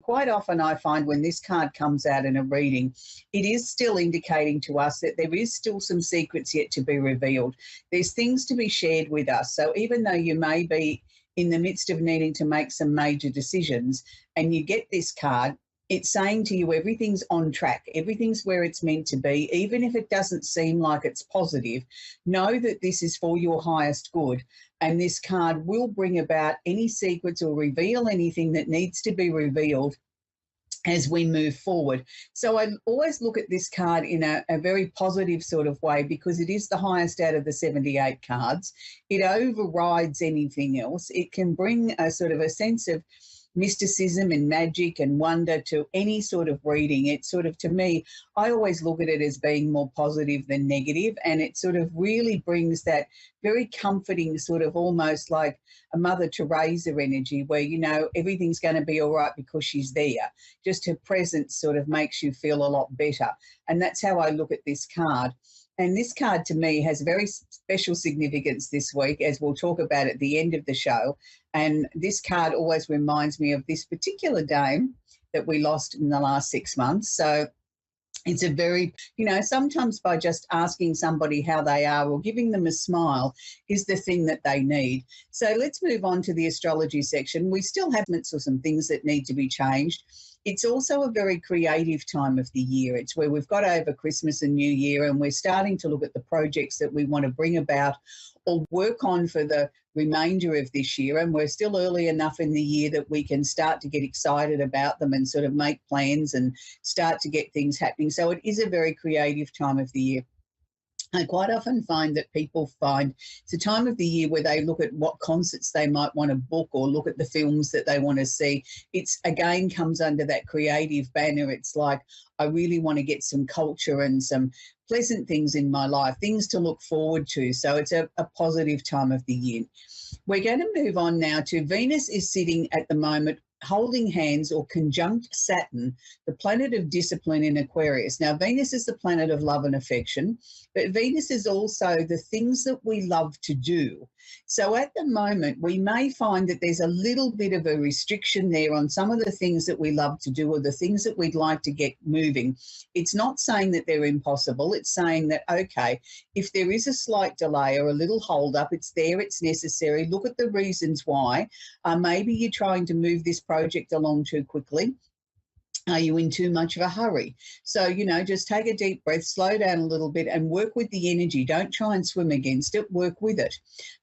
quite often I find when this card comes out in a reading, it is still indicating to us that there is still some secrets yet to be revealed. There's things to be shared with us. So even though you may be in the midst of needing to make some major decisions and you get this card, it's saying to you everything's on track, everything's where it's meant to be. Even if it doesn't seem like it's positive, know that this is for your highest good, and this card will bring about any secrets or reveal anything that needs to be revealed as we move forward. So I always look at this card in a very positive sort of way, because it is the highest out of the 78 cards. It overrides anything else. It can bring a sort of a sense of mysticism and magic and wonder to any sort of reading. It sort of, to me, I always look at it as being more positive than negative, and it sort of really brings that very comforting sort of almost like a Mother Teresa energy where, you know, everything's going to be all right because she's there. Just her presence sort of makes you feel a lot better. And that's how I look at this card. And this card to me has very special significance this week, as we'll talk about at the end of the show. And this card always reminds me of this particular dame that we lost in the last 6 months. So it's a very, you know, sometimes by just asking somebody how they are or giving them a smile is the thing that they need. So let's move on to the astrology section. We still have some things that need to be changed. It's also a very creative time of the year. It's where we've got over Christmas and New Year, and we're starting to look at the projects that we want to bring about or work on for the remainder of this year. And we're still early enough in the year that we can start to get excited about them and sort of make plans and start to get things happening. So it is a very creative time of the year. I quite often find that people find it's a time of the year where they look at what concerts they might want to book or look at the films that they want to see. It's, again, comes under that creative banner. It's like, I really want to get some culture and some pleasant things in my life, things to look forward to. So it's a positive time of the year. We're going to move on now to Venus is sitting at the moment holding hands or conjunct Saturn, the planet of discipline in Aquarius. Now, Venus is the planet of love and affection, but Venus is also the things that we love to do. So at the moment, we may find that there's a little bit of a restriction there on some of the things that we love to do or the things that we'd like to get moving. It's not saying that they're impossible. It's saying that, okay, if there is a slight delay or a little hold up, it's there, it's necessary. Look at the reasons why. Maybe you're trying to move this project along too quickly. Are you in too much of a hurry? So, you know, just take a deep breath, slow down a little bit and work with the energy. Don't try and swim against it, work with it.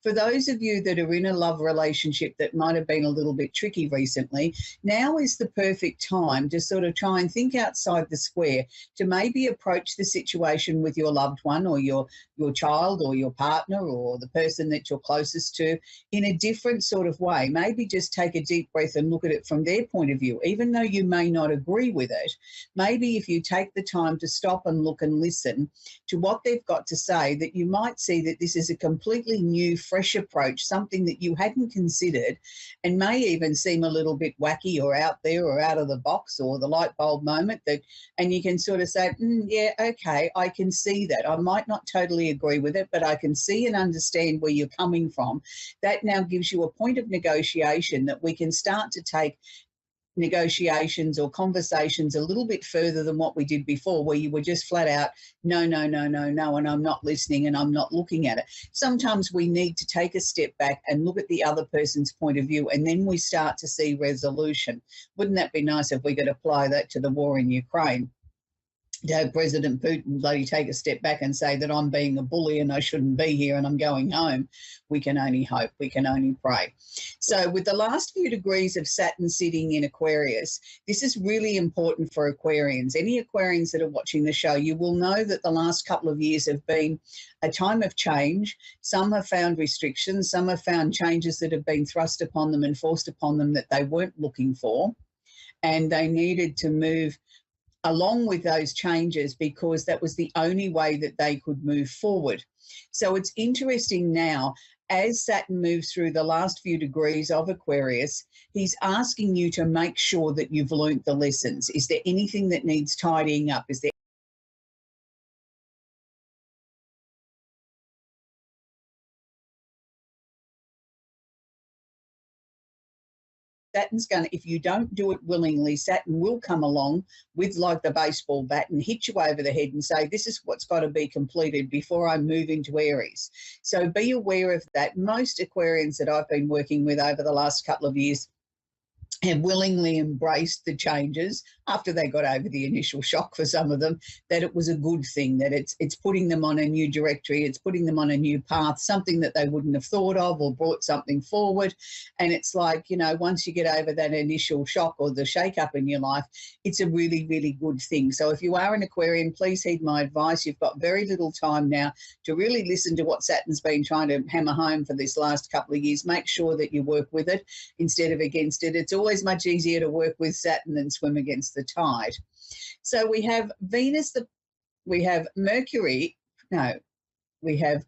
For those of you that are in a love relationship that might have been a little bit tricky recently, now is the perfect time to sort of try and think outside the square, to maybe approach the situation with your loved one or your child or your partner or the person that you're closest to in a different sort of way. Maybe just take a deep breath and look at it from their point of view, even though you may not agree with it. Maybe if you take the time to stop and look and listen to what they've got to say, that you might see that this is a completely new, fresh approach, something that you hadn't considered and may even seem a little bit wacky or out there or out of the box or the light bulb moment, that, and you can sort of say, yeah, okay, I can see that. I might not totally agree with it, but I can see and understand where you're coming from. That now gives you a point of negotiation that we can start to take negotiations or conversations a little bit further than what we did before, where you were just flat out, no, no, no, no, no, and I'm not listening and I'm not looking at it. Sometimes we need to take a step back and look at the other person's point of view, and then we start to see resolution. Wouldn't that be nice if we could apply that to the war in Ukraine? To have President Putin bloody take a step back and say that I'm being a bully and I shouldn't be here and I'm going home. We can only hope, we can only pray. So with the last few degrees of Saturn sitting in Aquarius, this is really important for Aquarians. Any Aquarians that are watching the show, you will know that the last couple of years have been a time of change. Some have found restrictions, some have found changes that have been thrust upon them and forced upon them that they weren't looking for, and they needed to move along with those changes because that was the only way that they could move forward. So it's interesting now, as Saturn moves through the last few degrees of Aquarius, he's asking you to make sure that you've learnt the lessons. Is there anything that needs tidying up? Is there Saturn's going to, if you don't do it willingly, Saturn will come along with like the baseball bat and hit you over the head and say, this is what's got to be completed before I move into Aries. So be aware of that. Most Aquarians that I've been working with over the last couple of years have willingly embraced the changes after they got over the initial shock for some of them, that it was a good thing, that it's putting them on a new directory, it's putting them on a new path, something that they wouldn't have thought of or brought something forward. And it's like, you know, once you get over that initial shock or the shake-up in your life, it's a really, really good thing. So if you are an Aquarian, please heed my advice. You've got very little time now to really listen to what Saturn's been trying to hammer home for this last couple of years. Make sure that you work with it instead of against it. It's always much easier to work with Saturn than swim against the tide. So we have Venus, we have Mercury, no, we had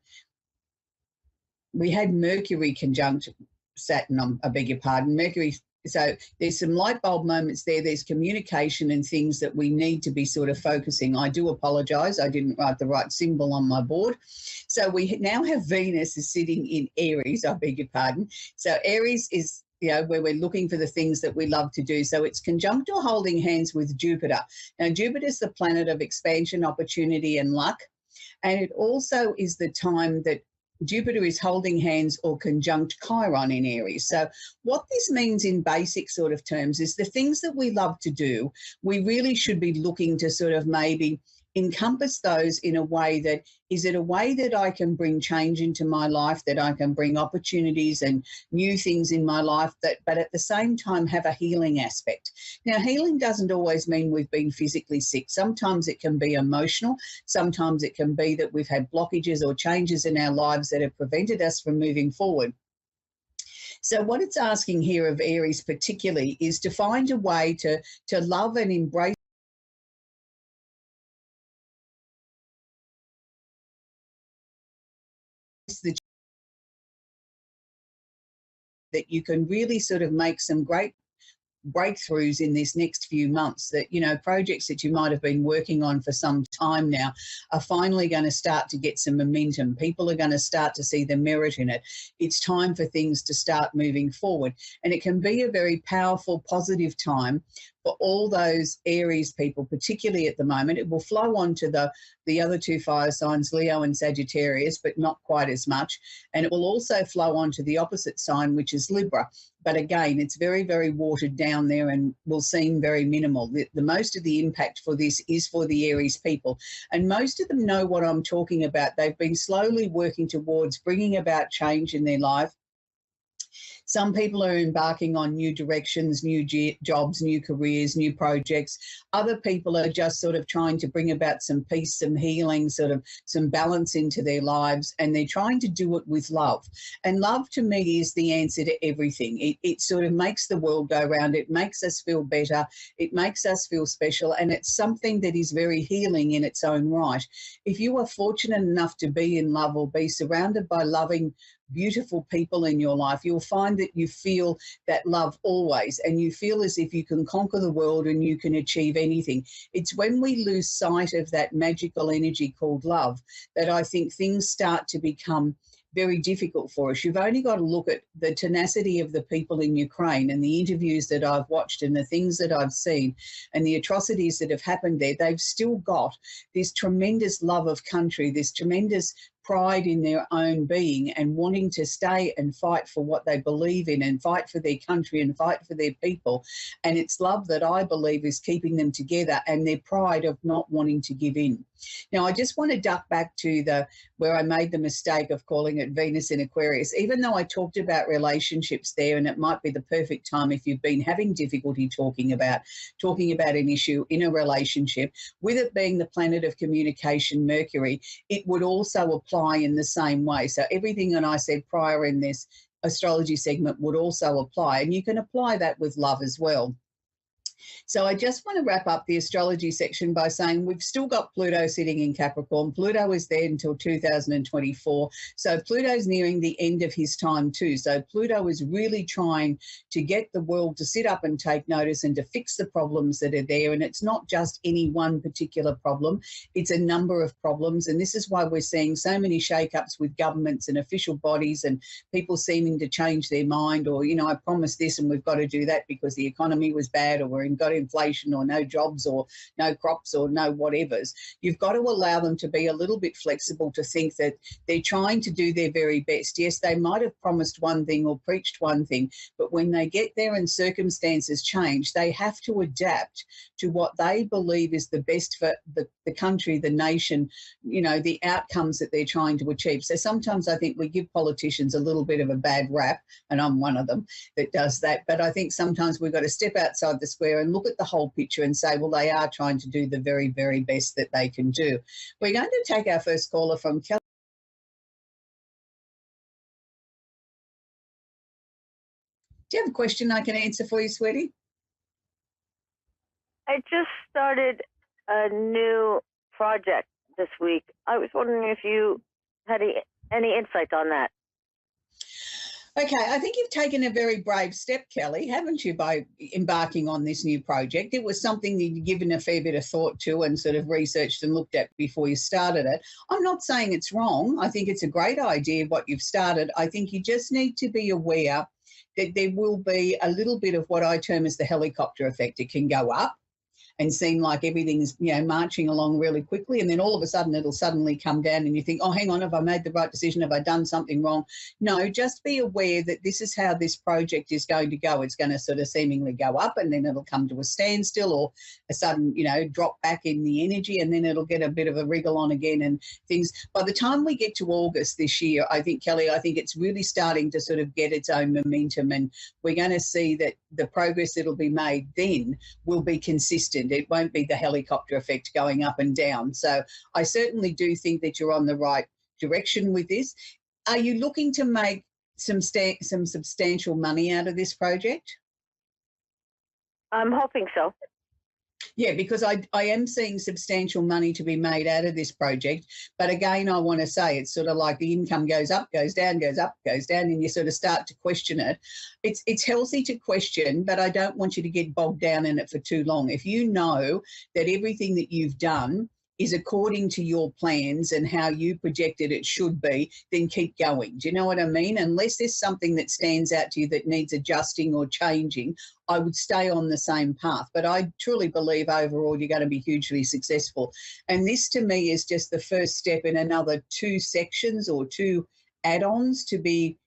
Mercury conjunct Saturn, I beg your pardon, Mercury. So there's some light bulb moments there. There's communication and things that we need to be sort of focusing. I do apologise. I didn't write the right symbol on my board. So we now have Venus is sitting in Aries, I beg your pardon. So Aries is, you know, where we're looking for the things that we love to do. So it's conjunct or holding hands with Jupiter. Now, Jupiter is the planet of expansion, opportunity, and luck. And it also is the time that Jupiter is holding hands or conjunct Chiron in Aries. So what this means in basic sort of terms is the things that we love to do, we really should be looking to sort of maybe encompass those in a way that, is it a way that I can bring change into my life, that I can bring opportunities and new things in my life, that, but at the same time have a healing aspect. Now, healing doesn't always mean we've been physically sick. Sometimes it can be emotional. Sometimes it can be that we've had blockages or changes in our lives that have prevented us from moving forward. So what it's asking here of Aries particularly is to find a way to love and embrace the, that you can really sort of make some great breakthroughs in this next few months, that, you know, projects that you might have been working on for some time now are finally going to start to get some momentum. People are going to start to see the merit in it. It's time for things to start moving forward. And it can be a very powerful, positive time for all those Aries people, particularly at the moment. It will flow on to the other two fire signs, Leo and Sagittarius, but not quite as much. And it will also flow on to the opposite sign, which is Libra. But again, it's very, very watered down there and will seem very minimal. The most of the impact for this is for the Aries people. And most of them know what I'm talking about. They've been slowly working towards bringing about change in their life. Some people are embarking on new directions, new jobs, new careers, new projects. Other people are just sort of trying to bring about some peace, some healing, sort of some balance into their lives, and they're trying to do it with love. And love to me is the answer to everything. It sort of makes the world go round. It makes us feel better. It makes us feel special, and it's something that is very healing in its own right. If you are fortunate enough to be in love or be surrounded by loving, beautiful people in your life, you'll find that you feel that love always, and you feel as if you can conquer the world and you can achieve anything. It's when we lose sight of that magical energy called love that I think things start to become very difficult for us. You've only got to look at the tenacity of the people in Ukraine and the interviews that I've watched and the things that I've seen and the atrocities that have happened there. They've still got this tremendous love of country, this tremendous pride in their own being and wanting to stay and fight for what they believe in and fight for their country and fight for their people. And it's love that I believe is keeping them together, and their pride of not wanting to give in. Now, I just want to duck back to where I made the mistake of calling it Venus in Aquarius, even though I talked about relationships there, and it might be the perfect time if you've been having difficulty talking about an issue in a relationship, with it being the planet of communication, Mercury, it would also apply in the same way. So everything that I said prior in this astrology segment would also apply, and you can apply that with love as well. So I just want to wrap up the astrology section by saying we've still got Pluto sitting in Capricorn. Pluto is there until 2024. So Pluto's nearing the end of his time too. So Pluto is really trying to get the world to sit up and take notice and to fix the problems that are there. And it's not just any one particular problem, it's a number of problems. And this is why we're seeing so many shake-ups with governments and official bodies and people seeming to change their mind, or, you know, I promised this and we've got to do that because the economy was bad, or we've got inflation, or no jobs, or no crops, or no whatevers. You've got to allow them to be a little bit flexible, to think that they're trying to do their very best. Yes, they might have promised one thing or preached one thing, but when they get there and circumstances change, they have to adapt to what they believe is the best for the country, the nation, you know, the outcomes that they're trying to achieve. So sometimes I think we give politicians a little bit of a bad rap, and I'm one of them that does that. But I think sometimes we've got to step outside the square and look at the whole picture and say, well, they are trying to do the very, very best that they can do. We're going to take our first caller from Kelly. Do you have a question I can answer for you, sweetie? I just started a new project this week. I was wondering if you had any insight on that. Okay, I think you've taken a very brave step, Kelly, haven't you, by embarking on this new project? It was something that you'd given a fair bit of thought to and sort of researched and looked at before you started it. I'm not saying it's wrong. I think it's a great idea what you've started. I think you just need to be aware that there will be a little bit of what I term as the helicopter effect. It can go up and seem like everything's, you know, marching along really quickly, and then all of a sudden it'll suddenly come down and you think, oh, hang on, have I made the right decision? Have I done something wrong? No, just be aware that this is how this project is going to go. It's going to sort of seemingly go up, and then it'll come to a standstill, or a sudden, you know, drop back in the energy, and then it'll get a bit of a wriggle on again and things. By the time we get to August this year, I think, Kelly, I think it's really starting to sort of get its own momentum, and we're going to see that the progress that'll be made then will be consistent. It won't be the helicopter effect going up and down. So I certainly do think that you're on the right direction with this. Are you looking to make some substantial money out of this project? I'm hoping so. Yeah, because I am seeing substantial money to be made out of this project. But again, I want to say it's sort of like the income goes up, goes down, goes up, goes down, and you sort of start to question it. It's healthy to question, but I don't want you to get bogged down in it for too long. If you know that everything that you've done is according to your plans and how you projected it should be, then keep going. Do you know what I mean? Unless there's something that stands out to you that needs adjusting or changing, I would stay on the same path. But I truly believe overall you're going to be hugely successful. And this to me is just the first step in another 2 sections or 2 add-ons to be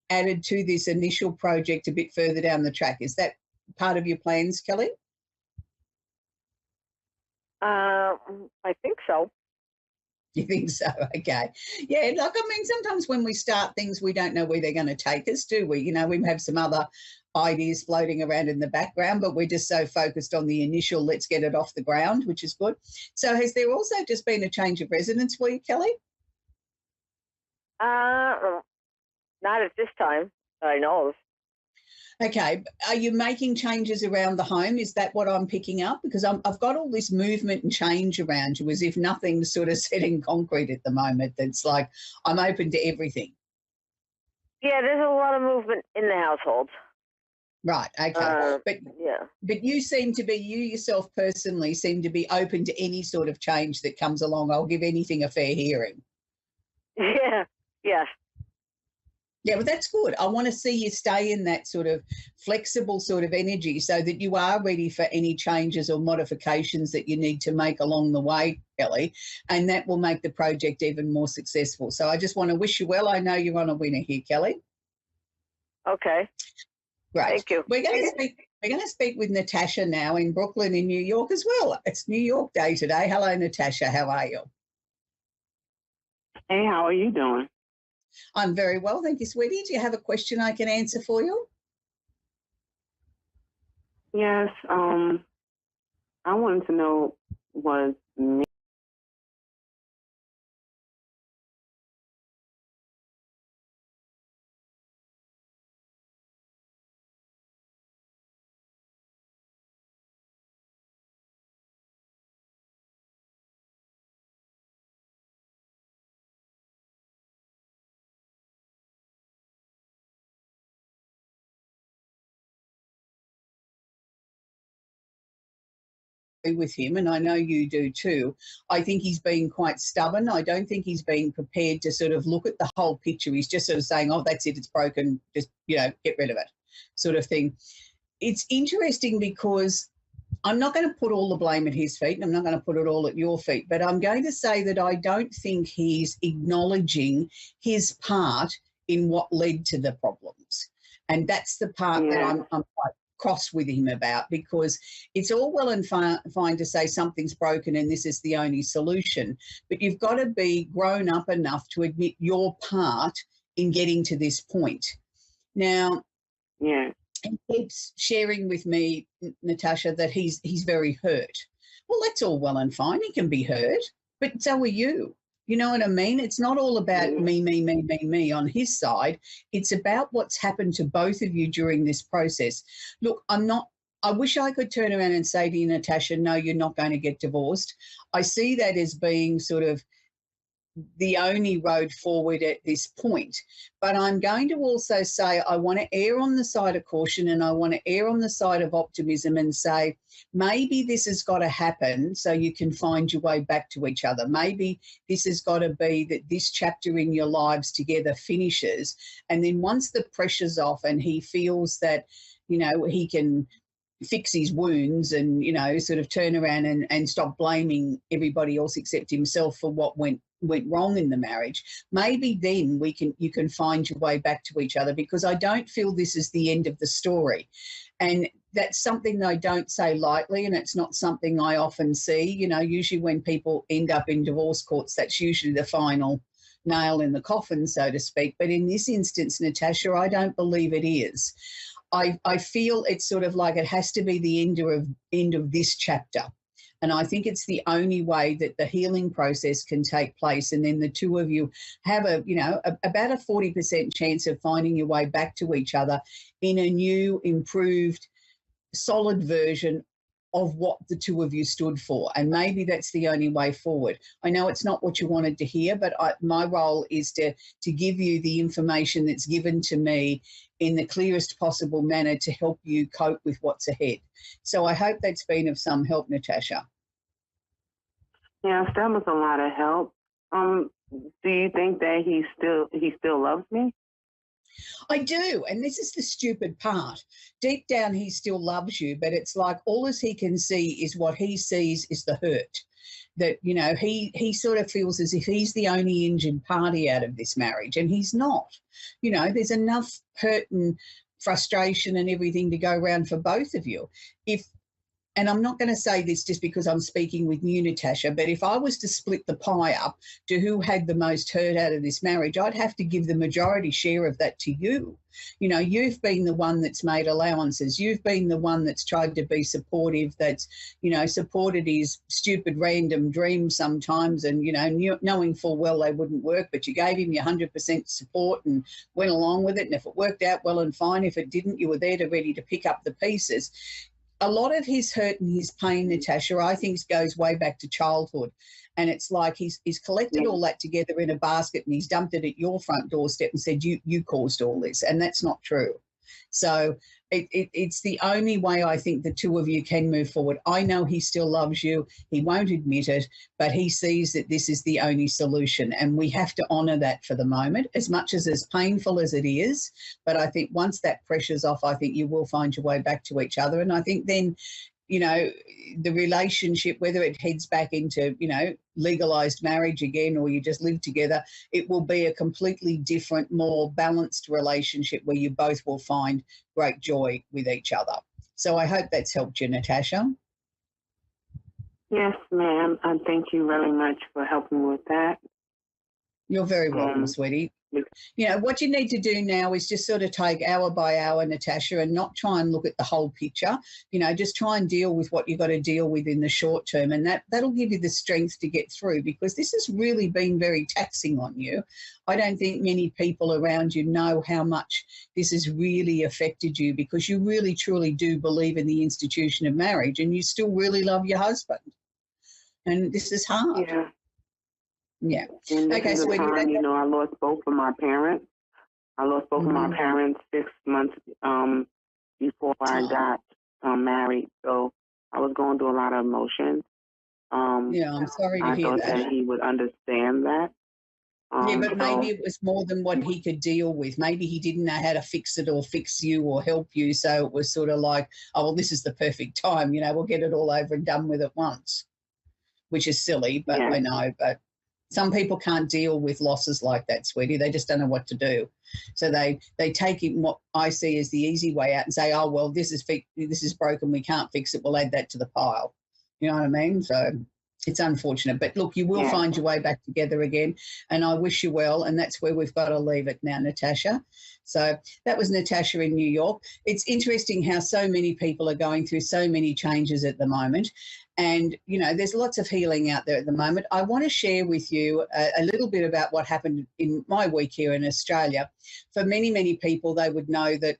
added to this initial project a bit further down the track. Is that part of your plans, Kelly? I think so. You think so? Okay. Yeah, like, I mean, sometimes when we start things, we don't know where they're going to take us, do we? You know, we have some other ideas floating around in the background, but we're just so focused on the initial, let's get it off the ground, which is good. So has there also just been a change of residence for you, Kelly? Not at this time that I know of. Okay. Are you making changes around the home? Is that what I'm picking up? Because I've got all this movement and change around you as if nothing's sort of set in concrete at the moment. It's like I'm open to everything. Yeah, there's a lot of movement in the household. Right. Okay. But you seem to be, you yourself personally seem to be open to any sort of change that comes along. I'll give anything a fair hearing. Yeah. Yes. Yeah, well, that's good. I want to see you stay in that sort of flexible sort of energy so that you are ready for any changes or modifications that you need to make along the way, Kelly, and that will make the project even more successful. So I just want to wish you well. I know you're on a winner here, Kelly. Okay. Great. Thank you. We're going to speak with Natasha now in Brooklyn in New York as well. It's New York Day today. Hello, Natasha. How are you? Hey, how are you doing? I'm very well, thank you, sweetie. Do you have a question I can answer for you? Yes, I wanted to know, was me with him, and I know you do too. I think he's been quite stubborn. I don't think he's been prepared to sort of look at the whole picture. He's just sort of saying, oh, that's it, it's broken, just, get rid of it, sort of thing. It's interesting because I'm not going to put all the blame at his feet and I'm not going to put it all at your feet, but I'm going to say that I don't think he's acknowledging his part in what led to the problems. And that's the part that I'm quite cross with him about, because it's all well and fine to say something's broken and this is the only solution, but you've got to be grown up enough to admit your part in getting to this point. Now, he keeps sharing with me, Natasha, that he's very hurt. Well, that's all well and fine. He can be hurt, but so are you. You know what I mean? It's not all about me on his side. It's about what's happened to both of you during this process. Look, I wish I could turn around and say to you, Natasha, no, you're not going to get divorced. I see that as being sort of the only road forward at this point. But I'm going to also say I want to err on the side of caution and I want to err on the side of optimism and say maybe this has got to happen so you can find your way back to each other. Maybe this has got to be that this chapter in your lives together finishes, and then once the pressure's off and he feels that, he can fix his wounds and, sort of turn around and stop blaming everybody else except himself for what went wrong in the marriage, maybe then you can find your way back to each other, because I don't feel this is the end of the story. And that's something I don't say lightly, and it's not something I often see. Usually when people end up in divorce courts, that's usually the final nail in the coffin, so to speak. But in this instance, Natasha, I don't believe it is. I feel it's sort of like it has to be the end of this chapter. And I think it's the only way that the healing process can take place. And then the two of you have about a 40% chance of finding your way back to each other in a new, improved, solid version of what the two of you stood for. And maybe that's the only way forward. I know it's not what you wanted to hear, but my role is to give you the information that's given to me in the clearest possible manner to help you cope with what's ahead. So I hope that's been of some help, Natasha. Yes, that was a lot of help. Do you think that he still loves me? I do, and this is the stupid part. Deep down, he still loves you, but it's like all as he can see is what he sees is the hurt. That, he sort of feels as if he's the only injured party out of this marriage, and he's not. There's enough hurt and frustration and everything to go around for both of you. And I'm not going to say this just because I'm speaking with you, Natasha, but if I was to split the pie up to who had the most hurt out of this marriage, I'd have to give the majority share of that to you. You've been the one that's made allowances. You've been the one that's tried to be supportive, that's, supported his stupid random dreams sometimes and, knowing full well they wouldn't work, but you gave him your 100% support and went along with it. And if it worked out, well and fine. If it didn't, you were there ready to pick up the pieces. A lot of his hurt and his pain, Natasha, I think goes way back to childhood. And it's like he's collected all that together in a basket and he's dumped it at your front doorstep and said, you caused all this. And that's not true. So it's the only way I think the two of you can move forward. I know he still loves you. He won't admit it, but he sees that this is the only solution. And we have to honour that for the moment, as much as painful as it is. But I think once that pressure's off, I think you will find your way back to each other. And I think then, the relationship, whether it heads back into, legalised marriage again or you just live together, it will be a completely different, more balanced relationship where you both will find great joy with each other. So I hope that's helped you, Natasha. Yes, ma'am. Thank you very much for helping with that. You're very welcome, sweetie. What you need to do now is just sort of take hour by hour, Natasha, and not try and look at the whole picture. Just try and deal with what you've got to deal with in the short term, and that'll give you the strength to get through, because this has really been very taxing on you. I don't think many people around you know how much this has really affected you, because you really, truly do believe in the institution of marriage and you still really love your husband. And this is hard. Yeah. And okay, so sweetie. I lost both of my parents. I lost both of my parents 6 months before I got married. So I was going through a lot of emotions. Yeah, I'm sorry to I hear thought that. that he would understand that. Yeah, but So maybe it was more than what he could deal with. Maybe he didn't know how to fix it or fix you or help you. So it was sort of like, oh, well, this is the perfect time. We'll get it all over and done with at once, which is silly, but yeah, I know. But some people can't deal with losses like that, sweetie. They just don't know what to do. So they take it what I see as the easy way out and say, oh, well, this is broken. We can't fix it. We'll add that to the pile. You know what I mean? So it's unfortunate. But look, you will yeah. find your way back together again, and I wish you well. And that's where we've got to leave it now, Natasha. So that was Natasha in New York. It's interesting how so many people are going through so many changes at the moment. And, there's lots of healing out there at the moment. I want to share with you a little bit about what happened in my week here in Australia. For many, many people, they would know that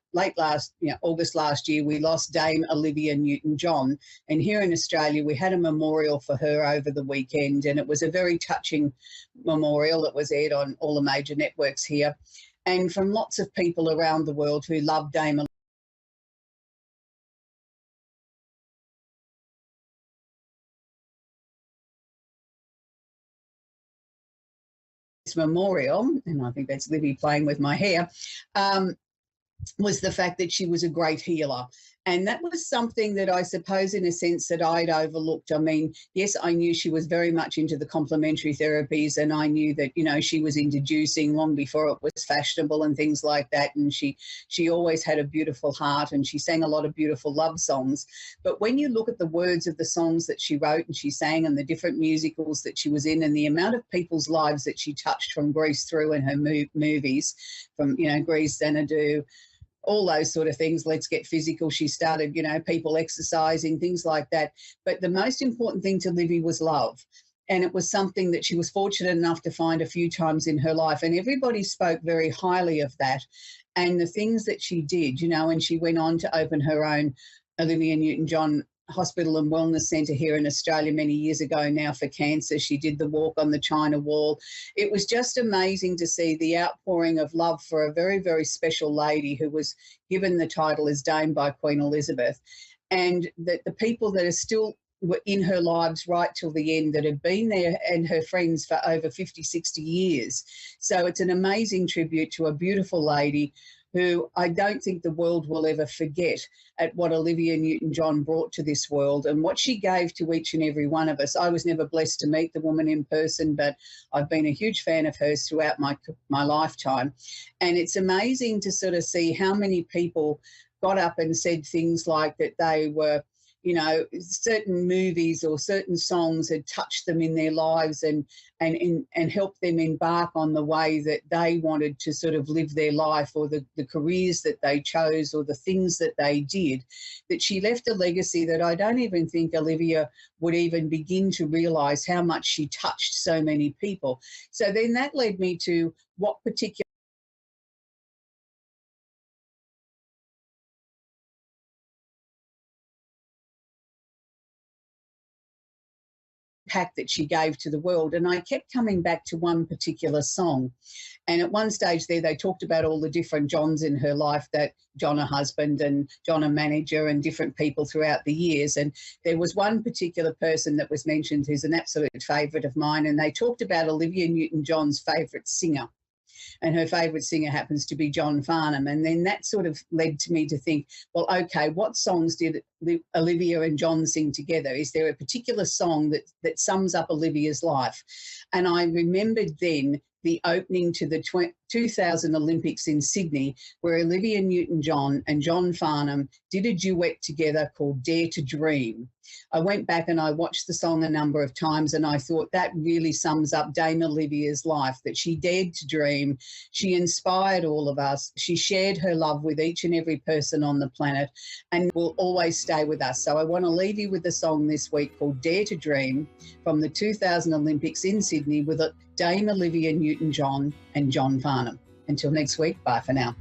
August last year, we lost Dame Olivia Newton-John. And here in Australia, we had a memorial for her over the weekend. And it was a very touching memorial that was aired on all the major networks here. And from lots of people around the world who love Dame memorial, and I think that's Libby playing with my hair, was the fact that she was a great healer. And that was something that I suppose in a sense that I'd overlooked. I mean, yes, I knew she was very much into the complementary therapies, and I knew that, she was into juicing long before it was fashionable and things like that. And she always had a beautiful heart, and she sang a lot of beautiful love songs. But when you look at the words of the songs that she wrote and she sang and the different musicals that she was in and the amount of people's lives that she touched from Grease through in her movies, from, Grease, Xanadu, all those sort of things, Let's Get Physical. She started, people exercising, things like that. But the most important thing to Livy was love. And it was something that she was fortunate enough to find a few times in her life. And everybody spoke very highly of that and the things that she did, and she went on to open her own Olivia Newton-John Hospital and Wellness Centre here in Australia many years ago now for cancer. She did the walk on the China Wall. It was just amazing to see the outpouring of love for a very, very special lady who was given the title as Dame by Queen Elizabeth, and that the people that are still were in her lives right till the end that have been there and her friends for over 50, 60 years. So it's an amazing tribute to a beautiful lady who I don't think the world will ever forget at what Olivia Newton-John brought to this world and what she gave to each and every one of us. I was never blessed to meet the woman in person, but I've been a huge fan of hers throughout my lifetime. And it's amazing to sort of see how many people got up and said things like that they were, certain movies or certain songs had touched them in their lives and helped them embark on the way that they wanted to sort of live their life, or the careers that they chose, or the things that they did, that she left a legacy that I don't even think Olivia would even begin to realise how much she touched so many people. So then that led me to what particular impact that she gave to the world. And I kept coming back to one particular song. And at one stage there, they talked about all the different Johns in her life, that John, her husband, and John, a manager, and different people throughout the years. And there was one particular person that was mentioned who's an absolute favourite of mine. And they talked about Olivia Newton-John's favourite singer. And her favourite singer happens to be John Farnham. And then that sort of led to me to think, well, okay, what songs did Olivia and John sing together? Is there a particular song that sums up Olivia's life? And I remembered then the opening to the 2000 Olympics in Sydney, where Olivia Newton-John and John Farnham did a duet together called Dare to Dream. I went back and I watched the song a number of times, and I thought that really sums up Dame Olivia's life, that she dared to dream. She inspired all of us. She shared her love with each and every person on the planet and will always stay with us. So I want to leave you with a song this week called Dare to Dream from the 2000 Olympics in Sydney with Dame Olivia Newton-John and John Farnham. Until next week, bye for now.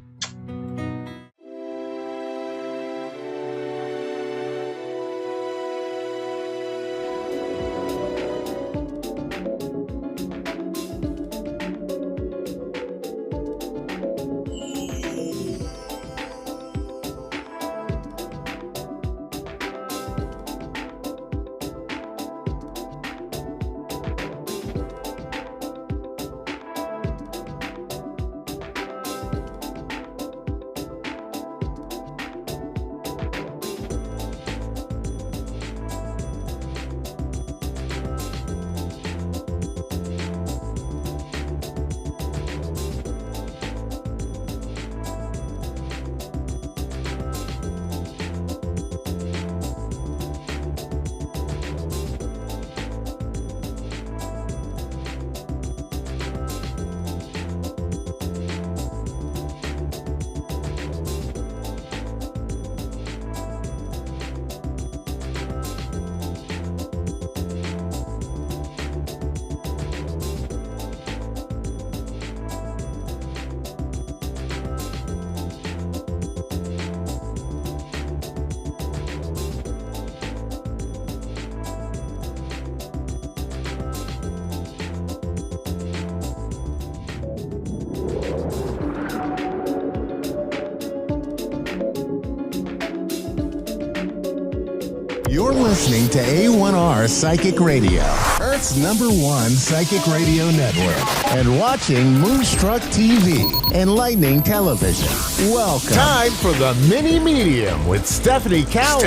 listening to A1R Psychic Radio, Earth's #1 psychic radio network, and watching Moonstruck TV, enlightening television. Welcome. Time for the Mini Medium with Stephanie Cowan.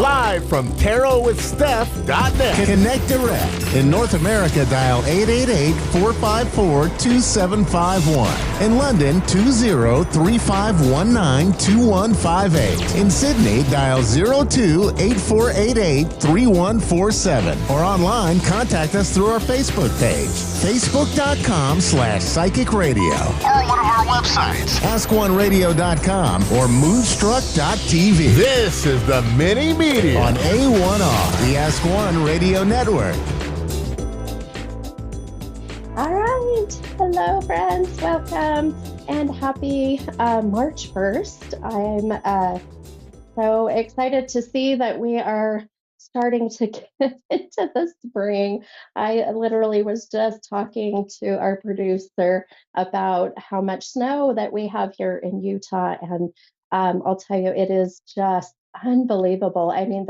Live from TarotWithSteph.net. Connect direct. In North America, dial 888-454-2751. In London, 20-3519-2158. In Sydney, dial 02-8488-3147. Or online, contact us through our Facebook page, facebook.com/psychic radio. Or one of our websites, askoneradio.com or moonstruck.tv. This is the Mini Media on A1R, the Ask One Radio Network. All right. Hello, friends. Welcome and happy March 1st. I'm so excited to see that we are starting to get into the spring. I literally was just talking to our producer about how much snow that we have here in Utah. And I'll tell you, it is just unbelievable. I mean,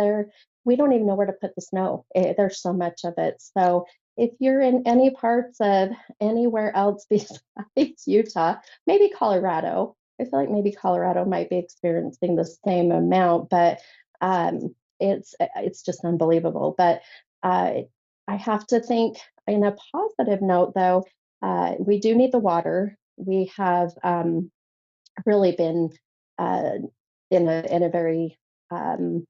we don't even know where to put the snow. There's so much of it. So if you're in any parts of anywhere else besides Utah, maybe Colorado, I feel like maybe Colorado might be experiencing the same amount, but it's just unbelievable. But I have to think in a positive note, though, we do need the water. We have really been in a very kind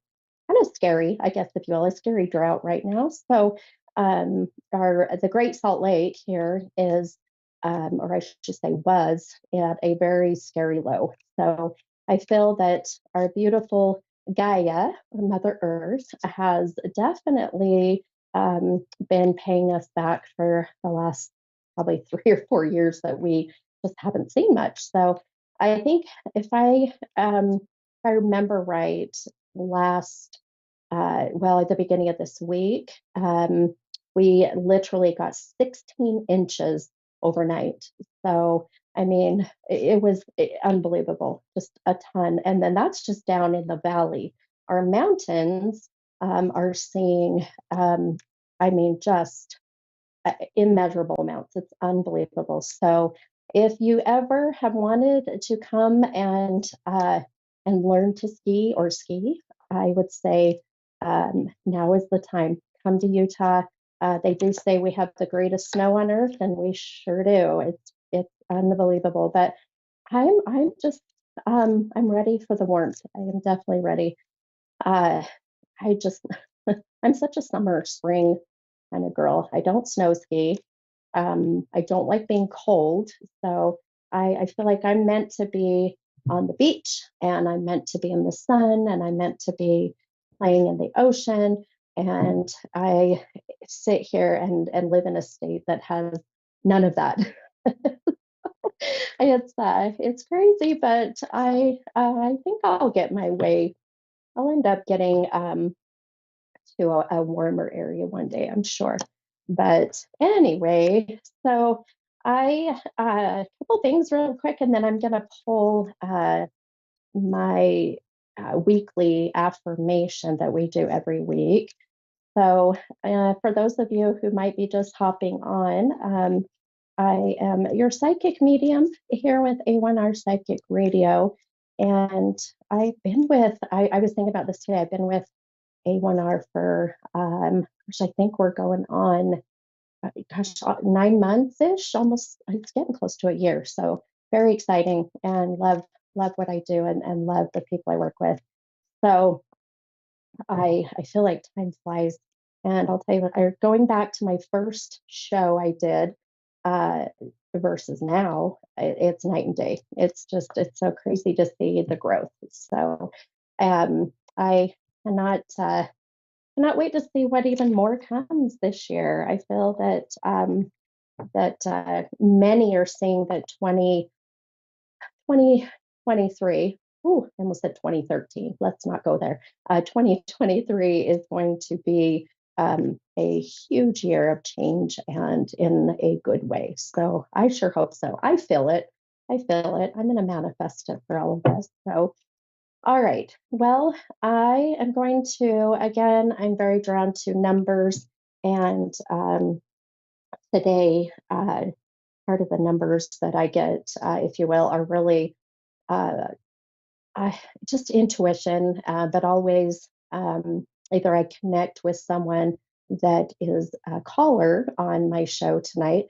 of scary, I guess, if you will, a scary drought right now. So the Great Salt Lake here is, or I should say was, at a very scary low. So I feel that our beautiful Gaia, Mother Earth, has definitely been paying us back for the last probably 3 or 4 years that we just haven't seen much. So I think if I remember right, at the beginning of this week, we literally got 16 inches overnight. So, I mean, it was unbelievable, just a ton. And then that's just down in the valley. Our mountains are seeing, just immeasurable amounts. It's unbelievable. So if you ever have wanted to come and learn to ski, I would say now is the time. Come to Utah. They do say we have the greatest snow on earth, and we sure do. It's unbelievable. But I'm just I'm ready for the warmth. I am definitely ready. I just I'm such a summer spring kind of girl. I don't snow ski. I don't like being cold, so I feel like I'm meant to be on the beach, and I'm meant to be in the sun, and I'm meant to be playing in the ocean. And I sit here and live in a state that has none of that. It's crazy, but I think I'll get my way. I'll end up getting to a warmer area one day, I'm sure. But anyway, so a couple things real quick, and then I'm gonna pull my weekly affirmation that we do every week. So for those of you who might be just hopping on, I am your psychic medium here with A1R Psychic Radio. And I was thinking about this today, I've been with A1R for, which I think we're going on, 9 months-ish, almost, it's getting close to a year. So very exciting, and love what I do, and love the people I work with. So I feel like time flies. And I'll tell you what, going back to my first show I did versus now, it's night and day. It's so crazy to see the growth. So I cannot wait to see what even more comes this year. I feel that many are saying that 2023, I almost said 2013. Let's not go there. 2023 is going to be a huge year of change, and in a good way. So I sure hope so. I feel it. I'm going to manifest it for all of us. So All right. Well, I am going to, again, I'm very drawn to numbers. And today, part of the numbers that I get, if you will, are really uh, just intuition, but always either I connect with someone that is a caller on my show tonight,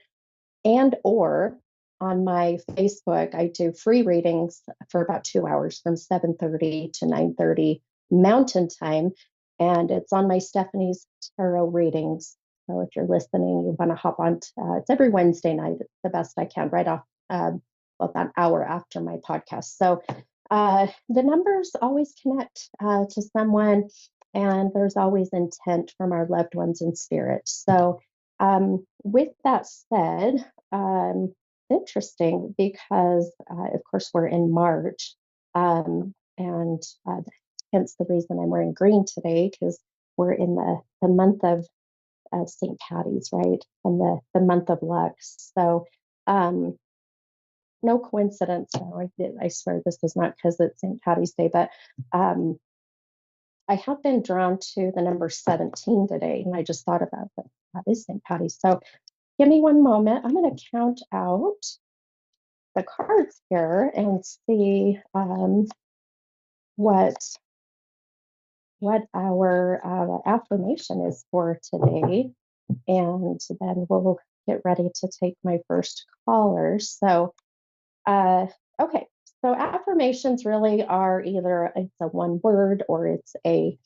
and or on my Facebook, I do free readings for about 2 hours from 7:30 to 9:30 Mountain Time, and it's on my Stephanie's Tarot readings. So if you're listening, you want to hop on. It's every Wednesday night. It's the best I can, right off about an hour after my podcast. So the numbers always connect to someone, and there's always intent from our loved ones in spirit. So with that said, interesting because, of course, we're in March, and hence the reason I'm wearing green today because we're in the month of St. Patty's, right? And the month of Lux. So, no coincidence. No, I swear this is not because it's St. Patty's Day, but I have been drawn to the number 17 today, and I just thought about that. That is St. Patty's. So, give me one moment. I'm going to count out the cards here and see what our affirmation is for today, and then we'll get ready to take my first caller. So, okay. So affirmations really are either it's a one word or it's a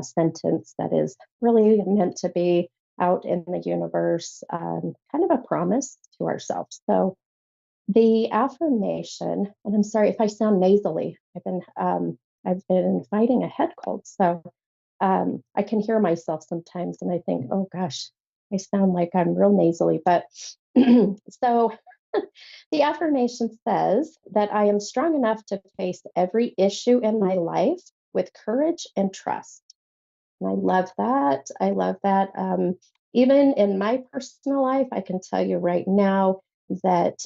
sentence that is really meant to be out in the universe, kind of a promise to ourselves. So the affirmation, and I'm sorry if I sound nasally. I've been fighting a head cold, so I can hear myself sometimes, and I think, oh gosh, I sound like I'm real nasally. But so the affirmation says that I am strong enough to face every issue in my life with courage and trust. And I love that. I love that. Even in my personal life, I can tell you right now that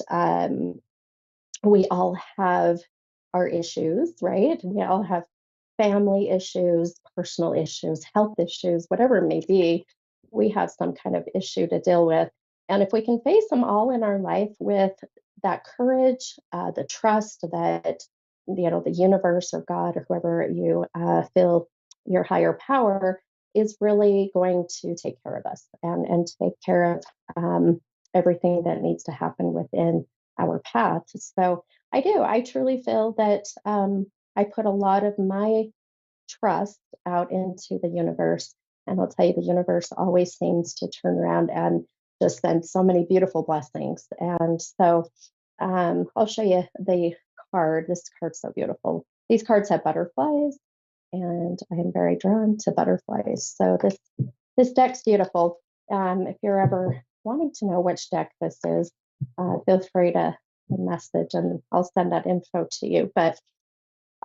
we all have our issues, right? We all have family issues, personal issues, health issues, whatever it may be. We have some kind of issue to deal with. And if we can face them all in our life with that courage, the trust that, the universe or God or whoever you feel your higher power is really going to take care of us and take care of everything that needs to happen within our path. So I truly feel that I put a lot of my trust out into the universe. And I'll tell you, the universe always seems to turn around and just send so many beautiful blessings. And so I'll show you the card. This card's so beautiful. These cards have butterflies, and I am very drawn to butterflies. So this deck's beautiful. If you're ever wanting to know which deck this is, feel free to message and I'll send that info to you. But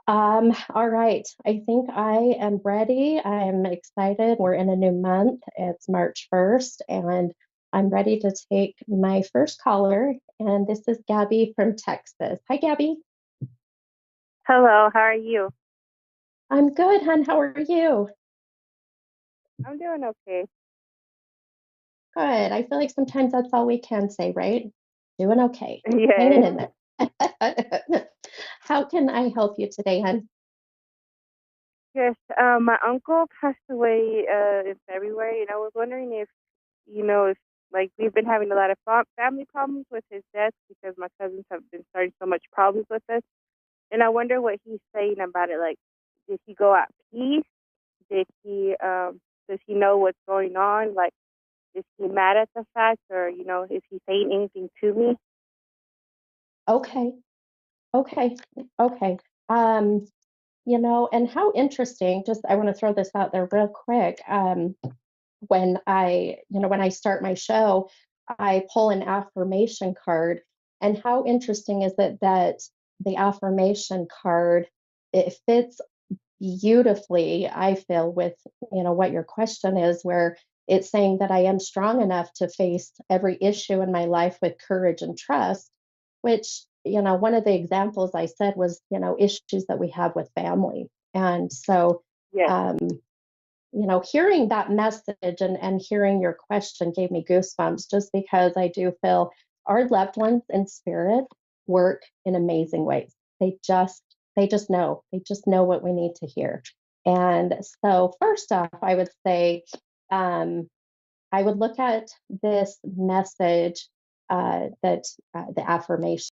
all right, I think I am ready. I'm excited. We're in a new month. It's March 1st, and I'm ready to take my first caller. And this is Gabby from Texas. Hi, Gabby. Hello, how are you? I'm good, hon. How are you? I'm doing okay. Good. I feel like sometimes that's all we can say, right? Doing okay. Yeah. Hanging in there. How can I help you today, hon? Yes, my uncle passed away in February, and I was wondering if like we've been having a lot of family problems with his death because my cousins have been starting so much problems with us, and I wonder what he's saying about it. Like, did he go at peace? Did he does he know what's going on? Like, is he mad at the fact, or is he saying anything to me? Okay. Okay. Okay. And how interesting, just I want to throw this out there real quick. When I start my show, I pull an affirmation card. And how interesting is it that the affirmation card, it fits beautifully, I feel, with what your question is, where it's saying that I am strong enough to face every issue in my life with courage and trust, which one of the examples I said was, issues that we have with family. And so, Yes. hearing that message and hearing your question gave me goosebumps, just because I do feel our loved ones in spirit work in amazing ways. They just know. They just know what we need to hear. And so first off, I would say, I would look at this message, that the affirmation.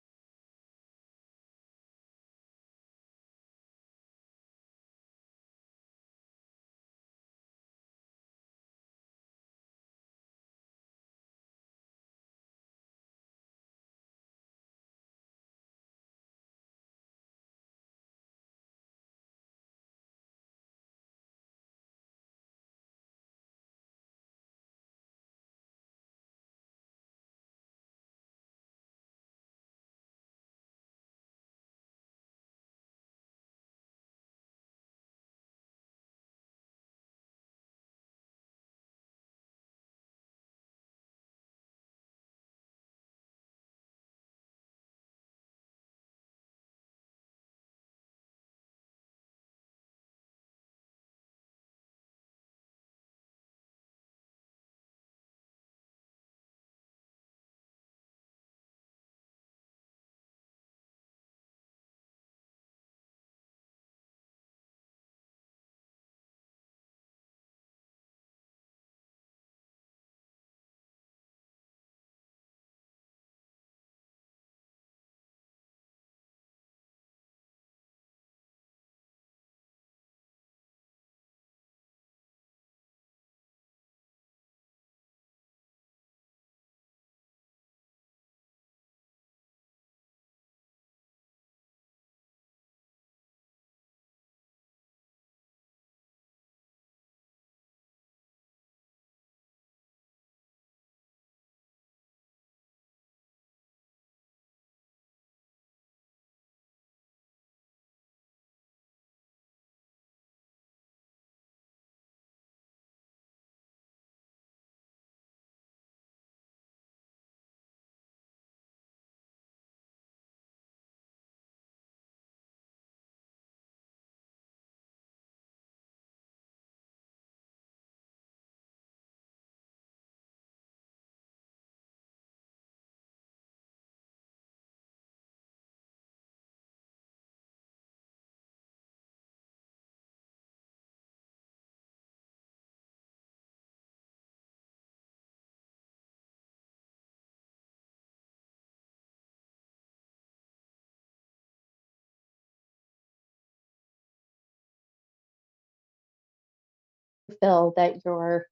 Feel that your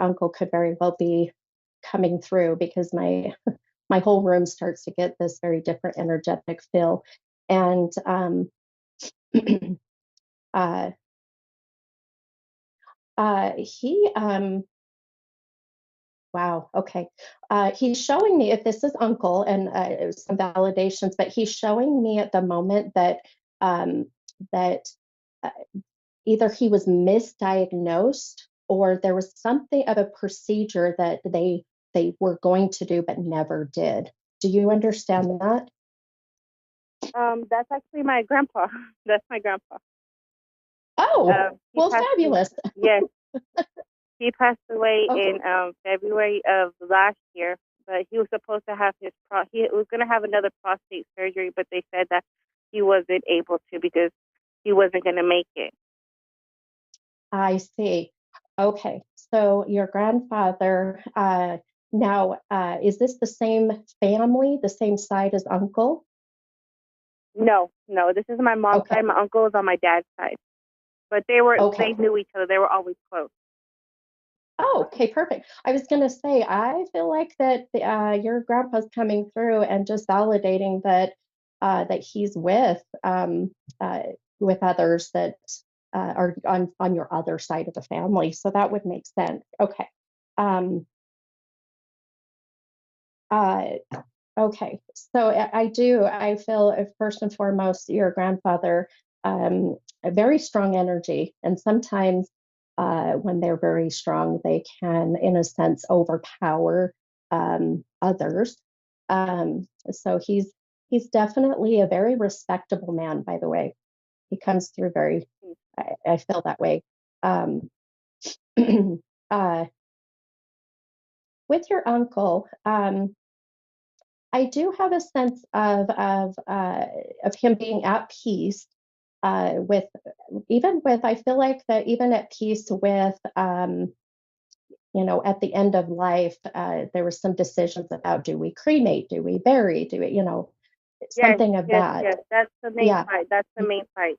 uncle could very well be coming through, because my my whole room starts to get this very different energetic feel. And uh, he wow, okay. He's showing me, if this is uncle, and some validations, but he's showing me at the moment that that uh, either he was misdiagnosed, or there was something of a procedure that they were going to do but never did. Do you understand that? That's actually my grandpa. That's my grandpa. Oh, He well, passed away. fabulous. Yes, he passed away Okay. in February of last year. But he was supposed to have he was going to have another prostate surgery, but they said that he wasn't able to because he wasn't going to make it. I see. Okay, so your grandfather, now, is this the same family, the same side as uncle? No, no, this is my mom's Okay, side. My uncle is on my dad's side, but they okay. knew each other. They were always close. Oh, okay, perfect. I was going to say, I feel like that your grandpa's coming through and just validating that that he's uh, with others that are on your other side of the family. So that would make sense. Okay. Um, uh, okay. So I feel, first and foremost, your grandfather, a very strong energy, and sometimes when they're very strong, they can, in a sense, overpower others. So He's definitely a very respectable man, by the way. He comes through very, I feel that way. uh, with your uncle, I do have a sense of him being at peace with, even with, I feel like that even at peace with, at the end of life, there were some decisions about, do we cremate, do we bury, do we, something of that. Yes. That's the main fight. That's the main fight.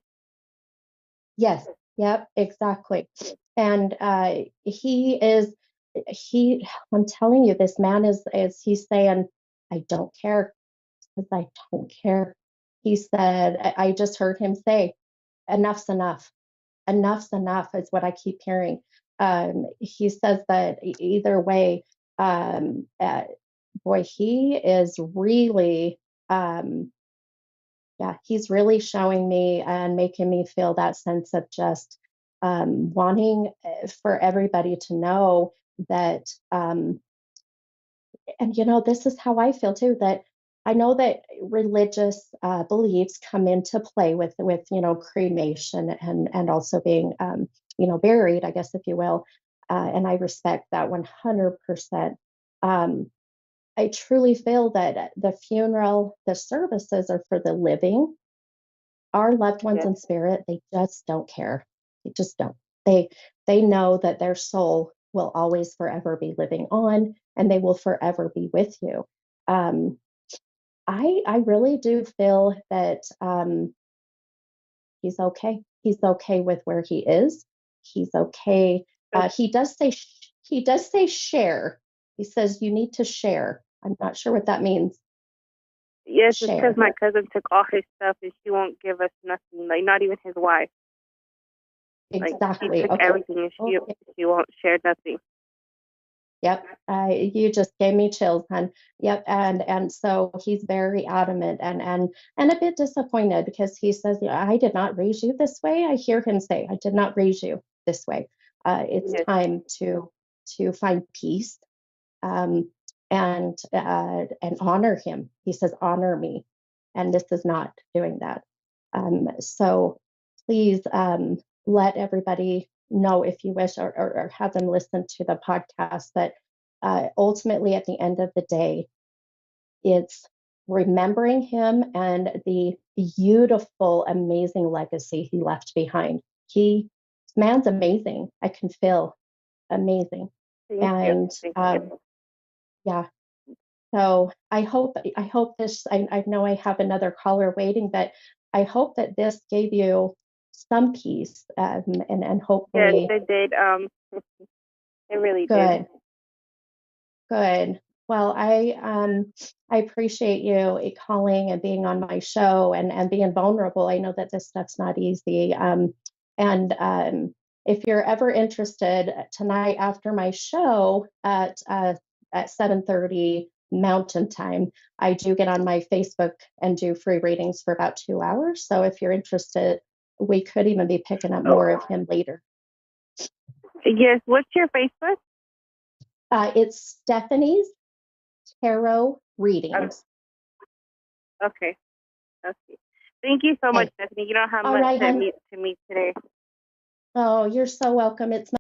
Yes. Yep. Exactly. And I'm telling you, this man he's saying, I don't care. Because I don't care. He said, I just heard him say, enough's enough. Enough's enough is what I keep hearing. He says that either way, boy, he is really, he's really showing me and making me feel that sense of just wanting for everybody to know that, and this is how I feel too, that I know that religious beliefs come into play with cremation and also being buried, I guess, if you will, and I respect that 100%. I truly feel that the funeral, the services are for the living. Our loved ones in spirit, they just don't care. They just don't. They know that their soul will always forever be living on, and they will forever be with you. Um, I really do feel that he's okay. He's okay with where he is. He's okay. He does say share. He says you need to share. I'm not sure what that means. Yes, it's because Share. my cousin took all his stuff and she won't give us nothing, like not even his wife. Like Exactly. she took Okay. everything and she won't share nothing. Yep. You just gave me chills, hon. Yep. And so he's very adamant and a bit disappointed because he says, I did not raise you this way. I hear him say, I did not raise you this way. It's time to find peace, and honor him. He says, honor me. And this is not doing that. So please let everybody know if you wish, or have them listen to the podcast. But ultimately, at the end of the day, it's remembering him and the beautiful, amazing legacy he left behind. This man's amazing. I can feel amazing. And yeah. So I hope this, I know I have another caller waiting, but I hope that this gave you some peace, and hopefully. Yes, it did. It really Good. did. Good. Well, I appreciate you calling and being on my show and being vulnerable. I know that this stuff's not easy. And if you're ever interested, tonight after my show at 7:30 Mountain Time, I do get on my Facebook and do free readings for about 2 hours. So if you're interested, we could even be picking up more of him later. Yes. What's your Facebook? It's Stephanie's Tarot Readings. Okay. Thank you so much, Stephanie. You know how All much right, that means to me today. Oh, you're so welcome. It's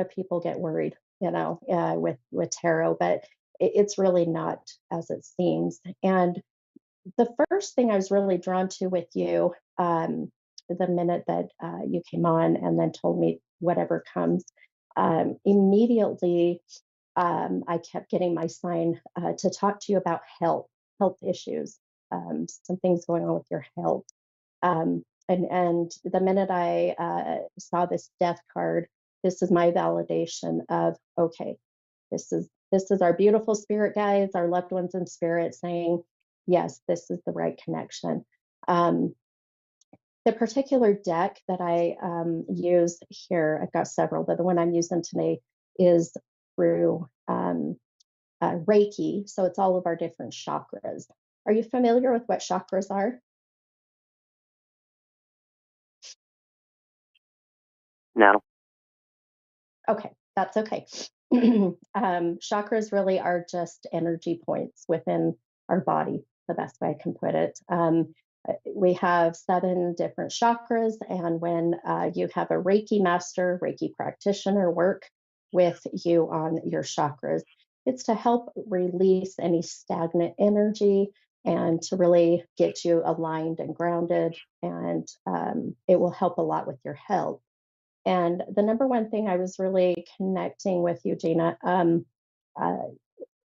of people get worried, with tarot, but it's really not as it seems. And the first thing I was really drawn to with you, the minute that you came on and then told me whatever comes, immediately I kept getting my sign to talk to you about health issues, some things going on with your health. And the minute I saw this death card, this is my validation of, okay, this is our beautiful spirit guides, our loved ones in spirit saying, yes, this is the right connection. Um, the particular deck that I use here, I've got several, but the one I'm using today is through Reiki. So it's all of our different chakras. Are you familiar with what chakras are? No. Okay, that's okay. Chakras really are just energy points within our body, the best way I can put it. We have 7 different chakras, and when you have a Reiki master, Reiki practitioner work with you on your chakras, it's to help release any stagnant energy and to really get you aligned and grounded, and it will help a lot with your health. And the number one thing I was really connecting with you, Gina, uh,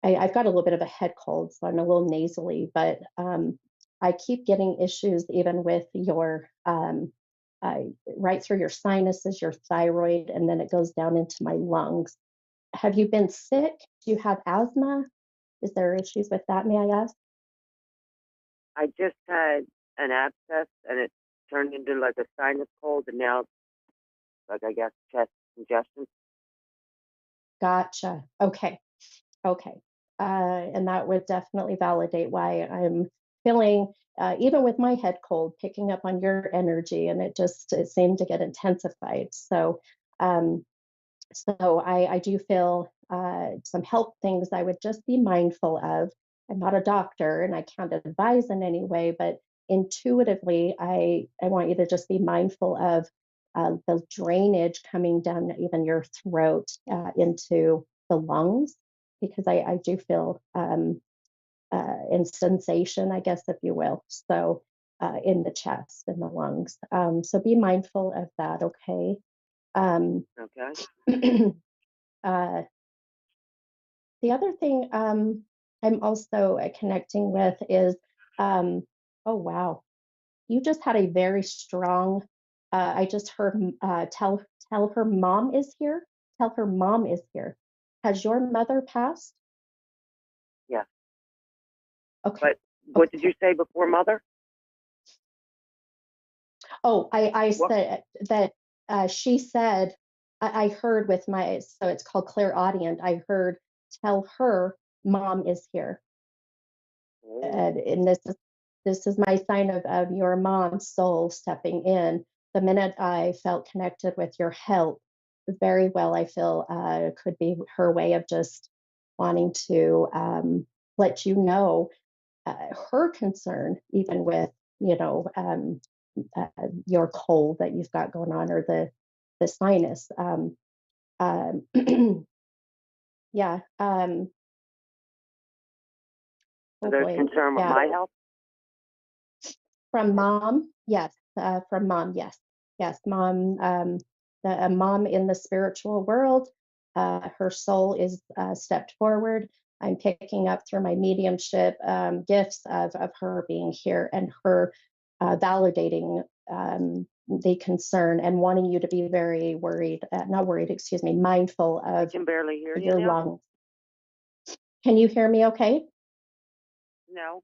I've got a little bit of a head cold, so I'm a little nasally, but I keep getting issues even with your right through your sinuses, your thyroid, and then it goes down into my lungs. Have you been sick? Do you have asthma? Is there issues with that, may I ask? I just had an abscess and it turned into like a sinus cold, and now it's like, I guess, chest congestion. Gotcha. Okay. Okay. And that would definitely validate why I'm feeling, even with my head cold, picking up on your energy, and it seemed to get intensified. Um, so I do feel some health things I would just be mindful of. I'm not a doctor and I can't advise in any way, but intuitively, I want you to just be mindful of the drainage coming down even your throat into the lungs, because I do feel in sensation, I guess, if you will. So in the chest, in the lungs. So be mindful of that, okay? Okay. uh, the other thing I'm also connecting with is, oh wow, you just had a very strong. I just heard tell her mom is here. Tell her mom is here. Has your mother passed? Yeah. Okay. But what did Okay. you say before mother? Oh, I What? said that she said, I heard with my, so it's called clairaudient. I heard tell her mom is here. Oh, And this is my sign of your mom's soul stepping in. The minute I felt connected with your help, very well, I feel could be her way of just wanting to let you know her concern, even with your cold that you've got going on, or the sinus. Um, yeah. so Oh there's boy. concern with Yeah. my health? From mom, yes. From mom, yes. Yes, mom. A mom in the spiritual world. Her soul is stepped forward. I'm picking up through my mediumship gifts of her being here, and her validating the concern and wanting you to be very worried, not worried, excuse me, mindful I of can barely hear you your now. lungs. Can you hear me okay? No.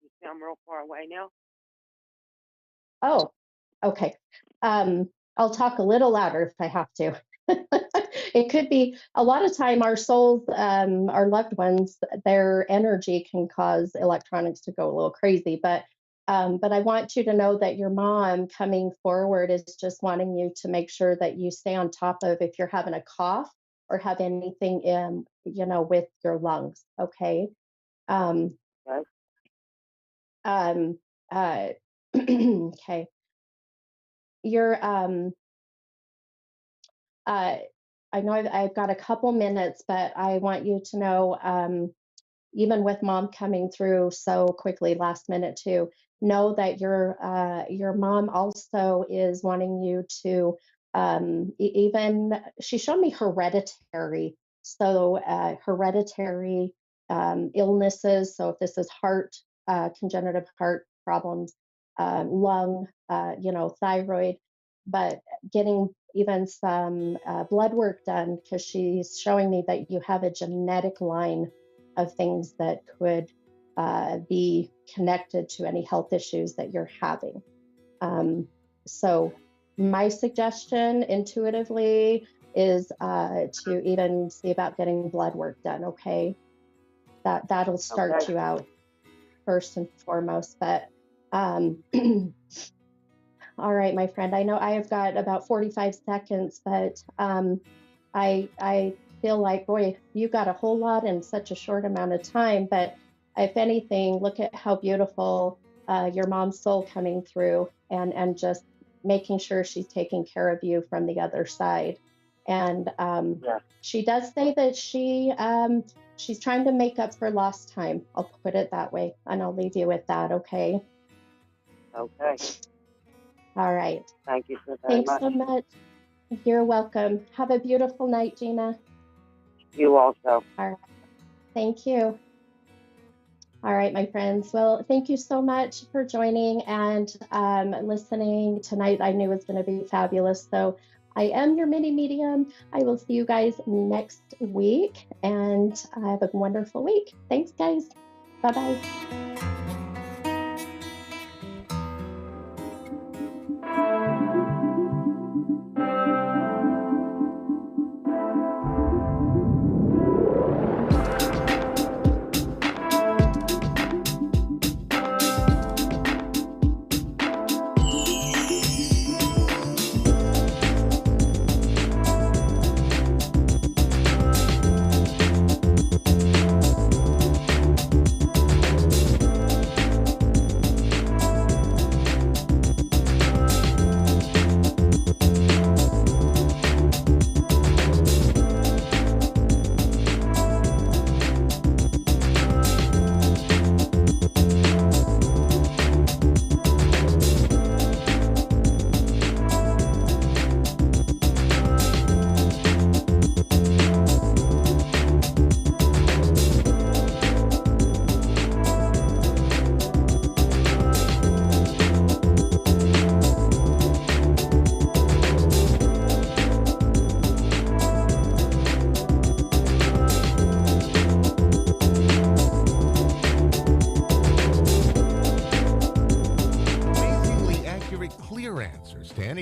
You sound real far away now. Oh, okay. I'll talk a little louder if I have to. It could be a lot of time our souls, our loved ones, their energy can cause electronics to go a little crazy. But I want you to know that your mom coming forward is just wanting you to make sure that you stay on top of if you're having a cough or have anything in, with your lungs. Okay. Um, Okay. um, okay. Your I know I've got a couple minutes, but I want you to know, even with mom coming through so quickly last minute too, know that your mom also is wanting you to even she showed me hereditary, so hereditary illnesses. So if this is heart, congenital heart problems, lung, thyroid, but getting even some blood work done because she's showing me that you have a genetic line of things that could be connected to any health issues that you're having. So my suggestion intuitively is to even see about getting blood work done, okay? That'll start Okay. you out first and foremost. But all right, my friend, I know I have got about 45 seconds, but I feel like, boy, you got a whole lot in such a short amount of time. But if anything, look at how beautiful your mom's soul coming through and just making sure she's taking care of you from the other side. And Yeah. she does say that she's trying to make up for lost time. I'll put it that way, and I'll leave you with that, okay? Okay. All right. Thank you so very Thanks much. so much. You're welcome. Have a beautiful night, Gina. You also. All right. Thank you. All right, my friends. Well, thank you so much for joining and listening tonight. I knew it was going to be fabulous. So I am your mini medium. I will see you guys next week, and have a wonderful week. Thanks, guys. Bye-bye.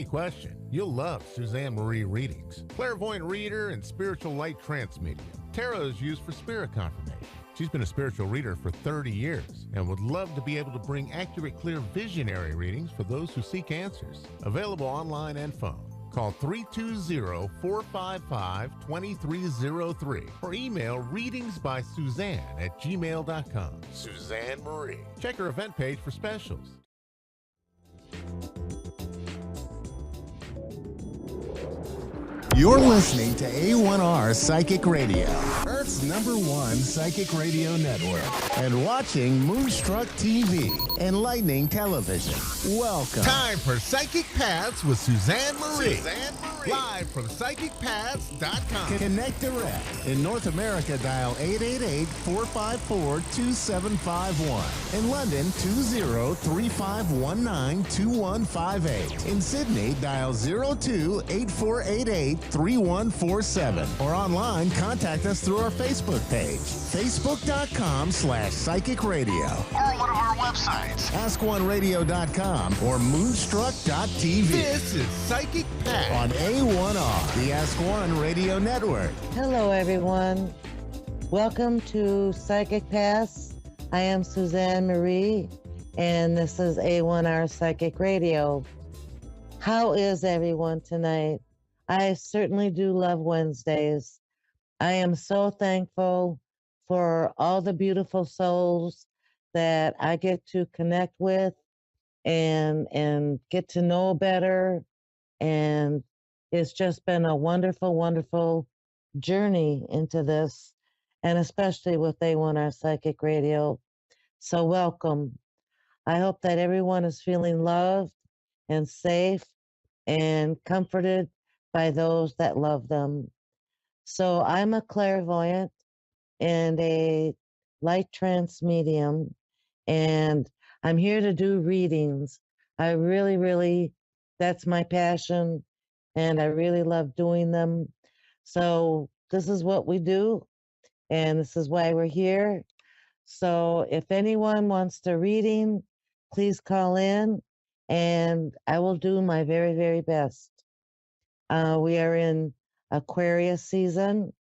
Question. You'll love Suzanne Marie readings. Clairvoyant reader and spiritual light trance medium. Tarot is used for spirit confirmation. She's been a spiritual reader for 30 years and would love to be able to bring accurate, clear, visionary readings for those who seek answers. Available online and phone. Call 320-455-2303 or email readingsbysuzanne@gmail.com. Suzanne Marie. Check her event page for specials. You're listening to A1R Psychic Radio, Earth's #1 psychic radio network, and watching Moonstruck TV, enlightening television. Welcome. Time for Psychic Paths with Suzanne Marie. Live from PsychicPaths.com. Connect direct. In North America, dial 888-454-2751. In London, 20-3519-2158. In Sydney, dial 02-8488-3147. Or online, contact us through our Facebook page, facebook.com/psychic radio. Or one of our websites, askoneradio.com or moonstruck.tv. This is Psychic Path on A1R, the Ask One Radio Network. Hello, everyone. Welcome to Psychic Paths. I am Suzanne Marie, and this is A1R Psychic Radio. How is everyone tonight? I certainly do love Wednesdays. I am so thankful for all the beautiful souls that I get to connect with and get to know better and it's just been a wonderful, wonderful journey into this, and especially with A1R Psychic Radio. So, welcome. I hope that everyone is feeling loved and safe and comforted by those that love them. So, I'm a clairvoyant and a light trance medium, and I'm here to do readings. I really, really, that's my passion, and I really love doing them. So, this is what we do, and this is why we're here. So, if anyone wants to reading, please call in, and I will do my very, very best. We are in Aquarius season,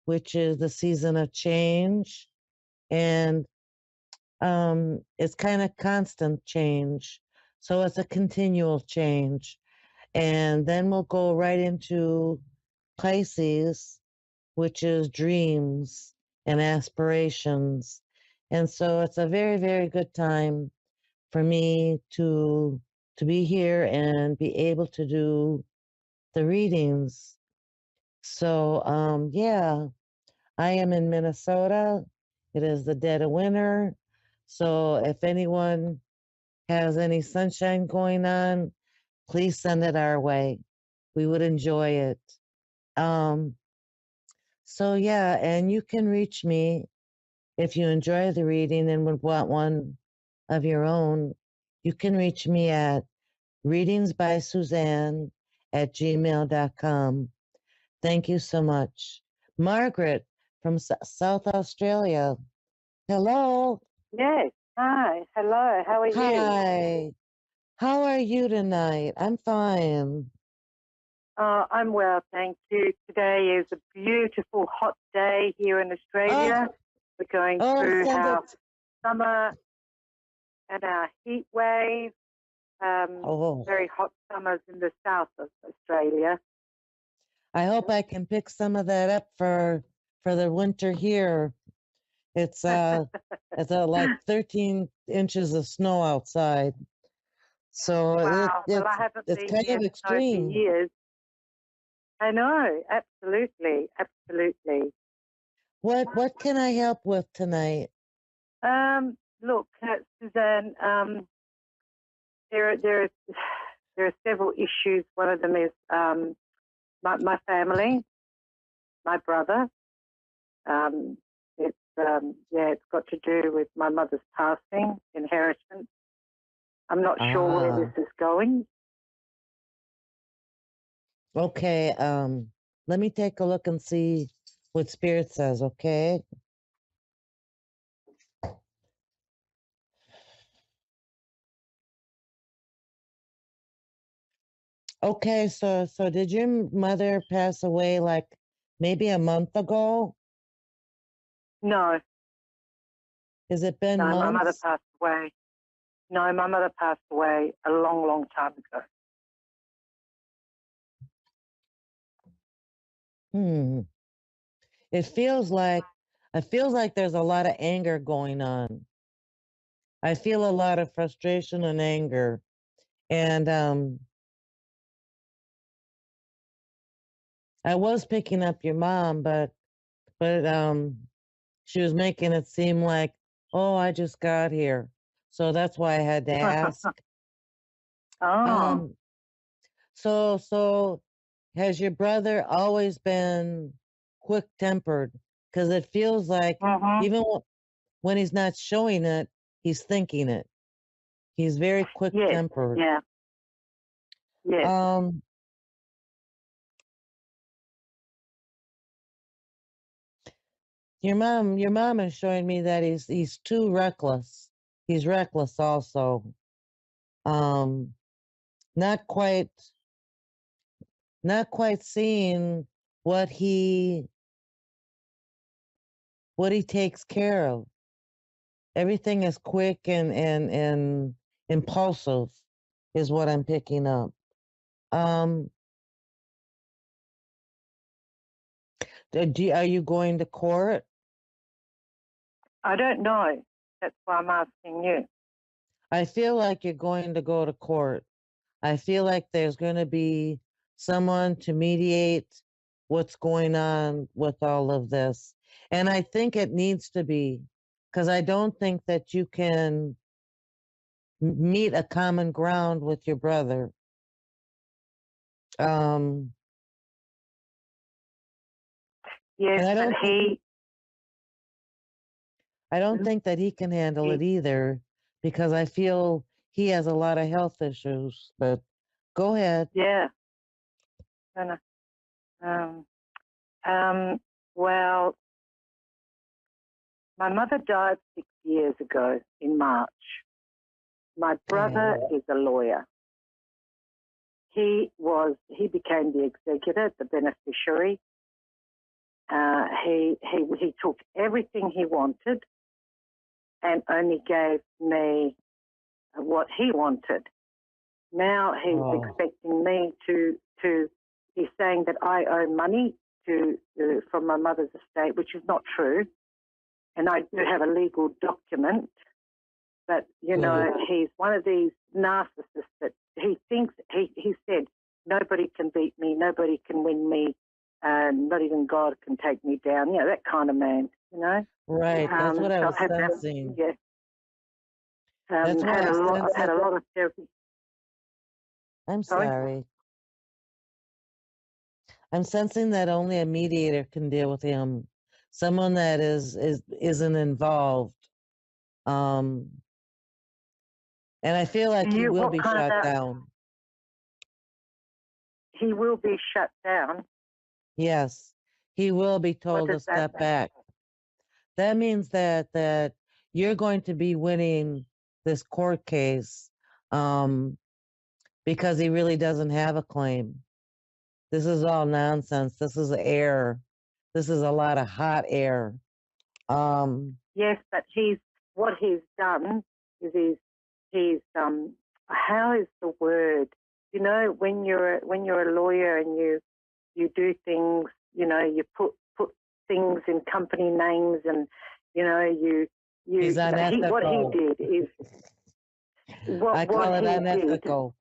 which is the season of change, and it's kind of constant change. So it's a continual change. And then we'll go right into Pisces, which is dreams and aspirations. And so it's a very, very good time for me to be here and be able to do the readings. So yeah, I am in Minnesota. It is the dead of winter. So if anyone has any sunshine going on, please send it our way. We would enjoy it. Um, so yeah, and you can reach me if you enjoy the reading and would want one of your own. You can reach me at readingsbysuzanne@gmail.com. Thank you so much. Margaret from South Australia. Hello. Yes. Hi. Hello. How are you? Hi. How are you tonight? I'm fine. I'm well, thank you. Today is a beautiful hot day here in Australia. We're going through our summer and our heat wave. Very hot summers in the south of Australia. I hope I can pick some of that up for the winter here. It's it's like 13 inches of snow outside. So wow. Well, I haven't it's been kind here of extreme. For years. I know, absolutely, absolutely. What can I help with tonight? Look, Suzanne, there are several issues. One of them is my family, my brother. It's got to do with my mother's passing, inheritance. I'm not sure where this is going. Okay, let me take a look and see what Spirit says, okay? Okay, so did your mother pass away like maybe a month ago? No. Has it been months? My mother passed away. No, my mother passed away a long, long time ago. It feels like there's a lot of anger going on. I feel a lot of frustration and anger. And I was picking up your mom, but she was making it seem like, oh, I just got here. So that's why I had to ask. So has your brother always been quick-tempered? Because it feels like even when he's not showing it, he's thinking it. He's very quick-tempered. Yeah. Yes. Your mom is showing me that he's too reckless. He's reckless also. Not quite seeing what he takes care of. Everything is quick and impulsive is what I'm picking up. Are you going to court? I don't know. That's why I'm asking you. I feel like you're going to go to court. I feel like there's going to be someone to mediate what's going on with all of this. And I think it needs to be, because I don't think that you can meet a common ground with your brother. Yes, and I don't Hmm? think that he can handle it either, because I feel he has a lot of health issues. But go ahead. Yeah. Well, my mother died 6 years ago in March. My brother is a lawyer. He became the executor, the beneficiary. He took everything he wanted and only gave me what he wanted. Now he's expecting me to. He's saying that I owe money from my mother's estate, which is not true, and I do have a legal document. But he's one of these narcissists that he thinks he said nobody can beat me, nobody can win me, not even God can take me down. That kind of man. Right. That's what I was sensing. Yeah. That's why I've had a lot of therapy. I'm sorry. I'm sensing that only a mediator can deal with him, someone that isn't involved. And I feel like he will be shut down. He will be shut down. Yes, he will be told to step back. That means that you're going to be winning this court case, because he really doesn't have a claim. This is all nonsense. This is air. This is a lot of hot air. Yes, but what he's done is he's how is the word? When you're a lawyer and you do things, you put things in company names, and he's unethical. What he did is I call it unethical.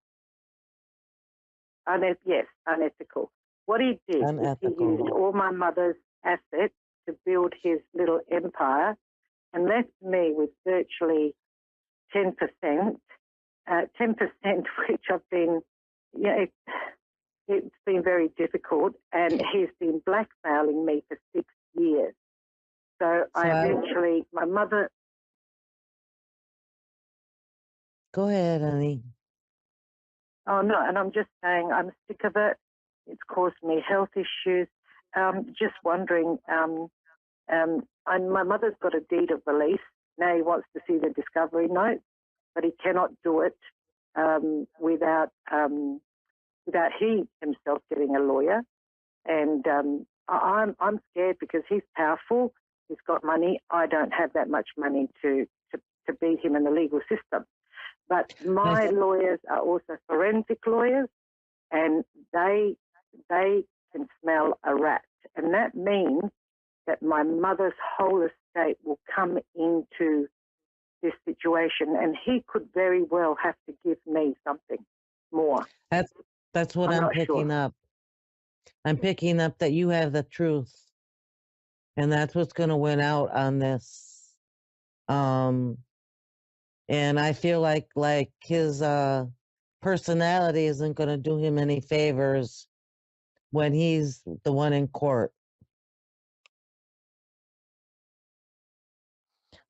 Yes, unethical. What he did is he used all my mother's assets to build his little empire and left me with virtually 10%, 10% which I've been, it's been very difficult, and he's been blackmailing me for 6 years. So I eventually, my mother... Go ahead, honey. Oh, no, and I'm just saying I'm sick of it. It's caused me health issues. Just wondering, and my mother's got a deed of release. Now he wants to see the discovery note, but he cannot do it without he himself getting a lawyer. And I'm scared because he's powerful. He's got money. I don't have that much money to beat him in the legal system. But my lawyers are also forensic lawyers, and they can smell a rat, and that means that my mother's whole estate will come into this situation, and he could very well have to give me something more. That's what I'm picking up. I'm picking up that you have the truth, and that's what's going to win out on this. And I feel like his personality isn't going to do him any favors when he's the one in court.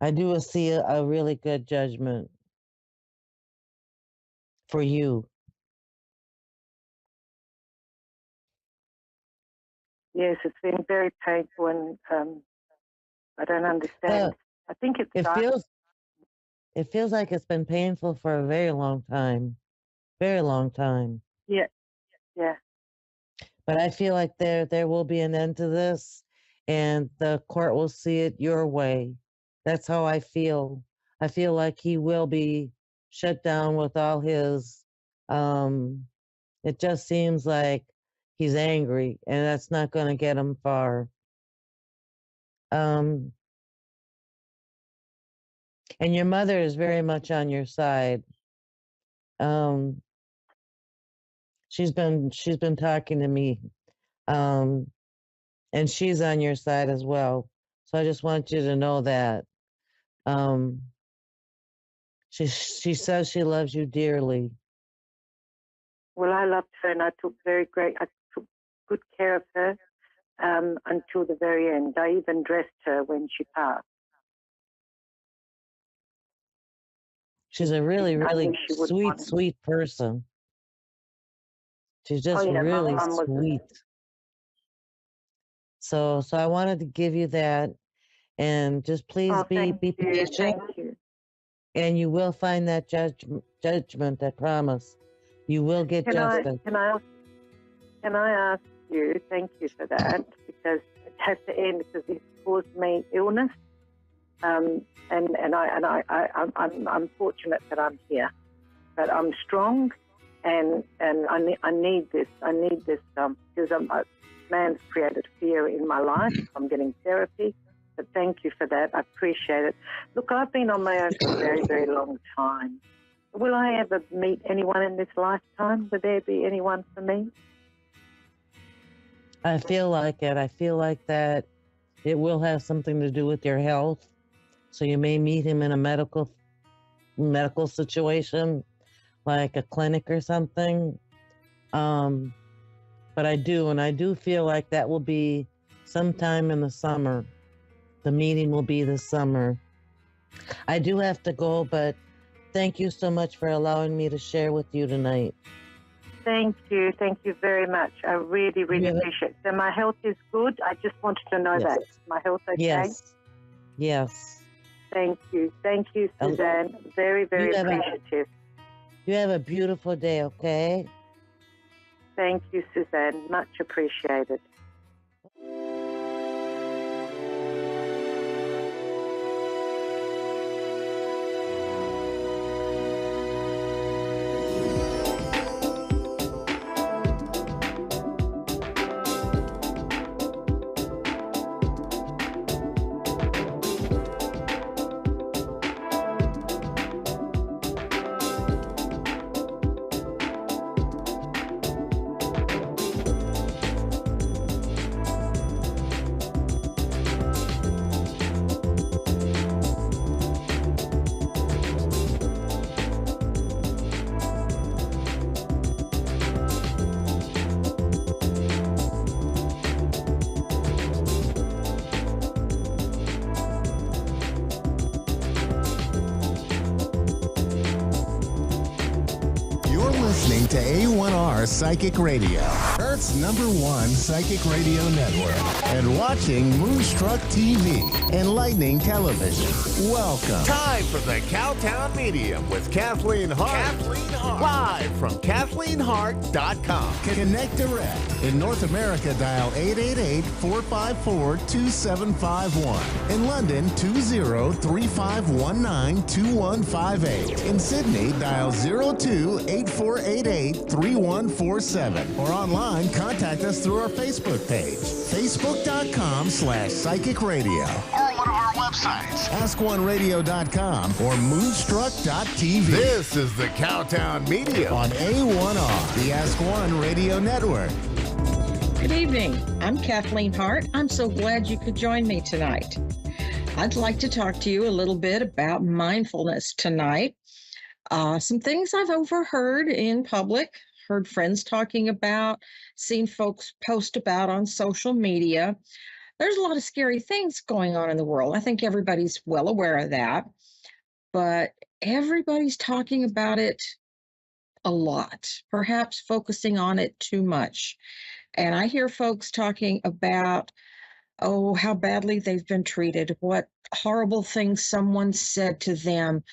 I do see a really good judgment for you. Yes, it's been very painful, and I don't understand. I think it feels like it's been painful for a very long time. Very long time. Yeah. But I feel like there will be an end to this, and the court will see it your way. That's how I feel. I feel like he will be shut down with all his, it just seems like he's angry, and that's not going to get him far. And your mother is very much on your side. she's been talking to me, and she's on your side as well. So I just want you to know that. She says she loves you dearly. Well, I loved her, and I took good care of her until the very end. I even dressed her when she passed. She's a really, really sweet person. She's just really sweet. So I wanted to give you that, and just please be patient. Thank you. And you will find that judgment, I promise. You will get justice. Can I ask you, thank you for that, because it has to end because it caused me illness. And I'm fortunate that I'm here. But I'm strong, and I need this. I need this because man's created fear in my life. I'm getting therapy. But thank you for that. I appreciate it. Look, I've been on my own for a very, very long time. Will I ever meet anyone in this lifetime? Will there be anyone for me? I feel like it. I feel like that it will have something to do with your health. So you may meet him in a medical situation, like a clinic or something. But I do feel like that will be sometime in the summer. The meeting will be this summer. I do have to go, but thank you so much for allowing me to share with you tonight. Thank you. Thank you very much. I really, really appreciate it. So my health is good. I just wanted to know that. My health okay? Yes. Thank you. Thank you, Suzanne. Very, very appreciative. You have a beautiful day, okay? Thank you, Suzanne. Much appreciated. To A1R Psychic Radio, Earth's #1 psychic radio network, and watching Moonstruck TV, Enlightening Television. Welcome. Time for the Cowtown Medium with Kathleen Hart. Live from KathleenHart.com. Connect direct. In North America, dial 888-454-2751. In London, 20-3519-2158. In Sydney, dial 02-8488-3147. Or online, contact us through our Facebook page, facebook.com/psychic radio. Or one of our websites, askoneradio.com or moonstruck.tv. This is the Cowtown Media on A1R, the Ask One Radio Network. Good evening. I'm Kathleen Hart. I'm so glad you could join me tonight. I'd like to talk to you a little bit about mindfulness tonight. Some things I've overheard in public, heard friends talking about, seen folks post about on social media. There's a lot of scary things going on in the world. I think everybody's well aware of that, but everybody's talking about it a lot, perhaps focusing on it too much. And I hear folks talking about, how badly they've been treated, what horrible things someone said to them.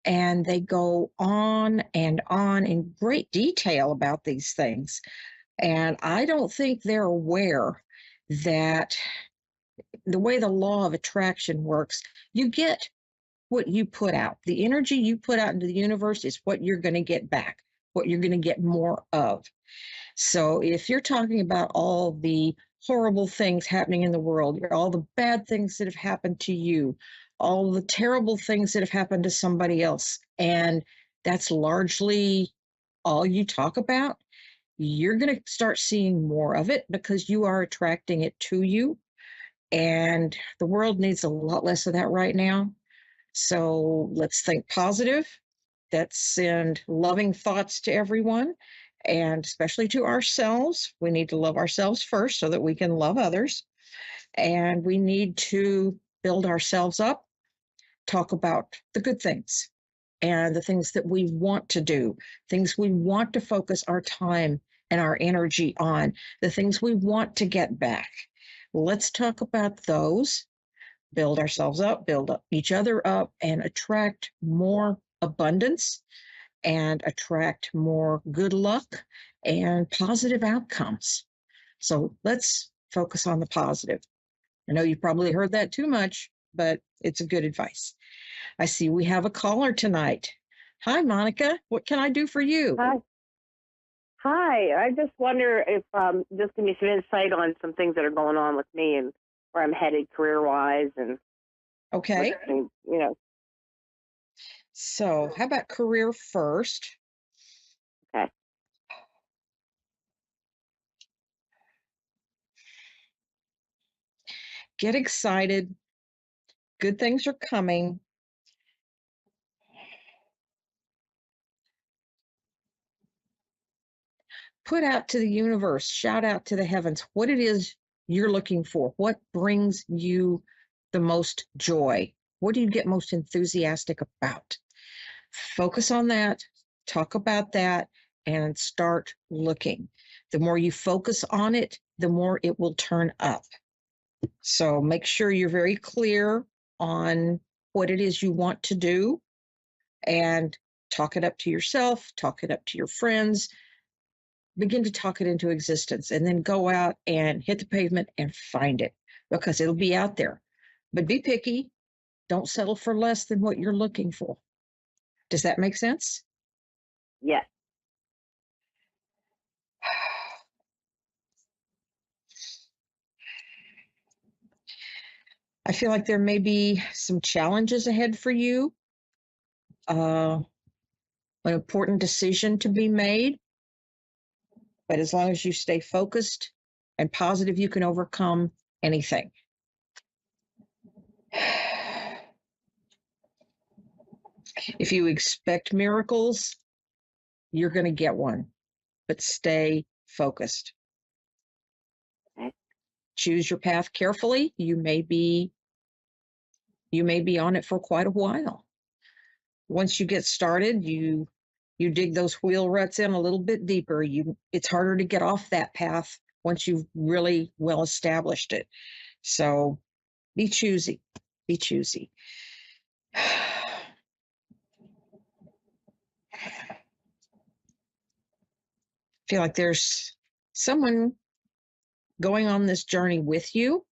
And they go on and on in great detail about these things. And I don't think they're aware that the way the law of attraction works, you get what you put out. The energy you put out into the universe is what you're going to get back, what you're going to get more of. So if you're talking about all the horrible things happening in the world, all the bad things that have happened to you, all the terrible things that have happened to somebody else, and that's largely all you talk about, you're going to start seeing more of it because you are attracting it to you. And the world needs a lot less of that right now. So let's think positive. Let's send loving thoughts to everyone, and especially to ourselves. We need to love ourselves first so that we can love others. And we need to build ourselves up, talk about the good things and the things that we want to do, things we want to focus our time and our energy on, the things we want to get back. Let's talk about those, build ourselves up, build up each other up, and attract more abundance and attract more good luck and positive outcomes. So let's focus on the positive. I know you've probably heard that too much, but it's a good advice. I see we have a caller tonight. Hi, Monica. What can I do for you? Hi. I just wonder if just give me some insight on some things that are going on with me and where I'm headed career-wise and okay. You know. So how about career first? Okay. Get excited. Good things are coming. Put out to the universe, shout out to the heavens what it is you're looking for. What brings you the most joy? What do you get most enthusiastic about? Focus on that, talk about that, and start looking. The more you focus on it, the more it will turn up. So make sure you're very clear on what it is you want to do and talk it up to yourself, talk it up to your friends, begin to talk it into existence, and then go out and hit the pavement and find it because it'll be out there. But be picky. Don't settle for less than what you're looking for. Does that make sense? Yes. I feel like there may be some challenges ahead for you. An important decision to be made. But as long as you stay focused and positive, you can overcome anything. If you expect miracles, you're going to get one, but stay focused. Okay. Choose your path carefully. You may be on it for quite a while. Once you get started, you dig those wheel ruts in a little bit deeper. It's harder to get off that path once you've really well established it. So be choosy. Be choosy. Feel like there's someone going on this journey with you.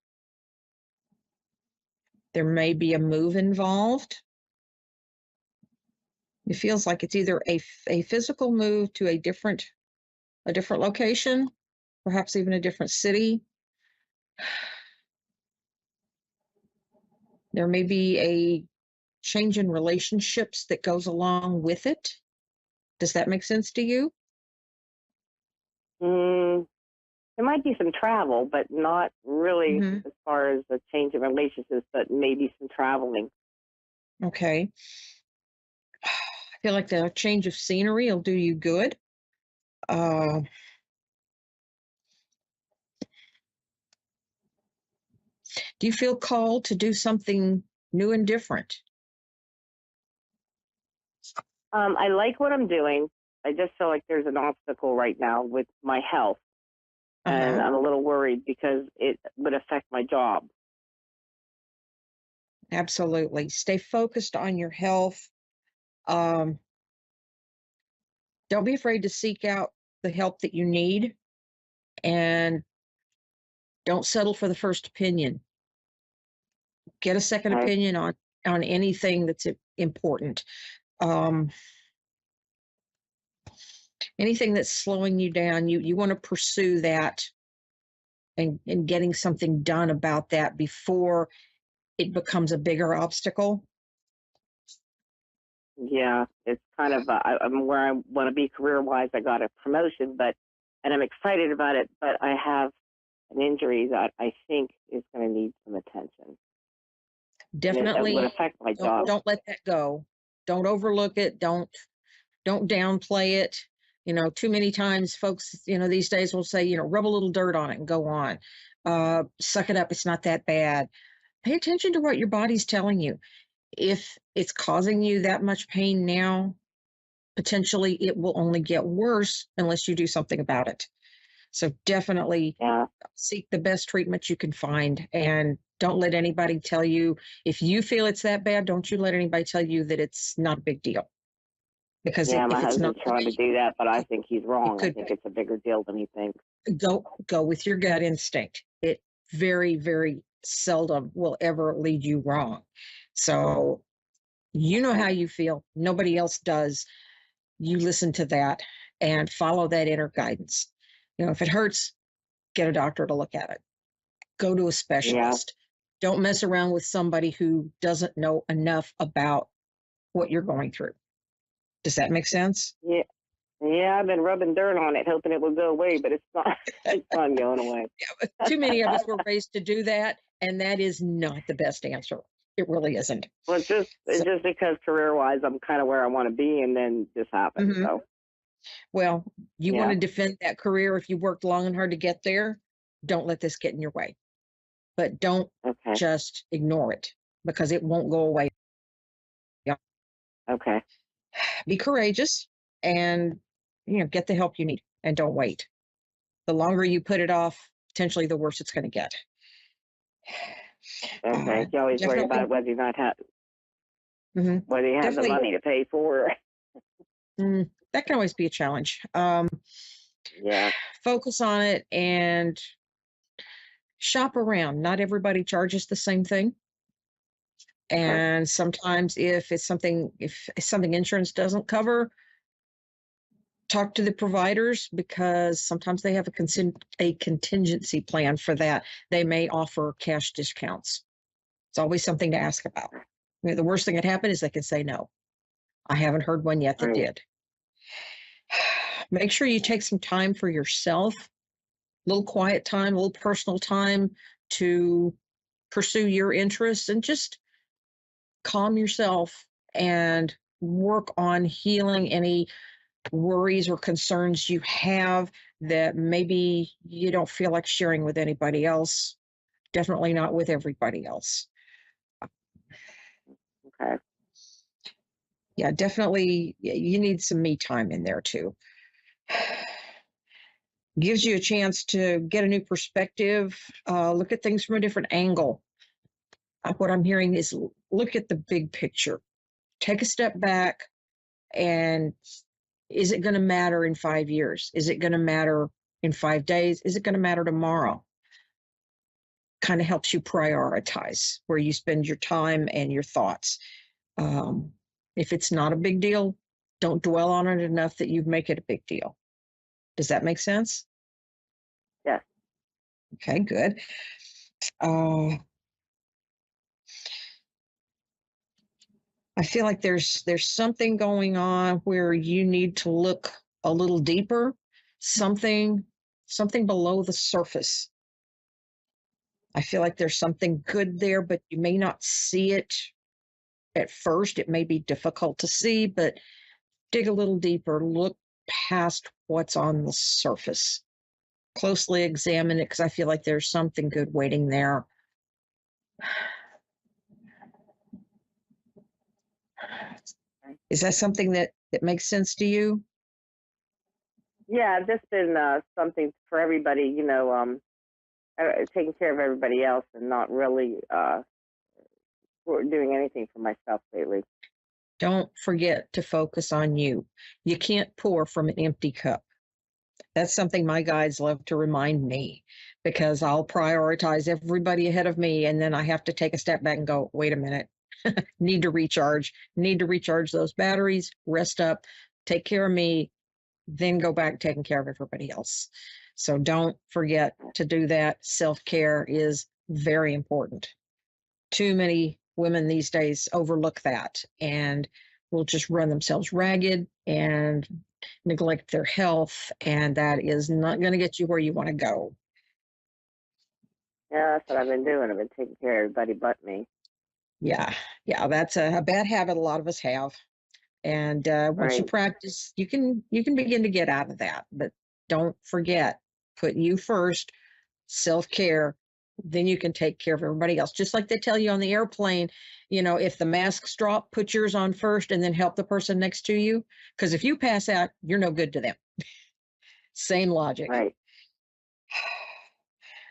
There may be a move involved. It feels like it's either a physical move to a different location, perhaps even a different city. There may be a change in relationships that goes along with it. Does that make sense to you? There might be some travel, but not really as far as a change in relationships, but maybe some traveling. Okay. I feel like the change of scenery will do you good. Do you feel called to do something new and different? I like what I'm doing. I just feel like there's an obstacle right now with my health. And I'm a little worried because it would affect my job. Absolutely. Stay focused on your health. Don't be afraid to seek out the help that you need, and don't settle for the first opinion. Get a second opinion on anything that's important. Anything that's slowing you down, you want to pursue that and getting something done about that before it becomes a bigger obstacle. Yeah, it's kind of I'm where I want to be career-wise. I got a promotion, but and I'm excited about it, but I have an injury that I think is going to need some attention. Definitely. It would affect my job. Don't let that go. Don't overlook it. Don't downplay it. Too many times folks, these days will say, rub a little dirt on it and go on. Suck it up. It's not that bad. Pay attention to what your body's telling you. If it's causing you that much pain now, potentially it will only get worse unless you do something about it. So definitely seek the best treatment you can find, and don't let anybody tell you, if you feel it's that bad, don't you let anybody tell you that it's not a big deal. Because my if it's husband's not trying to do that, but I think he's wrong. I think it's a bigger deal than he thinks. Go with your gut instinct. It very, very seldom will ever lead you wrong. So you know how you feel. Nobody else does. You listen to that and follow that inner guidance. If it hurts, get a doctor to look at it. Go to a specialist. Don't mess around with somebody who doesn't know enough about what you're going through. Does that make sense? Yeah, I've been rubbing dirt on it, hoping it will go away, but it's not going away. Too many of us were raised to do that, and that is not the best answer. It really isn't. Well, it's just because career-wise, I'm kind of where I want to be, and then this happened. So, well, you want to defend that career. If you worked long and hard to get there, don't let this get in your way. But don't just ignore it, because it won't go away. Okay. Be courageous and get the help you need, and don't wait. The longer you put it off, potentially the worse it's going to get. Okay. You always worry about whether you not have whether you have the money to pay for. That can always be a challenge. Focus on it and shop around. Not everybody charges the same thing. And sometimes if something insurance doesn't cover, talk to the providers, because sometimes they have a contingency plan for that. They may offer cash discounts. It's always something to ask about. The worst thing that happened is they can say no. I haven't heard one yet that did. Make sure you take some time for yourself, a little quiet time, a little personal time to pursue your interests, and just calm yourself and work on healing any worries or concerns you have that maybe you don't feel like sharing with anybody else. Definitely not with everybody else. Okay. Yeah, definitely. You need some me time in there too. Gives you a chance to get a new perspective, look at things from a different angle. What I'm hearing is look at the big picture. Take a step back, and is it going to matter in 5 years? Is it going to matter in 5 days? Is it going to matter tomorrow? Kind of helps you prioritize where you spend your time and your thoughts. If it's not a big deal, don't dwell on it enough that you make it a big deal. Does that make sense? Yes. Okay, good. I feel like there's something going on where you need to look a little deeper, something below the surface. I feel like there's something good there, but you may not see it at first. It may be difficult to see, but dig a little deeper, look past what's on the surface. Closely examine it, because I feel like there's something good waiting there. Is that something that makes sense to you? Yeah, just been something for everybody, taking care of everybody else and not really doing anything for myself lately. Don't forget to focus on you. You can't pour from an empty cup. That's something my guides love to remind me, because I'll prioritize everybody ahead of me, and then I have to take a step back and go, wait a minute. Need to recharge those batteries, rest up, take care of me, then go back taking care of everybody else. So don't forget to do that. Self-care is very important. Too many women these days overlook that. And will just run themselves ragged and neglect their health, and that is not going to get you where you want to go. Yeah, that's what I've been doing. I've been taking care of everybody but me. Yeah, that's a bad habit a lot of us have. And once you practice, you can begin to get out of that. But don't forget, put you first, self-care. Then you can take care of everybody else. Just like they tell you on the airplane, if the masks drop, put yours on first and then help the person next to you. Because if you pass out, you're no good to them. Same logic. Right.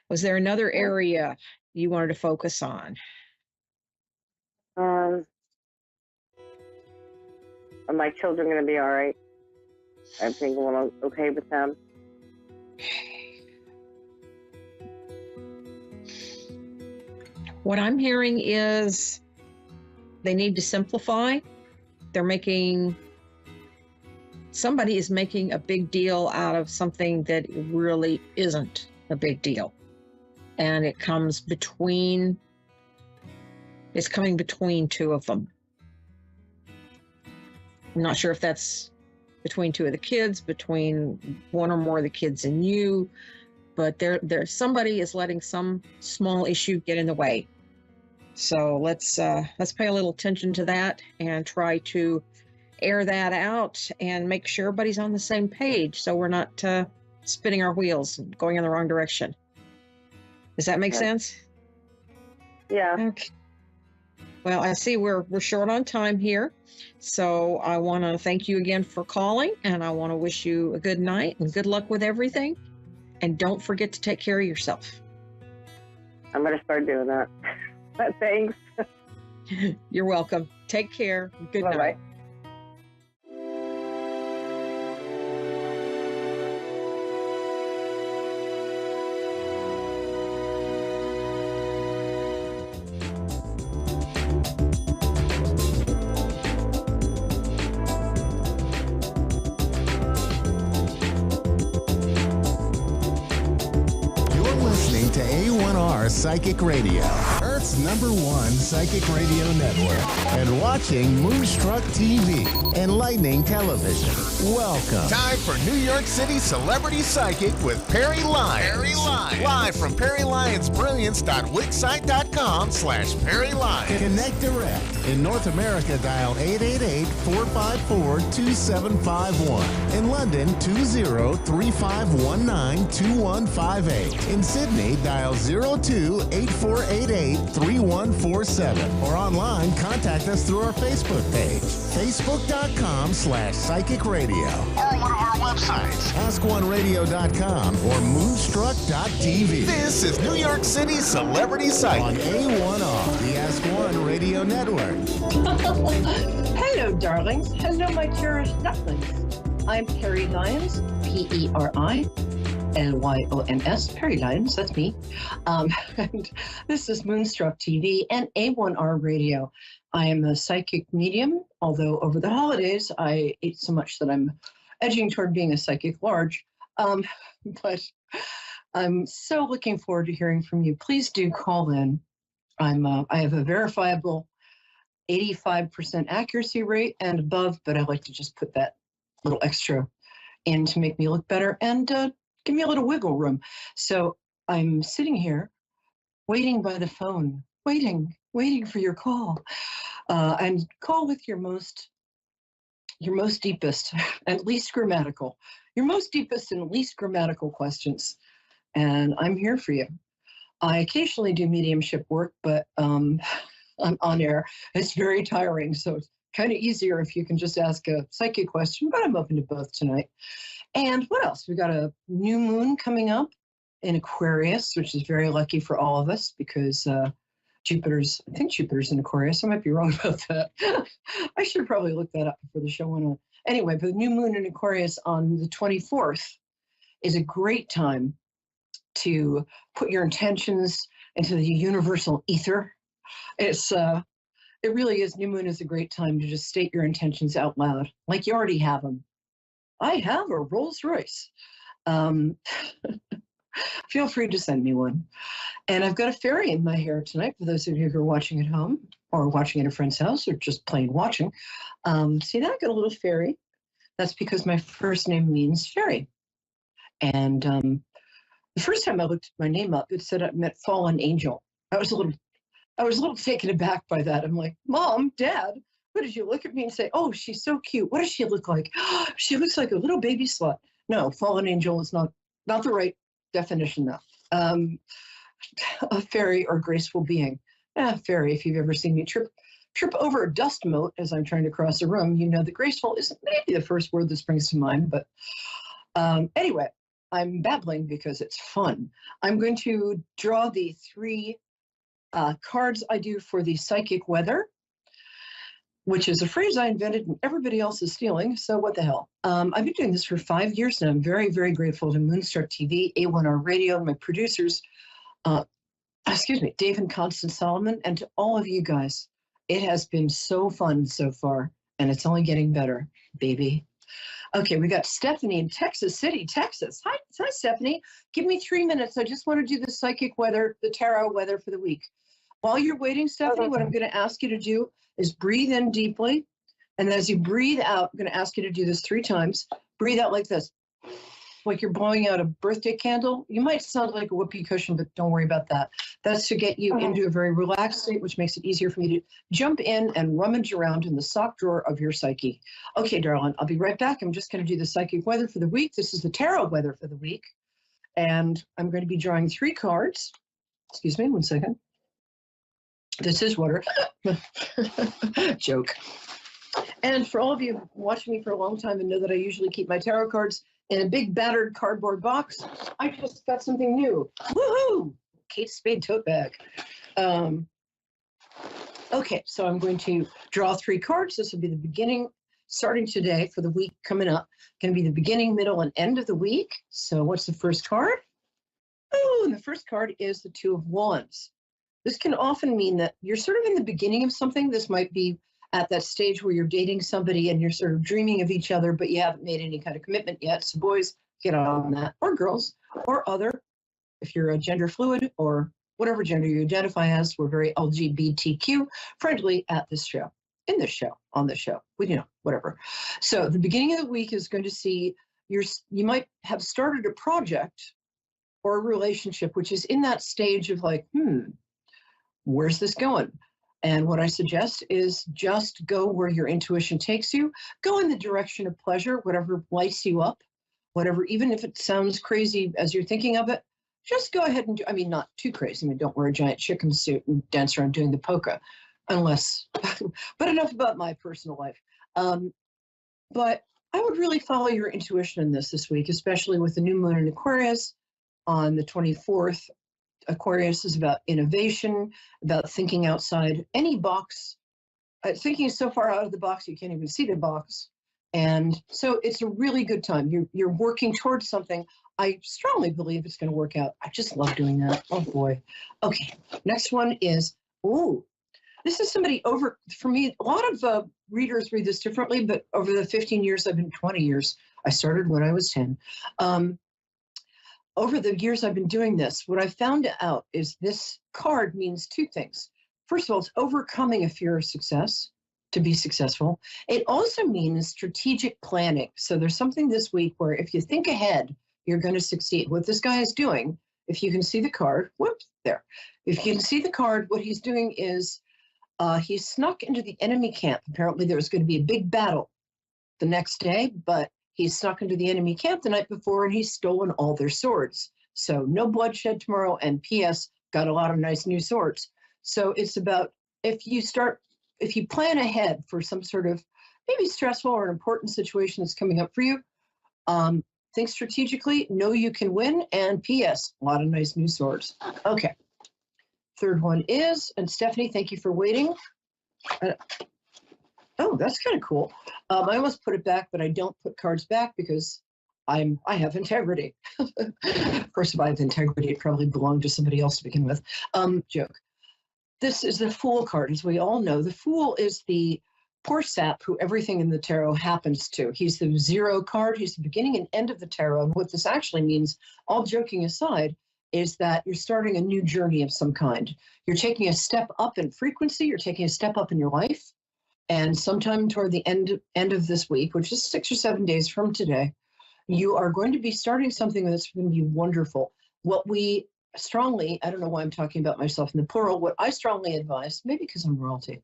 Was there another area you wanted to focus on? Are my children going to be all right? Everything going okay with them? What I'm hearing is they need to simplify. Somebody is making a big deal out of something that really isn't a big deal. And it's coming between two of them. I'm not sure if that's between two of the kids, between one or more of the kids and you, but there somebody is letting some small issue get in the way. So let's pay a little attention to that and try to air that out and make sure everybody's on the same page, so we're not spinning our wheels and going in the wrong direction. Does that make sense? Yeah. Okay. Well, I see we're short on time here, so I want to thank you again for calling, and I want to wish you a good night and good luck with everything. And don't forget to take care of yourself. I'm going to start doing that. Thanks. You're welcome. Take care. Good night. To A1R Psychic Radio, Earth's #1 psychic radio network, and watching Moonstruck TV, enlightening television. Welcome. Time for New York City Celebrity Psychic with Perry Lyons. Live from PerryLyonsBrilliance.wixsite.com/Perry Lyons. Connect direct. In North America, dial 888-454-2751. In London, 20-3519-2158. In Sydney, dial 02-8488-3147. Or online, contact us through our Facebook page, facebook.com/psychic radio. Or one of our websites, askoneradio.com or moonstruck.tv. This is New York City Celebrity Psychic on A1R, the Ask One Radio Network. Hello, darlings. Hello, my cherished ducklings. I'm Perry Lyons, PERILYONS, Perry Lyons, that's me. And this is Moonstruck TV and A1R Radio. I am a psychic medium, although over the holidays I ate so much that I'm edging toward being a psychic large. But I'm so looking forward to hearing from you. Please do call in. I have a verifiable 85% accuracy rate and above, but I like to just put that little extra in to make me look better and give me a little wiggle room. So I'm sitting here waiting by the phone, waiting for your call, and call with your most deepest and least grammatical, questions. And I'm here for you. I occasionally do mediumship work, but I'm on air. It's very tiring, so it's kind of easier if you can just ask a psychic question, but I'm open to both tonight. And what else? We got a new moon coming up in Aquarius, which is very lucky for all of us because Jupiter's in Aquarius. I might be wrong about that. I should probably look that up before the show went on. Anyway, but the new moon in Aquarius on the 24th is a great time to put your intentions into the universal ether. It really is. New moon is a great time to just state your intentions out loud, like you already have them. I have a Rolls Royce. feel free to send me one. And I've got a fairy in my hair tonight for those of you who are watching at home or watching at a friend's house or just plain watching. See that? I got a little fairy. That's because my first name means fairy. And the first time I looked my name up, it said I met fallen angel. I was a little taken aback by that. I'm like, Mom, Dad, what did you look at me and say, oh, she's so cute. What does she look like? She looks like a little baby slut. No, fallen angel is not the right definition though. A fairy or graceful being. Fairy, if you've ever seen me trip over a dust moat as I'm trying to cross a room, you know that graceful isn't maybe the first word that springs to mind, but anyway, I'm babbling because it's fun. I'm going to draw the 3 cards I do for the psychic weather, which is a phrase I invented and everybody else is stealing, so what the hell. I've been doing this for 5 years and I'm very, very grateful to Moonstruck TV, A1R Radio, and my producers, Dave and Constance Solomon, and to all of you guys. It has been so fun so far, and it's only getting better, baby. Okay, we got Stephanie in Texas City, Texas. Hi, Stephanie. Give me 3 minutes. I just want to do the psychic weather, the tarot weather for the week. While you're waiting, Stephanie, what I'm going to ask you to do is breathe in deeply. And as you breathe out, I'm going to ask you to do this 3 times. Breathe out like this, like you're blowing out a birthday candle. You might sound like a whoopee cushion, but don't worry about that. That's to get you into a very relaxed state, which makes it easier for me to jump in and rummage around in the sock drawer of your psyche. Okay, darling, I'll be right back. I'm just going to do the psychic weather for the week. This is the tarot weather for the week. And I'm going to be drawing 3 cards. Excuse me, 1 second. This is water. Joke. And for all of you watching me for a long time and know that I usually keep my tarot cards in a big battered cardboard box, I just got something new. Woohoo! Kate Spade tote bag. Okay, so I'm going to draw 3 cards. This will be the beginning, starting today for the week coming up. Going to be the beginning, middle, and end of the week. So what's the first card? Oh, and the first card is the 2 of Wands. This can often mean that you're sort of in the beginning of something. This might be at that stage where you're dating somebody and you're sort of dreaming of each other, but you haven't made any kind of commitment yet. So boys, get on that, or girls, or other. If you're a gender fluid or whatever gender you identify as, we're very LGBTQ friendly at this show, in this show, on this show, whatever. So the beginning of the week is going to see you might have started a project or a relationship, which is in that stage of like, where's this going? And what I suggest is just go where your intuition takes you. Go in the direction of pleasure, whatever lights you up, whatever, even if it sounds crazy as you're thinking of it, just go ahead and do, not too crazy. Don't wear a giant chicken suit and dance around doing the polka, unless, but enough about my personal life. But I would really follow your intuition in this week, especially with the new moon in Aquarius on the 24th. Aquarius is about innovation, about thinking outside any box. Thinking so far out of the box you can't even see the box. And so it's a really good time. You're working towards something. I strongly believe it's going to work out. I just love doing that. Oh boy. Okay, next one is, this is somebody for me, a lot of readers read this differently, but over the 15 years, 20 years, I started when I was 10. Over the years I've been doing this, what I found out is this card means 2 things. First of all, it's overcoming a fear of success to be successful. It also means strategic planning. So there's something this week where if you think ahead, you're going to succeed. What this guy is doing, if you can see the card, there. If you can see the card, what he's doing is he's snuck into the enemy camp. Apparently there was going to be a big battle the next day, but he snuck into the enemy camp the night before and he's stolen all their swords. So no bloodshed tomorrow, and P.S. got a lot of nice new swords. So it's about if you plan ahead for some sort of maybe stressful or an important situation that's coming up for you, think strategically, know you can win, and P.S. a lot of nice new swords. Okay. Third one is, and Stephanie, thank you for waiting. Oh, that's kind of cool. I almost put it back, but I don't put cards back because I have integrity. Of course, if I have integrity, it probably belonged to somebody else to begin with. Joke. This is the Fool card. As we all know, the Fool is the poor sap who everything in the tarot happens to. He's the 0 card. He's the beginning and end of the tarot. And what this actually means, all joking aside, is that you're starting a new journey of some kind. You're taking a step up in frequency. You're taking a step up in your life. And sometime toward the end of this week, which is 6 or 7 days from today, you are going to be starting something that's going to be wonderful. What we strongly, I don't know why I'm talking about myself in the plural, what I strongly advise, maybe because I'm royalty.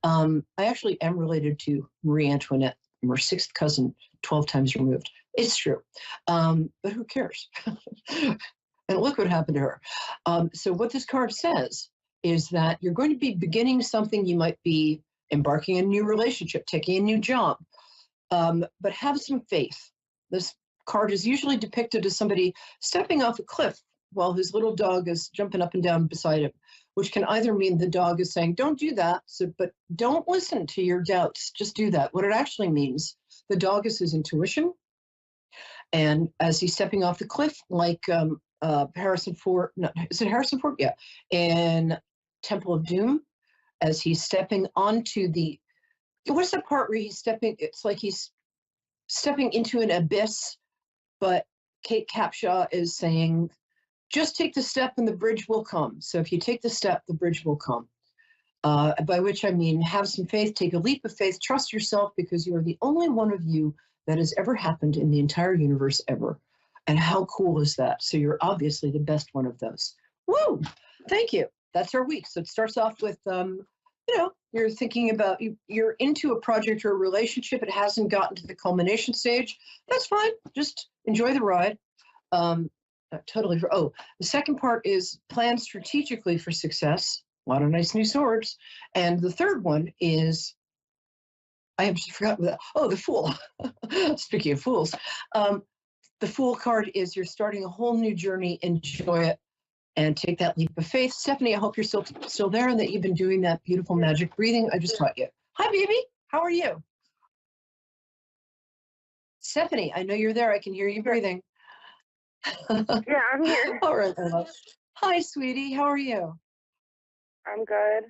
I actually am related to Marie Antoinette. I'm her 6th cousin, 12 times removed. It's true. But who cares? And look what happened to her. So what this card says is that you're going to be beginning something. You might be embarking in a new relationship, taking a new job, but have some faith. This card is usually depicted as somebody stepping off a cliff while his little dog is jumping up and down beside him, which can either mean the dog is saying, don't do that, but don't listen to your doubts, just do that. What it actually means, the dog is his intuition. And as he's stepping off the cliff, like Harrison Ford, no, is it Harrison Ford? Yeah. In Temple of Doom, as he's stepping onto what's the part where he's stepping, it's like he's stepping into an abyss, but Kate Capshaw is saying, just take the step and the bridge will come. So if you take the step, the bridge will come. By which I mean, have some faith, take a leap of faith, trust yourself, because you are the only one of you that has ever happened in the entire universe ever. And how cool is that? So you're obviously the best one of those. Woo! Thank you. That's our week. So it starts off with, you're thinking about, you're into a project or a relationship. It hasn't gotten to the culmination stage. That's fine. Just enjoy the ride. Totally. The second part is plan strategically for success. A lot of nice new swords. And the third one is, I have just forgotten that. Oh, the Fool. Speaking of fools, the Fool card is you're starting a whole new journey. Enjoy it and take that leap of faith. Stephanie, I hope you're still there and that you've been doing that beautiful magic breathing I just taught you. Hi, baby. How are you? Stephanie, I know you're there. I can hear you breathing. Yeah, I'm here. All right, love. Hi, sweetie. How are you? I'm good.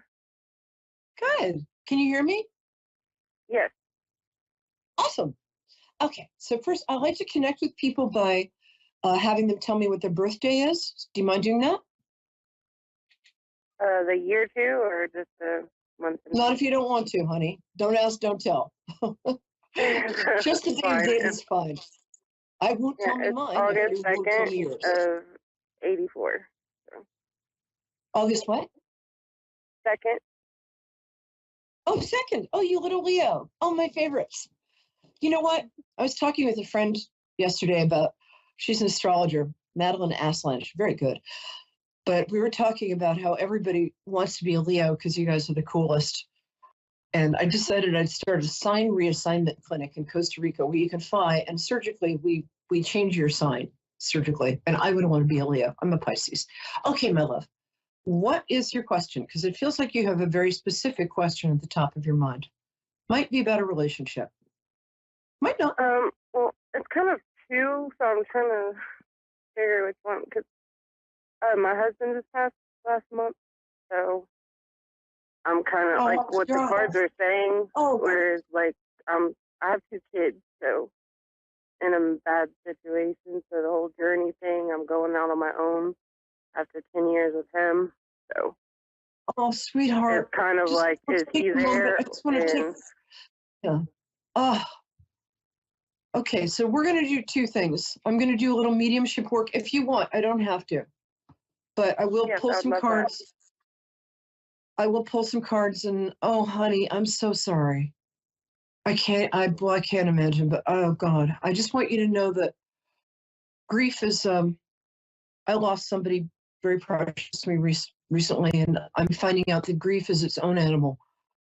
Good. Can you hear me? Yes. Awesome. Okay. So first, I like to connect with people by having them tell me what their birthday is. Do you mind doing that? The year too, or just the month? Not if you don't want to, honey. Don't ask, don't tell. Just the day and date is fine. I won't tell me mine. August 2nd of 84. So. August what? 2nd. Oh, 2nd. Oh, you little Leo. Oh, my favorites. You know what? I was talking with a friend yesterday about, she's an astrologer, Madeline Aslan. She's very good. But we were talking about how everybody wants to be a Leo because you guys are the coolest. And I decided I'd start a sign reassignment clinic in Costa Rica where you can fly and surgically we change your sign surgically. And I wouldn't want to be a Leo. I'm a Pisces. Okay, my love. What is your question? Because it feels like you have a very specific question at the top of your mind. Might be about a relationship. Might not. Well, it's kind of two, so I'm trying to figure which one. Because my husband just passed last month, so I'm kind of like what the cards are saying. Whereas, like, I have 2 kids, so in a bad situation. So the whole journey thing, I'm going out on my own after 10 years with him. So. Oh, sweetheart. It's kind of just like, is he there? I just want to take. Yeah. Oh. Okay, so we're going to do 2 things. I'm going to do a little mediumship work if you want. I don't have to. But I will pull some cards. That. I will pull some cards and, oh, honey, I'm so sorry. I can't imagine, but oh, God. I just want you to know that grief is, I lost somebody very precious to me recently, and I'm finding out that grief is its own animal.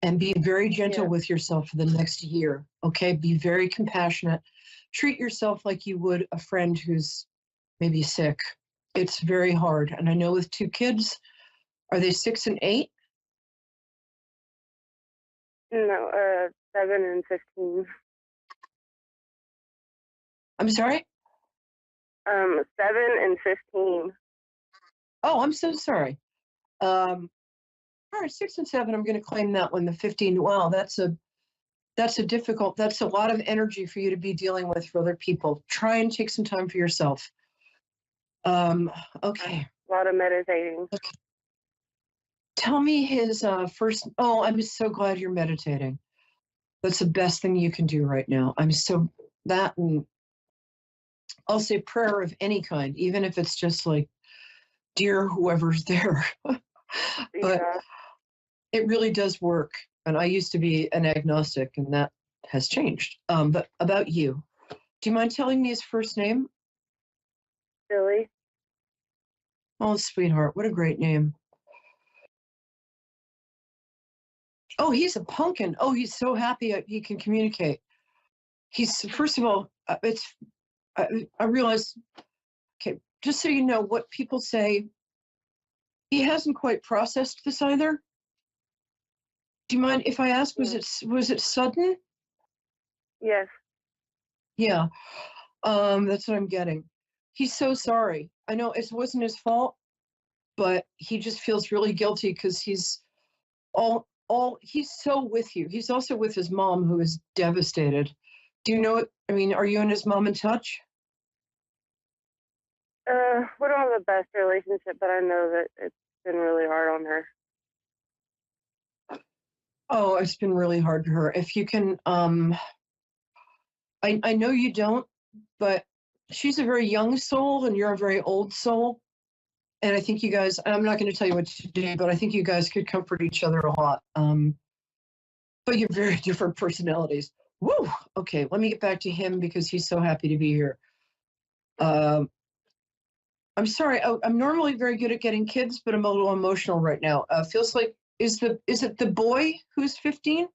And be very gentle with yourself for the next year, okay? Be very compassionate. Treat yourself like you would a friend who's maybe sick. It's very hard. And I know with 2 kids, are they 6 and 8? No, 7 and 15. I'm sorry? 7 and 15. Oh, I'm so sorry. All right, 6 and 7. I'm going to claim that one. The 15. Wow, that's a difficult. That's a lot of energy for you to be dealing with for other people. Try and take some time for yourself. Okay. A lot of meditating. Okay. Tell me his first. Oh, I'm so glad you're meditating. That's the best thing you can do right now. And I'll say prayer of any kind, even if it's just like, dear whoever's there. But it really does work. And I used to be an agnostic, and that has changed. But about you, do you mind telling me his first name? Billy. Oh, sweetheart, what a great name. Oh, he's a pumpkin. Oh, he's so happy he can communicate. First of all, I realize, okay, just so you know, what people say, he hasn't quite processed this either. Do you mind if I ask, was it sudden? Yes. Yeah, that's what I'm getting. He's so sorry. I know it wasn't his fault, but he just feels really guilty because he's so with you. He's also with his mom, who is devastated. Do you know it? I mean, are you and his mom in touch? We don't have the best relationship, but I know that it's been really hard on her. Oh, it's been really hard to her. If you can, I know you don't, but she's a very young soul and you're a very old soul. And I think you guys, I'm not going to tell you what to do, but I think you guys could comfort each other a lot. But you're very different personalities. Woo! Okay, let me get back to him because he's so happy to be here. I'm sorry, I'm normally very good at getting kids, but I'm a little emotional right now. Feels like, is it the boy who's 15?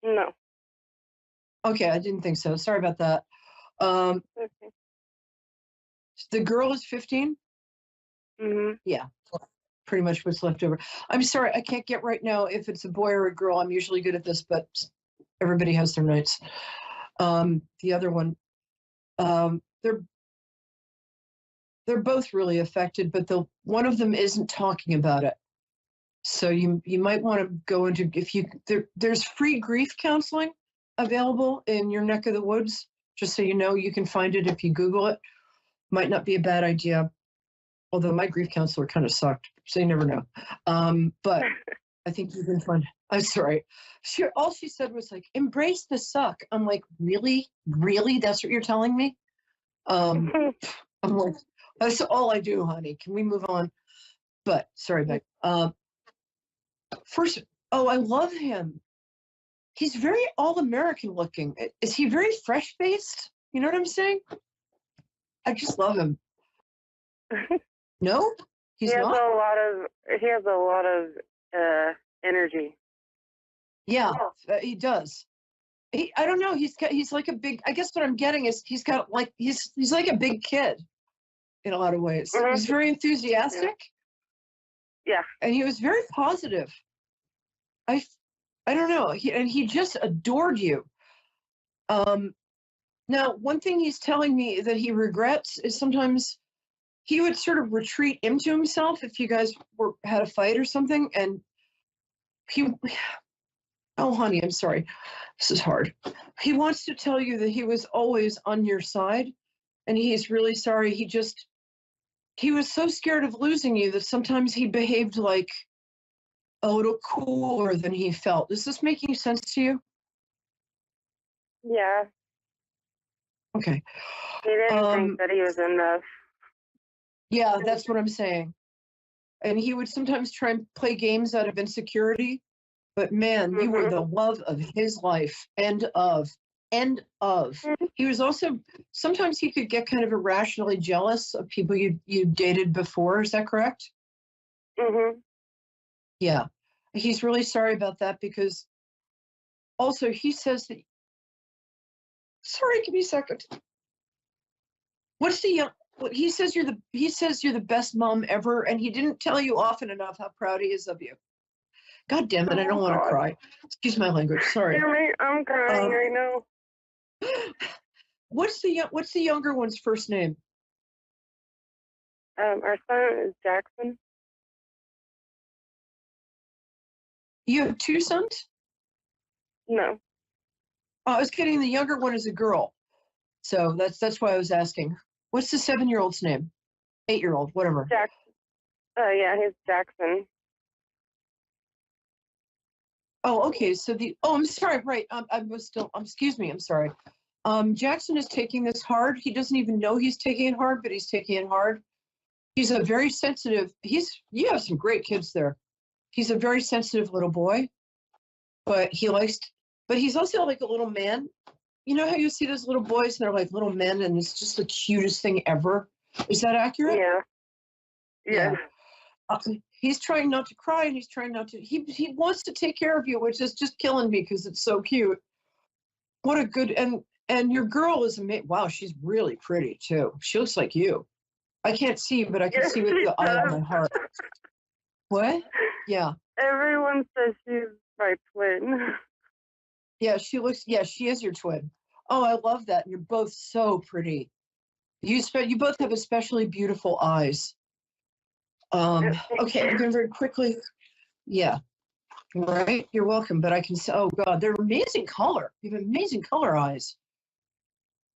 No. Okay, I didn't think so. Sorry about that. Okay. The girl is 15? Mm-hmm. Yeah, pretty much what's left over. I'm sorry, I can't get right now if it's a boy or a girl. I'm usually good at this, but everybody has their nights. The other one, they're both really affected, but one of them isn't talking about it. So you might want to go into, there's free grief counseling available in your neck of the woods. Just so you know, you can find it if you Google it. Might not be a bad idea. Although my grief counselor kind of sucked, so you never know. But I think you can find. I'm sorry. All she said was like, "Embrace the suck." I'm like, really, really? That's what you're telling me? I'm like, that's all I do, honey. Can we move on? But sorry, Beck. First, I love him. He's very all-American looking. Is he very fresh-faced? You know what I'm saying? I just love him. No, he's not. He has a lot of energy. Yeah, he does. I don't know. He's like a big. I guess what I'm getting is he's got like he's like a big kid in a lot of ways. Mm-hmm. He's very enthusiastic. Yeah. And he was very positive. I don't know. He just adored you. Now, one thing he's telling me that he regrets is sometimes he would sort of retreat into himself if you guys had a fight or something, and oh, honey, I'm sorry. This is hard. He wants to tell you that he was always on your side, and he's really sorry. He was so scared of losing you that sometimes he behaved like a little cooler than he felt. Is this making sense to you? Yeah. Okay. He didn't think that he was enough. Yeah, that's what I'm saying. And he would sometimes try and play games out of insecurity. But man, you were the love of his life. End of. He was also, sometimes he could get kind of irrationally jealous of people you dated before. Is that correct? Mm-hmm. Yeah. He's really sorry about that because also he says that, sorry, give me a second. He says you're the best mom ever, and he didn't tell you often enough how proud he is of you. God damn it, I don't want to cry. Excuse my language. Sorry. I'm crying right now. What's the younger one's first name? Our son is Jackson. You have two sons? No. Oh, I was kidding. The younger one is a girl. So that's why I was asking. What's the 7-year-old's name? 8-year-old, whatever. Jackson. Yeah, he's Jackson. Oh, okay. So I'm sorry. Right. Excuse me. I'm sorry. Jackson is taking this hard. He doesn't even know he's taking it hard, but he's taking it hard. He's a very sensitive, you have some great kids there. He's a very sensitive little boy, but but he's also like a little man. You know how you see those little boys and they're like little men and it's just the cutest thing ever? Is that accurate? Yeah. He's trying not to cry and he's trying not to, he wants to take care of you, which is just killing me because it's so cute. What a good, and your girl is amazing. Wow, she's really pretty too. She looks like you. I can't see, but I can see with the eye of my heart. What? Yeah. Everyone says she's my twin. Yeah, she is your twin. Oh, I love that. You're both so pretty. You both have especially beautiful eyes. Okay, I'm going to very quickly. Yeah. Right. You're welcome. But I can say, oh God, they're amazing color. You have amazing color eyes.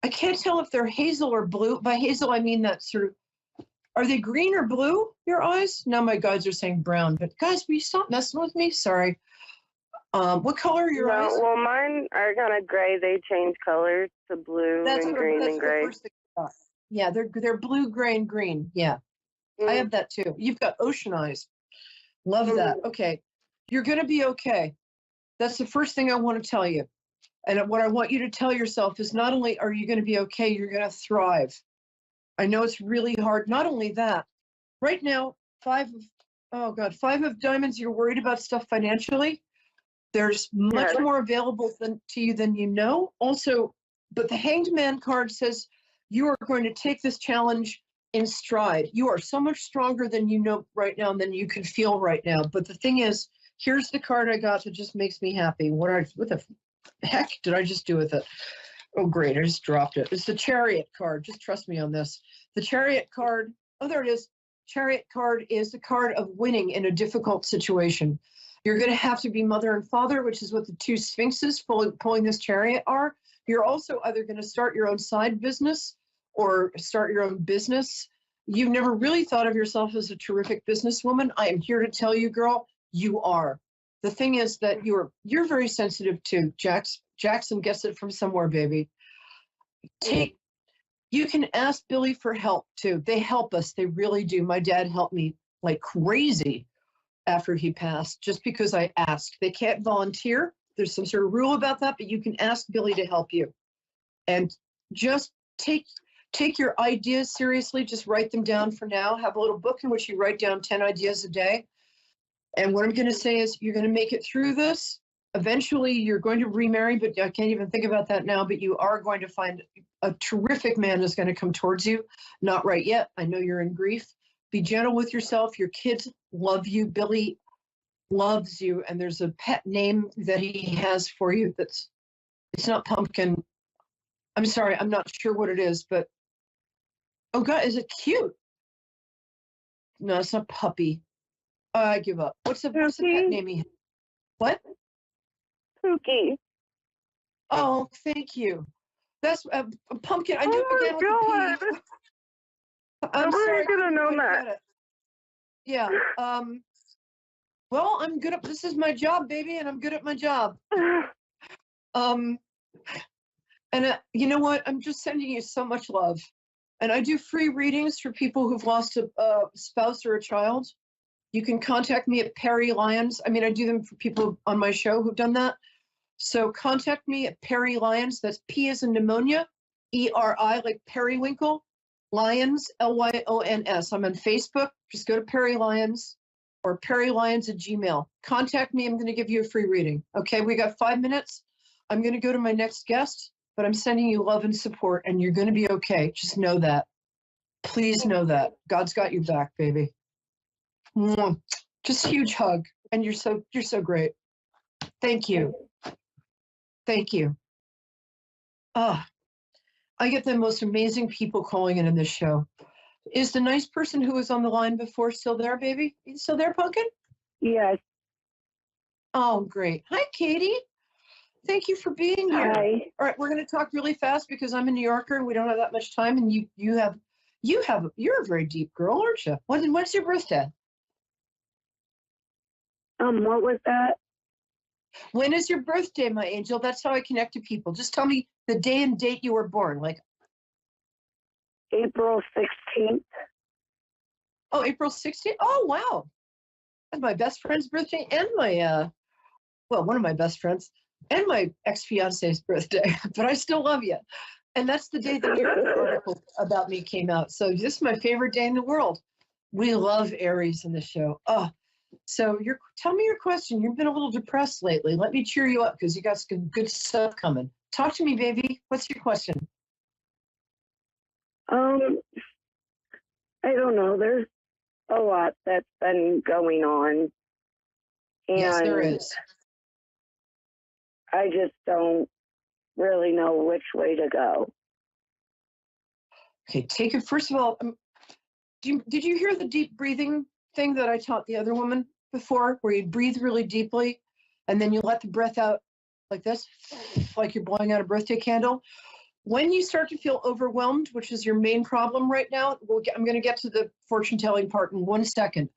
I can't tell if they're hazel or blue. By hazel, I mean that sort of, are they green or blue, your eyes? Now my guides are saying brown, but guys, will you stop messing with me? Sorry. What color are your eyes? Well, mine are kind of gray. They change colors to blue and green and gray. Yeah, they're blue, gray, and green. Yeah, I have that too. You've got ocean eyes. Love that. Okay, you're going to be okay. That's the first thing I want to tell you. And what I want you to tell yourself is not only are you going to be okay, you're going to thrive. I know it's really hard. Not only that, right now, 5 of diamonds, you're worried about stuff financially. There's much more available to you than you know. Also, but the Hanged Man card says you are going to take this challenge in stride. You are so much stronger than you know right now and than you can feel right now. But the thing is, here's the card I got that just makes me happy. What the heck did I just do with it? Oh, great. I just dropped it. It's the Chariot card. Just trust me on this. The Chariot card. Oh, there it is. Chariot card is the card of winning in a difficult situation. You're going to have to be mother and father, which is what the two sphinxes pulling this chariot are. You're also either going to start your own side business or start your own business. You've never really thought of yourself as a terrific businesswoman. I am here to tell you, girl, you are. The thing is that you're very sensitive to Jackson gets it from somewhere, baby. You can ask Billy for help too. They help us. They really do. My dad helped me like crazy after he passed, just because I asked. They can't volunteer. There's some sort of rule about that, but you can ask Billy to help you. And just take your ideas seriously. Just write them down for now. Have a little book in which you write down 10 ideas a day. And what I'm going to say is you're going to make it through this. Eventually, you're going to remarry, but I can't even think about that now. But you are going to find a terrific man that's going to come towards you. Not right yet. I know you're in grief. Be gentle with yourself. Your kids love you. Billy loves you. And there's a pet name that he has for you it's not Pumpkin. I'm sorry. I'm not sure what it is, but oh God, is it cute? No, it's not Puppy. I give up. What's the pet name he has? What? Pookie. Oh, thank you. That's Pumpkin. I knew it began with a P. I'm sorry. Could have known that. Yeah. Well, I'm good at this is my job, baby, and I'm good at my job. And you know what? I'm just sending you so much love. And I do free readings for people who've lost a spouse or a child. You can contact me at Perry Lyons. I mean, I do them for people on my show who've done that. So contact me at Perry Lyons. That's P as in pneumonia, E-R-I, like periwinkle, Lyons, L-Y-O-N-S. I'm on Facebook. Just go to Perry Lyons or perrylyons@gmail. Contact me. I'm going to give you a free reading. Okay, we got 5 minutes. I'm going to go to my next guest, but I'm sending you love and support, and you're going to be okay. Just know that. Please know that. God's got your back, baby. Just a huge hug, and you're so great. Thank you. Thank you. I get the most amazing people calling in this show. Is the nice person who was on the line before still there, baby? You still there, Pumpkin? Yes. Oh, great. Hi, Katie. Thank you for being here. Hi. All right, we're going to talk really fast because I'm a New Yorker and we don't have that much time. And you're a very deep girl, aren't you? When's your birthday? What was that? When is your birthday, my angel? That's how I connect to people. Just tell me the day and date you were born. Like April 16th. Oh, April 16th. Oh, wow. That's my best friend's birthday and my one of my best friends and my ex-fiance's birthday. But I still love you. And that's the day that your article about me came out. So this is my favorite day in the world. We love Aries in the show. Oh, so tell me your question. You've been a little depressed lately. Let me cheer you up because you got some good stuff coming. Talk to me, baby. What's your question? I don't know. There's a lot that's been going on. And yes, there is. I just don't really know which way to go. Okay, take it. First of all, did you hear the deep breathing thing that I taught the other woman before, where you breathe really deeply and then you let the breath out like this, like you're blowing out a birthday candle? When you start to feel overwhelmed, which is your main problem right now, I'm going to get to the fortune telling part in 1 second.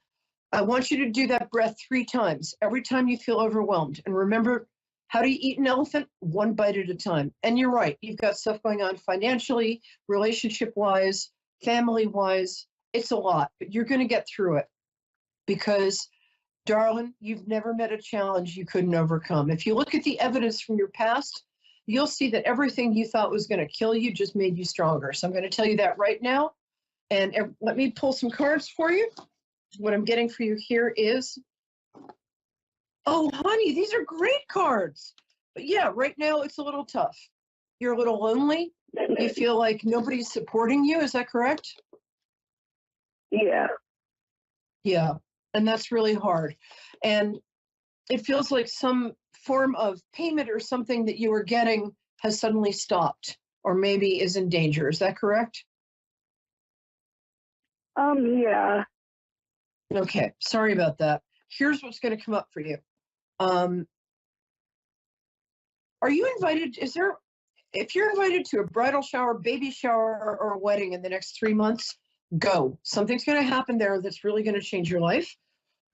I want you to do that breath 3 times, every time you feel overwhelmed. And remember, how do you eat an elephant? 1 bite at a time. And you're right, you've got stuff going on financially, relationship-wise, family-wise. It's a lot, but you're going to get through it because, darling, you've never met a challenge you couldn't overcome. If you look at the evidence from your past, you'll see that everything you thought was going to kill you just made you stronger. So I'm going to tell you that right now. And let me pull some cards for you. What I'm getting for you here is, oh, honey, these are great cards. But yeah, right now it's a little tough. You're a little lonely. You feel like nobody's supporting you. Is that correct? Yeah. Yeah. And that's really hard. And it feels like some form of payment or something that you were getting has suddenly stopped or maybe is in danger. Is that correct? Yeah. Okay. Sorry about that. Here's what's going to come up for you. Are you invited? If you're invited to a bridal shower, baby shower, or a wedding in the next 3 months, go. Something's going to happen there that's really going to change your life.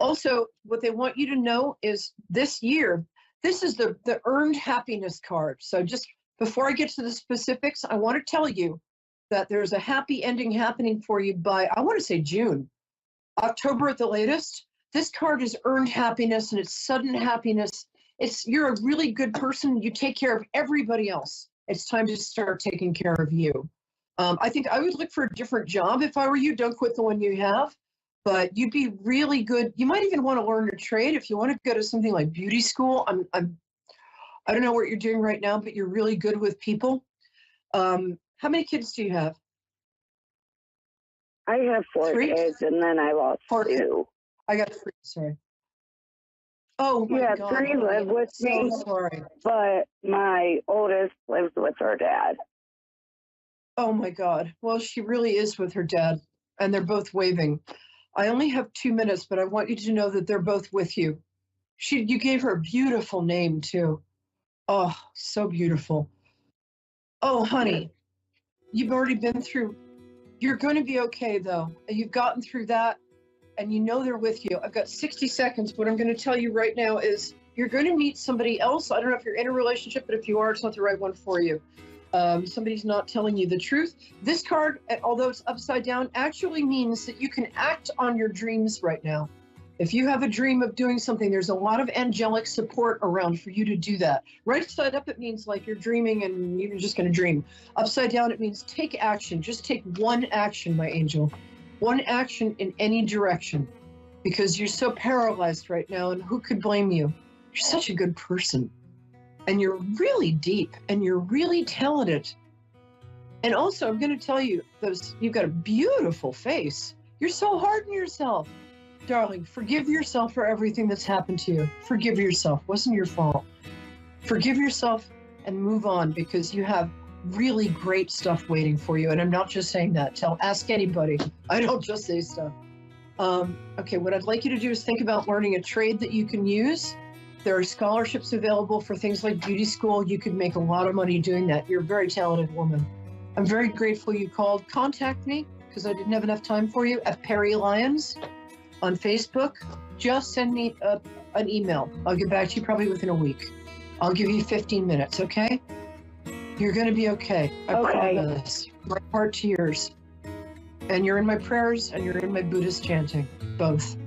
Also, what they want you to know is this year, this is the earned happiness card. So just before I get to the specifics, I want to tell you that there's a happy ending happening for you by, I want to say June, October at the latest. This card is earned happiness and it's sudden happiness. You're a really good person. You take care of everybody else. It's time to start taking care of you. I think I would look for a different job if I were you. Don't quit the one you have, but you'd be really good. You might even want to learn a trade if you want to go to something like beauty school. I don't know what you're doing right now, but you're really good with people. How many kids do you have? I have 4 kids, and then I lost 2. I got 3. Sorry. Oh my yeah, God. 3 live with me, sorry. But my oldest lives with her dad. Oh my God. Well, she really is with her dad, and they're both waving. I only have 2 minutes, but I want you to know that they're both with you. You gave her a beautiful name too. Oh, so beautiful. Oh, honey, you've already been through. You're going to be okay though. You've gotten through that. And you know they're with you. I've got 60 seconds. What I'm going to tell you right now is you're going to meet somebody else. I don't know if you're in a relationship, but if you are, it's not the right one for you. Somebody's not telling you the truth. This card, although it's upside down, actually means that you can act on your dreams right now. If you have a dream of doing something, there's a lot of angelic support around for you to do that. Right side up, it means like you're dreaming and you're just going to dream. Upside down, it means take action. Just take one action, my angel. One action in any direction, because you're so paralyzed right now, and who could blame you? You're such a good person, and you're really deep, and you're really talented. And also, I'm going to tell you, you've got a beautiful face. You're so hard on yourself. Darling, forgive yourself for everything that's happened to you. Forgive yourself. It wasn't your fault. Forgive yourself and move on, because you have really great stuff waiting for you. And I'm not just saying that. Ask anybody. I don't just say stuff. Okay, what I'd like you to do is think about learning a trade that you can use. There are scholarships available for things like beauty school. You could make a lot of money doing that. You're a very talented woman. I'm very grateful you called. Contact me, because I didn't have enough time for you, at Perry Lyons on Facebook. Just send me an email. I'll get back to you probably within a week. I'll give you 15 minutes, okay? You're going to be okay. I promise. My heart to yours. And you're in my prayers and you're in my Buddhist chanting, both.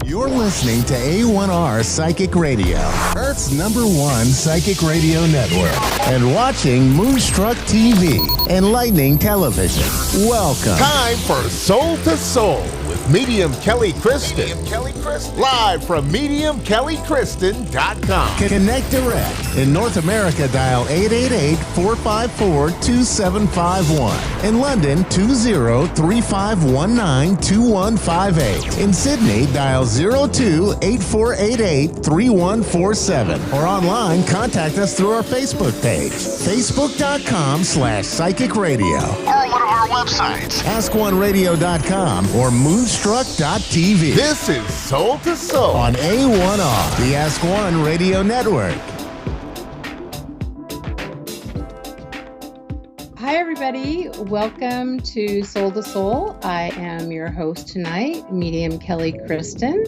You're listening to A1R Psychic Radio, Earth's #1 psychic radio network, and watching Moonstruck TV, enlightening television. Welcome. Time for Soul to Soul with Medium Kelly Kristen. Live from MediumKellyKristen.com. Connect direct. In North America, dial 888-454-2751. In London, 20-3519-2158. In Sydney, dial 02-8488-3147. Or online, contact us through our Facebook page, facebook.com/psychic radio. Or one of our websites, askoneradio.com or moonstruck.tv. This is Soul to Soul on A1R, the Ask One Radio Network. Hi, everybody. Welcome to Soul to Soul. I am your host tonight, Medium Kelly Kristen.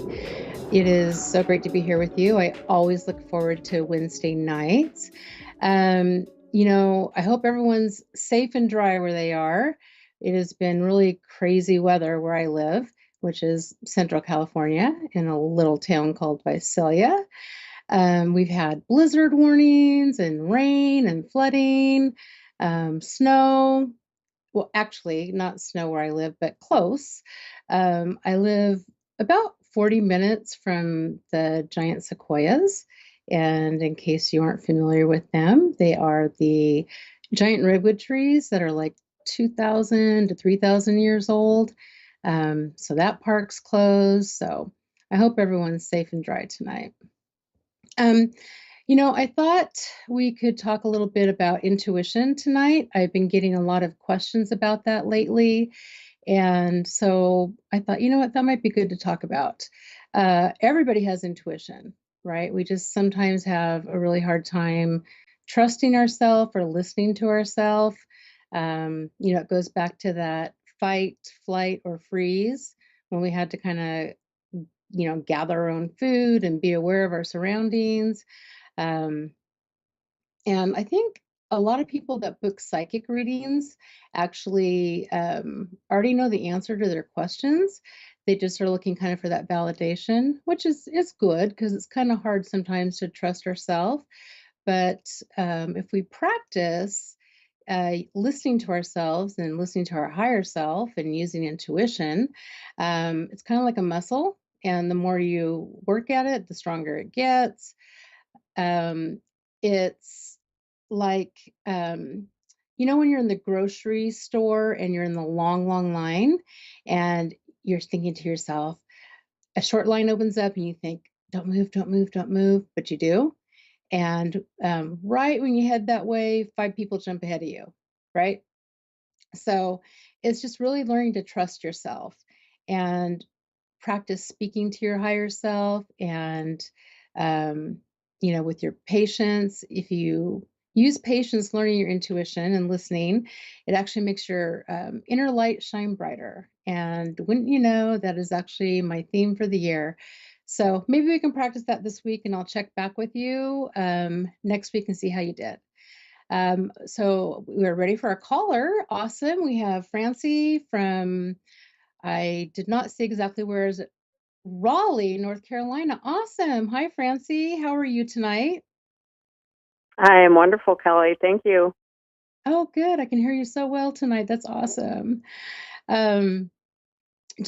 It is so great to be here with you. I always look forward to Wednesday nights. I hope everyone's safe and dry where they are. It has been really crazy weather where I live, which is Central California in a little town called Visalia. We've had blizzard warnings and rain and flooding. Snow, well, actually, not snow where I live, but close. I live about 40 minutes from the giant sequoias. And in case you aren't familiar with them, they are the giant redwood trees that are like 2,000 to 3,000 years old. So that park's closed. So I hope everyone's safe and dry tonight. I thought we could talk a little bit about intuition tonight. I've been getting a lot of questions about that lately. And so I thought, you know what, that might be good to talk about. Everybody has intuition, right? We just sometimes have a really hard time trusting ourselves or listening to ourselves. It goes back to that fight, flight, or freeze when we had to kind of, gather our own food and be aware of our surroundings. And I think a lot of people that book psychic readings actually already know the answer to their questions. They just are looking kind of for that validation, which is good because it's kind of hard sometimes to trust ourselves. But if we practice listening to ourselves and listening to our higher self and using intuition, it's kind of like a muscle. And the more you work at it, the stronger it gets. It's like, when you're in the grocery store and you're in the long, long line and you're thinking to yourself, a short line opens up and you think, don't move, don't move, don't move, but you do. And right when you head that way, 5 people jump ahead of you, right? So it's just really learning to trust yourself and practice speaking to your higher self and with your patience. If you use patience, learning your intuition and listening, it actually makes your inner light shine brighter. And wouldn't you know, that is actually my theme for the year. So maybe we can practice that this week and I'll check back with you next week and see how you did. So we're ready for our caller. Awesome. We have Francie from, I did not see exactly where is it, Raleigh, North Carolina. Awesome. Hi, Francie. How are you tonight? I am wonderful, Kelly. Thank you. Oh, good. I can hear you so well tonight. That's awesome. Do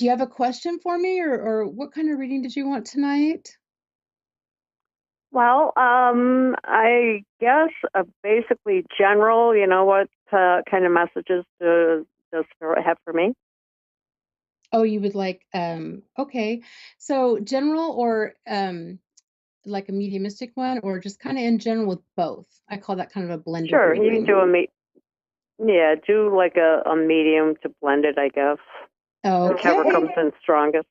you have a question for me or what kind of reading did you want tonight? Well, I guess basically general, what kind of messages does Spirit have for me? Oh, you would like, okay. So general or like a mediumistic one or just kind of in general with both? I call that kind of a blended Sure, reading. you can do like a medium to blend it, I guess. Okay. Whichever comes in strongest.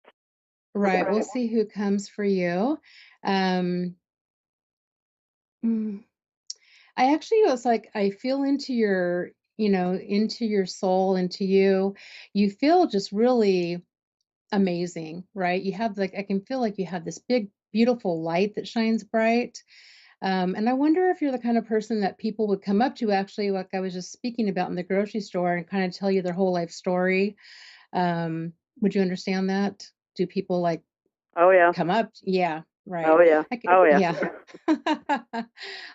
Right. We'll see who comes for you. I actually was like, I feel into your, into your soul, into you. You feel just really amazing, right? You have like, I can feel like you have this big, beautiful light that shines bright. And I wonder if you're the kind of person that people would come up to, actually, like I was just speaking about in the grocery store and kind of tell you their whole life story. Would you understand that? Do people like come up? Yeah, right. Oh yeah. Yeah.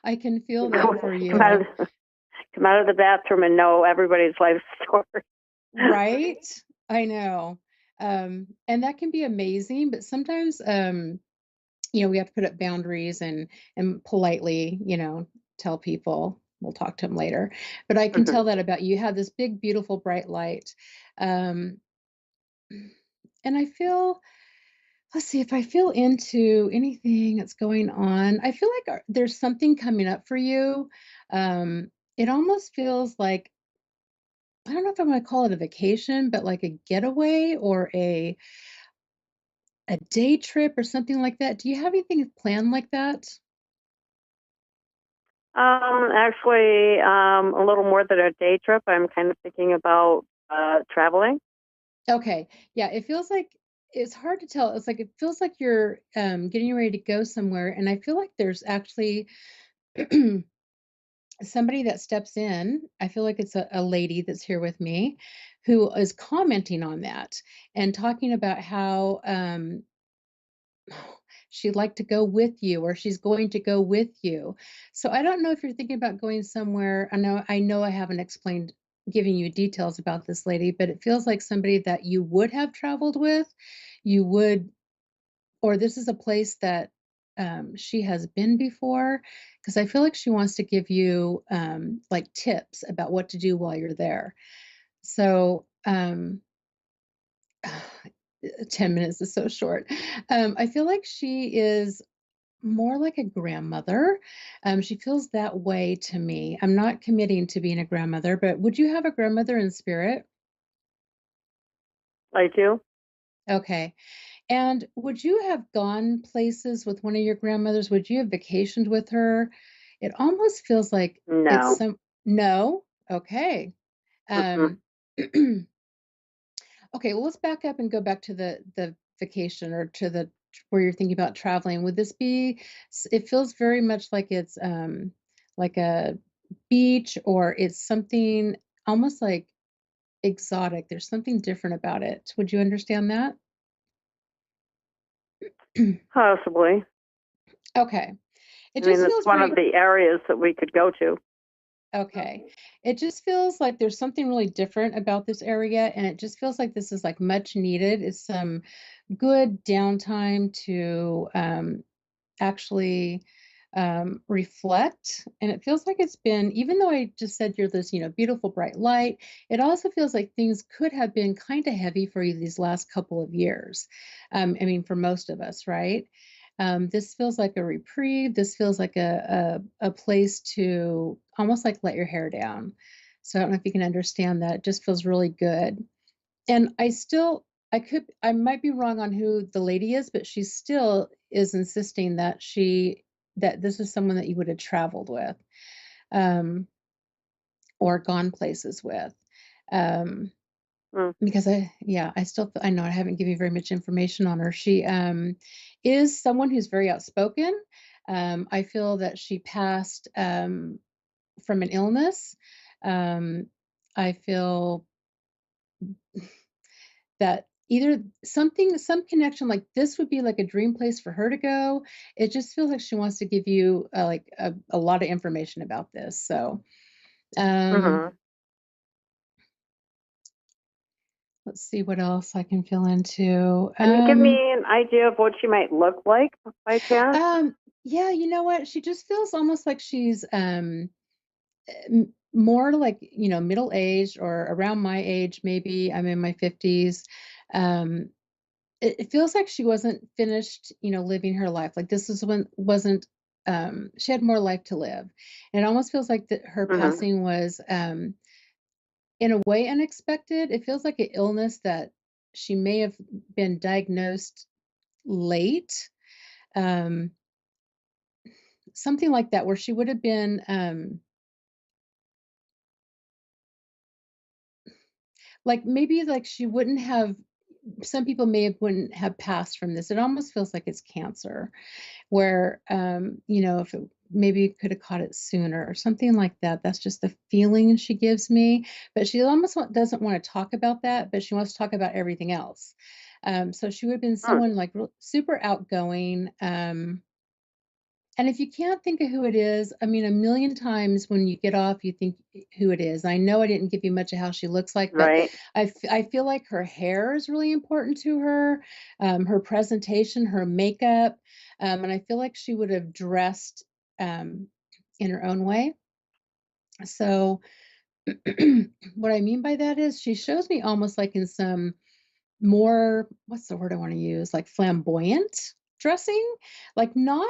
I can feel that for you. Come out of the bathroom and know everybody's life story. Right? I know. And that can be amazing, but sometimes we have to put up boundaries and politely, tell people we'll talk to them later. But I can tell that about you. You have this big, beautiful, bright light. And I feel, let's see, if I feel into anything that's going on, I feel like there's something coming up for you. It almost feels like, I don't know if I'm going to call it a vacation, but like a getaway or a day trip or something like that. Do you have anything planned like that? Actually, a little more than a day trip. I'm kind of thinking about traveling. Okay. Yeah, it feels like it's hard to tell. It's like it feels like you're getting ready to go somewhere, and I feel like there's actually somebody that steps in. I feel like it's a lady that's here with me who is commenting on that and talking about how she'd like to go with you, or she's going to go with you. So I don't know if you're thinking about going somewhere. I know I haven't explained giving you details about this lady, but it feels like somebody that you would have traveled with, you would, or this is a place that she has been before, because I feel like she wants to give you like tips about what to do while you're there. So 10 minutes is so short. I feel like she is more like a grandmother. She feels that way to me. I'm not committing to being a grandmother, but would you have a grandmother in spirit? I do. Okay. And would you have gone places with one of your grandmothers? Would you have vacationed with her? It almost feels like it's No. no. Okay. Mm-mm. Okay, well, let's back up and go back to the vacation, or to the where you're thinking about traveling. Would this be, it feels very much like it's like a beach, or it's something almost like exotic. There's something different about it. Would you understand that? Possibly. Okay. It I mean, just it's feels one of very the areas that we could go to. okay. It just feels like there's something really different about this area, and it just feels like this is like much needed. It's some good downtime to actually reflect. And it feels like it's been, even though I just said you're this, beautiful bright light, it also feels like things could have been kind of heavy for you these last couple of years. I mean, for most of us, right? This feels like a reprieve. This feels like a place to almost like let your hair down. So I don't know if you can understand that. It just feels really good. And I might be wrong on who the lady is, but she still is insisting that that this is someone that you would have traveled with, or gone places with. Because I know I haven't given you very much information on her. She is someone who's very outspoken. I feel that she passed from an illness. I feel that either some connection, like this would be like a dream place for her to go. It just feels like she wants to give you like a lot of information about this. So let's see what else I can fill into. Can you give me an idea of what she might look like by chance? Yeah, you know what? She just feels almost like she's more like, middle-aged, or around my age, maybe. I'm in my 50s. It feels like she wasn't finished, living her life. Like this is when wasn't she had more life to live. And it almost feels like that her passing was in a way unexpected. It feels like an illness that she may have been diagnosed late. Something like that, where she would have been like maybe like she wouldn't have, some people wouldn't have passed from this. It almost feels like it's cancer, where if it maybe could have caught it sooner or something like that. That's just the feeling she gives me. But she almost doesn't want to talk about that, but she wants to talk about everything else. So she would have been someone like super outgoing. And if you can't think of who it is, I mean, a million times when you get off, you think who it is. I know I didn't give you much of how she looks like, but Right. I feel like her hair is really important to her, her presentation, her makeup, and I feel like she would have dressed in her own way. So what I mean by that is she shows me almost like in some more, what's the word I want to use, like flamboyant dressing, like not,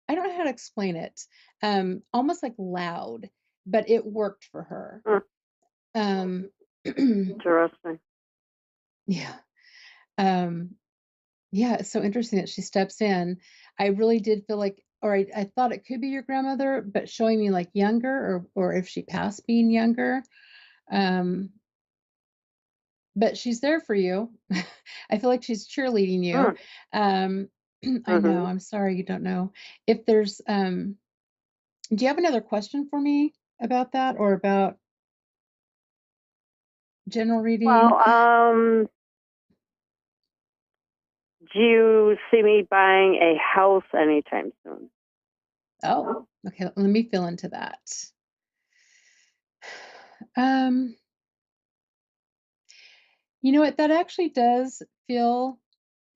I don't know how to explain it, almost like loud, but it worked for her. Interesting. Yeah. Yeah, it's so interesting that she steps in. I really did feel like, or I thought it could be your grandmother, but showing me like younger, or if she passed being younger. But she's there for you. I feel like she's cheerleading you. I know, I'm sorry you don't know. If there's do you have another question for me about that, or about general reading? Well, do you see me buying a house anytime soon? Oh, okay. Let me fill into that. You know what? That actually does feel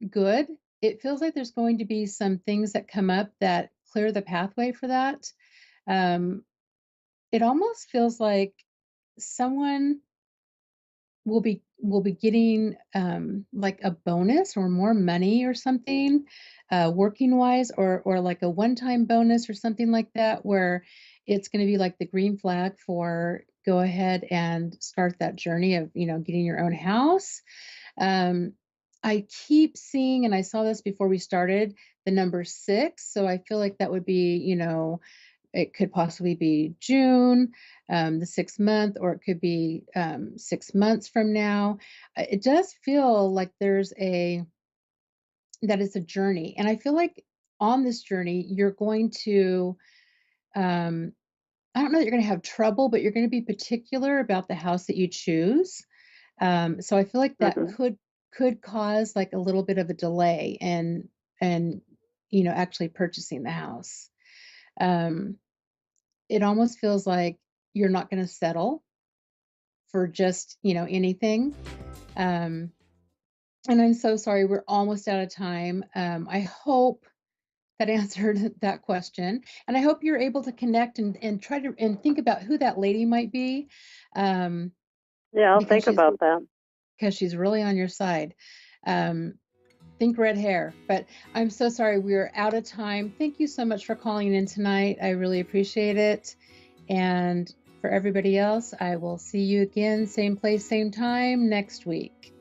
good. It feels like there's going to be some things that come up that clear the pathway for that. It almost feels like someone will be getting like a bonus or more money or something, working wise, or like a one-time bonus or something like that, where it's going to be like the green flag for go ahead and start that journey of, getting your own house. I keep seeing, and I saw this before we started, the number 6. So I feel like that would be, it could possibly be June, the 6th month, or it could be 6 months from now. It does feel like that it's a journey. And I feel like on this journey, you're going to, I don't know that you're going to have trouble, but you're going to be particular about the house that you choose. So I feel like that could cause like a little bit of a delay and actually purchasing the house. It almost feels like you're not going to settle for just, anything. And I'm so sorry, we're almost out of time. I hope that answered that question. And I hope you're able to connect and try to and think about who that lady might be. Yeah, I'll think about that. Because she's really on your side. Think red hair. But I'm so sorry, we're out of time. Thank you so much for calling in tonight. I really appreciate it. And for everybody else, I will see you again, same place, same time next week.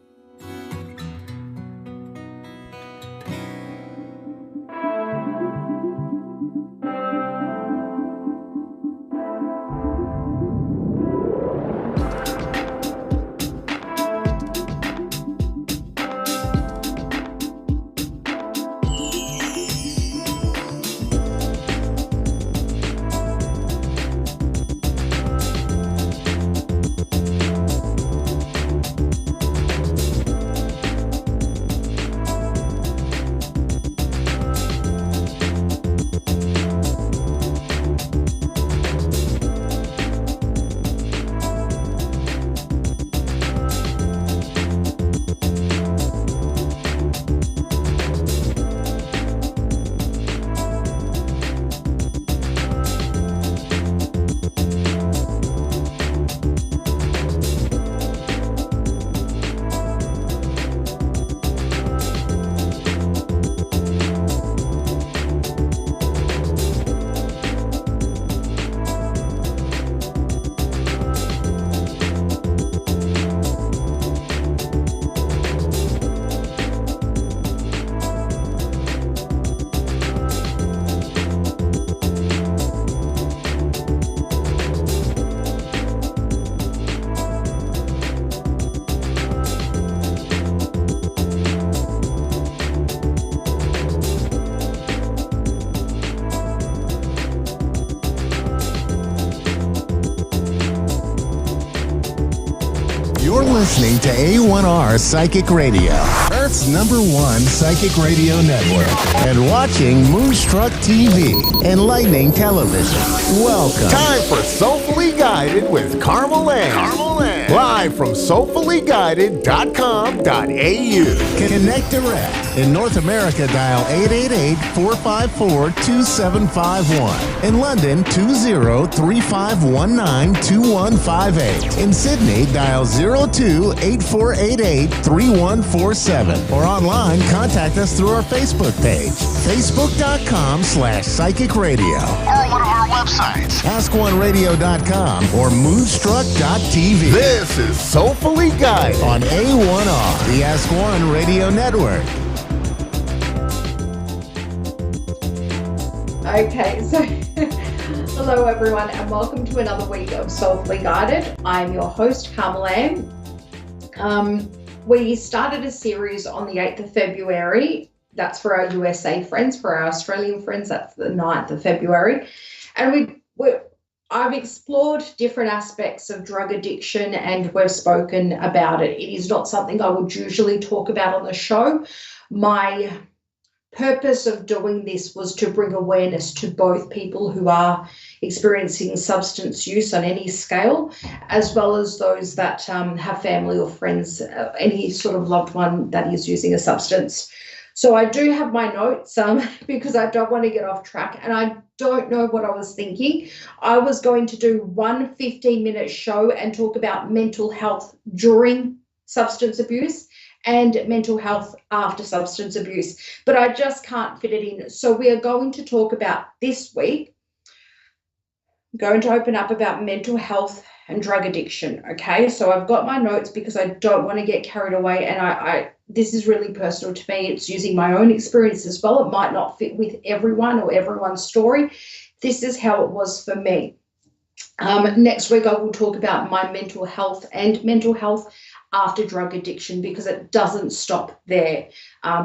You're listening to A1R Psychic Radio, Earth's #1 psychic radio network, and watching Moonstruck TV, enlightening television. Welcome. Time for Soulfully Guided with Carmel Ann. Live from soulfullyguided.com.au. Connect direct. In North America, dial 888-454-2751. In London, 20-3519-2158. In Sydney, dial 02-8488-3147. Or online, contact us through our Facebook page, facebook.com/psychic radio. Or one of our websites, askoneradio.com or moonstruck.tv. This is Soulfully Guided on A1R, the Ask One Radio Network. Okay, so hello everyone and welcome to another week of Soulfully Guided. I'm your host, Carmel Ann. We started a series on the 8th of February. That's for our USA friends. For our Australian friends, that's the 9th of February. And I've explored different aspects of drug addiction and we've spoken about it. It is not something I would usually talk about on the show, My purpose of doing this was to bring awareness to both people who are experiencing substance use on any scale, as well as those that have family or friends, any sort of loved one that is using a substance. So I do have my notes because I don't want to get off track, and I don't know what I was thinking. I was going to do one 15-minute show and talk about mental health during substance abuse and mental health after substance abuse, but I just can't fit it in. So we are going to talk about this week, going to open up about mental health and drug addiction, okay? So I've got my notes because I don't want to get carried away, and I this is really personal to me. It's using my own experience as well. It might not fit with everyone or everyone's story. This is how it was for me. Next week I will talk about my mental health and mental health after drug addiction, because it doesn't stop there.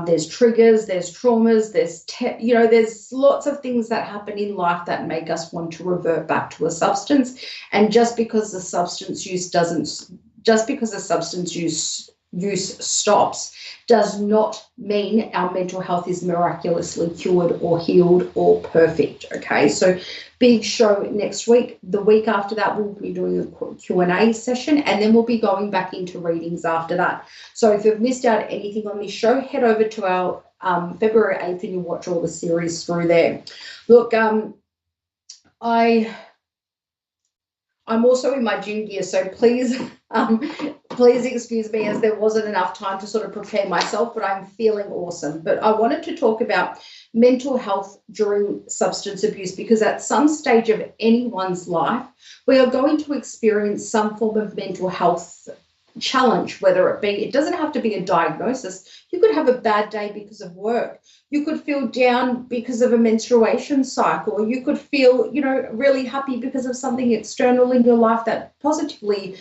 There's triggers, there's traumas, there's lots of things that happen in life that make us want to revert back to a substance. And just because the substance use stops does not mean our mental health is miraculously cured or healed or perfect. Okay, so big show next week. The week after that, we'll be doing a Q&A session, and then we'll be going back into readings after that. So if you've missed out anything on this show, head over to our February 8th and you'll watch all the series through there. Look, I'm also in my gym gear, so please excuse me, as there wasn't enough time to sort of prepare myself, but I'm feeling awesome. But I wanted to talk about mental health during substance abuse, because at some stage of anyone's life, we are going to experience some form of mental health challenge, whether it doesn't have to be a diagnosis. You could have a bad day because of work. You could feel down because of a menstruation cycle. You could feel, really happy because of something external in your life that positively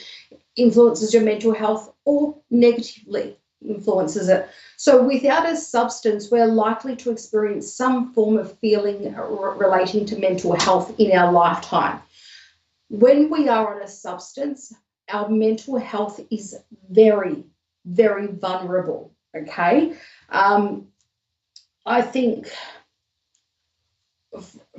influences your mental health or negatively influences it. So without a substance, we're likely to experience some form of feeling relating to mental health in our lifetime. When we are on a substance, our mental health is very, very vulnerable, okay? I think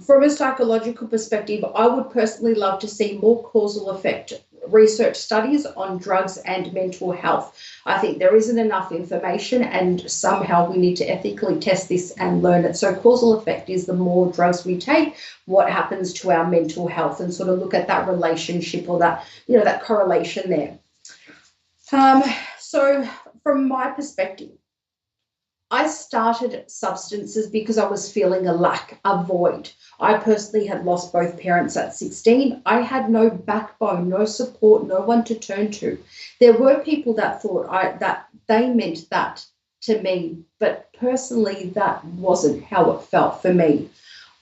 from a psychological perspective, I would personally love to see more causal effect research studies on drugs and mental health. I think there isn't enough information, and somehow we need to ethically test this and learn it. So causal effect is the more drugs we take, what happens to our mental health, and sort of look at that relationship or that, that correlation there. So from my perspective, I started substances because I was feeling a lack, a void. I personally had lost both parents at 16. I had no backbone, no support, no one to turn to. There were people that thought that they meant that to me, but personally that wasn't how it felt for me.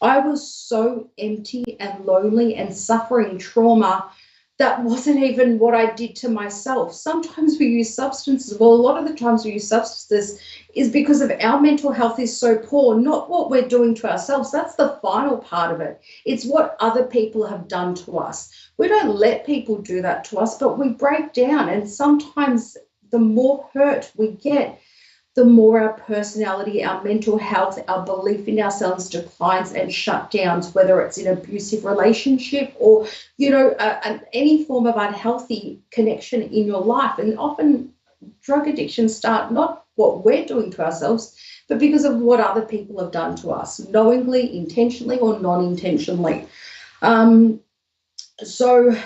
I was so empty and lonely and suffering trauma that wasn't even what I did to myself. Sometimes we use substances. Well, a lot of the times we use substances is because of our mental health is so poor, not what we're doing to ourselves. That's the final part of it. It's what other people have done to us. We don't let people do that to us, but we break down. And sometimes the more hurt we get, the more our personality, our mental health, our belief in ourselves declines and shutdowns, whether it's in an abusive relationship or, any form of unhealthy connection in your life. And often drug addictions start not what we're doing to ourselves, but because of what other people have done to us, knowingly, intentionally, or non-intentionally. So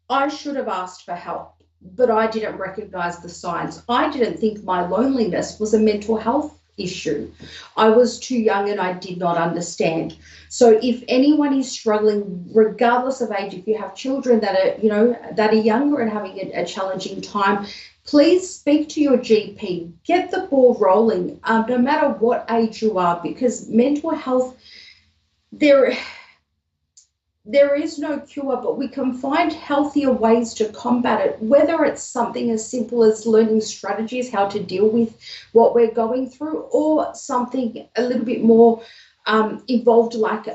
I should have asked for help, but I didn't recognize the signs. I didn't think my loneliness was a mental health issue. I was too young and I did not understand. So if anyone is struggling, regardless of age, if you have children that are younger and having a challenging time, please speak to your GP. Get the ball rolling, no matter what age you are, because mental health, there is no cure, but we can find healthier ways to combat it, whether it's something as simple as learning strategies, how to deal with what we're going through, or something a little bit more involved, like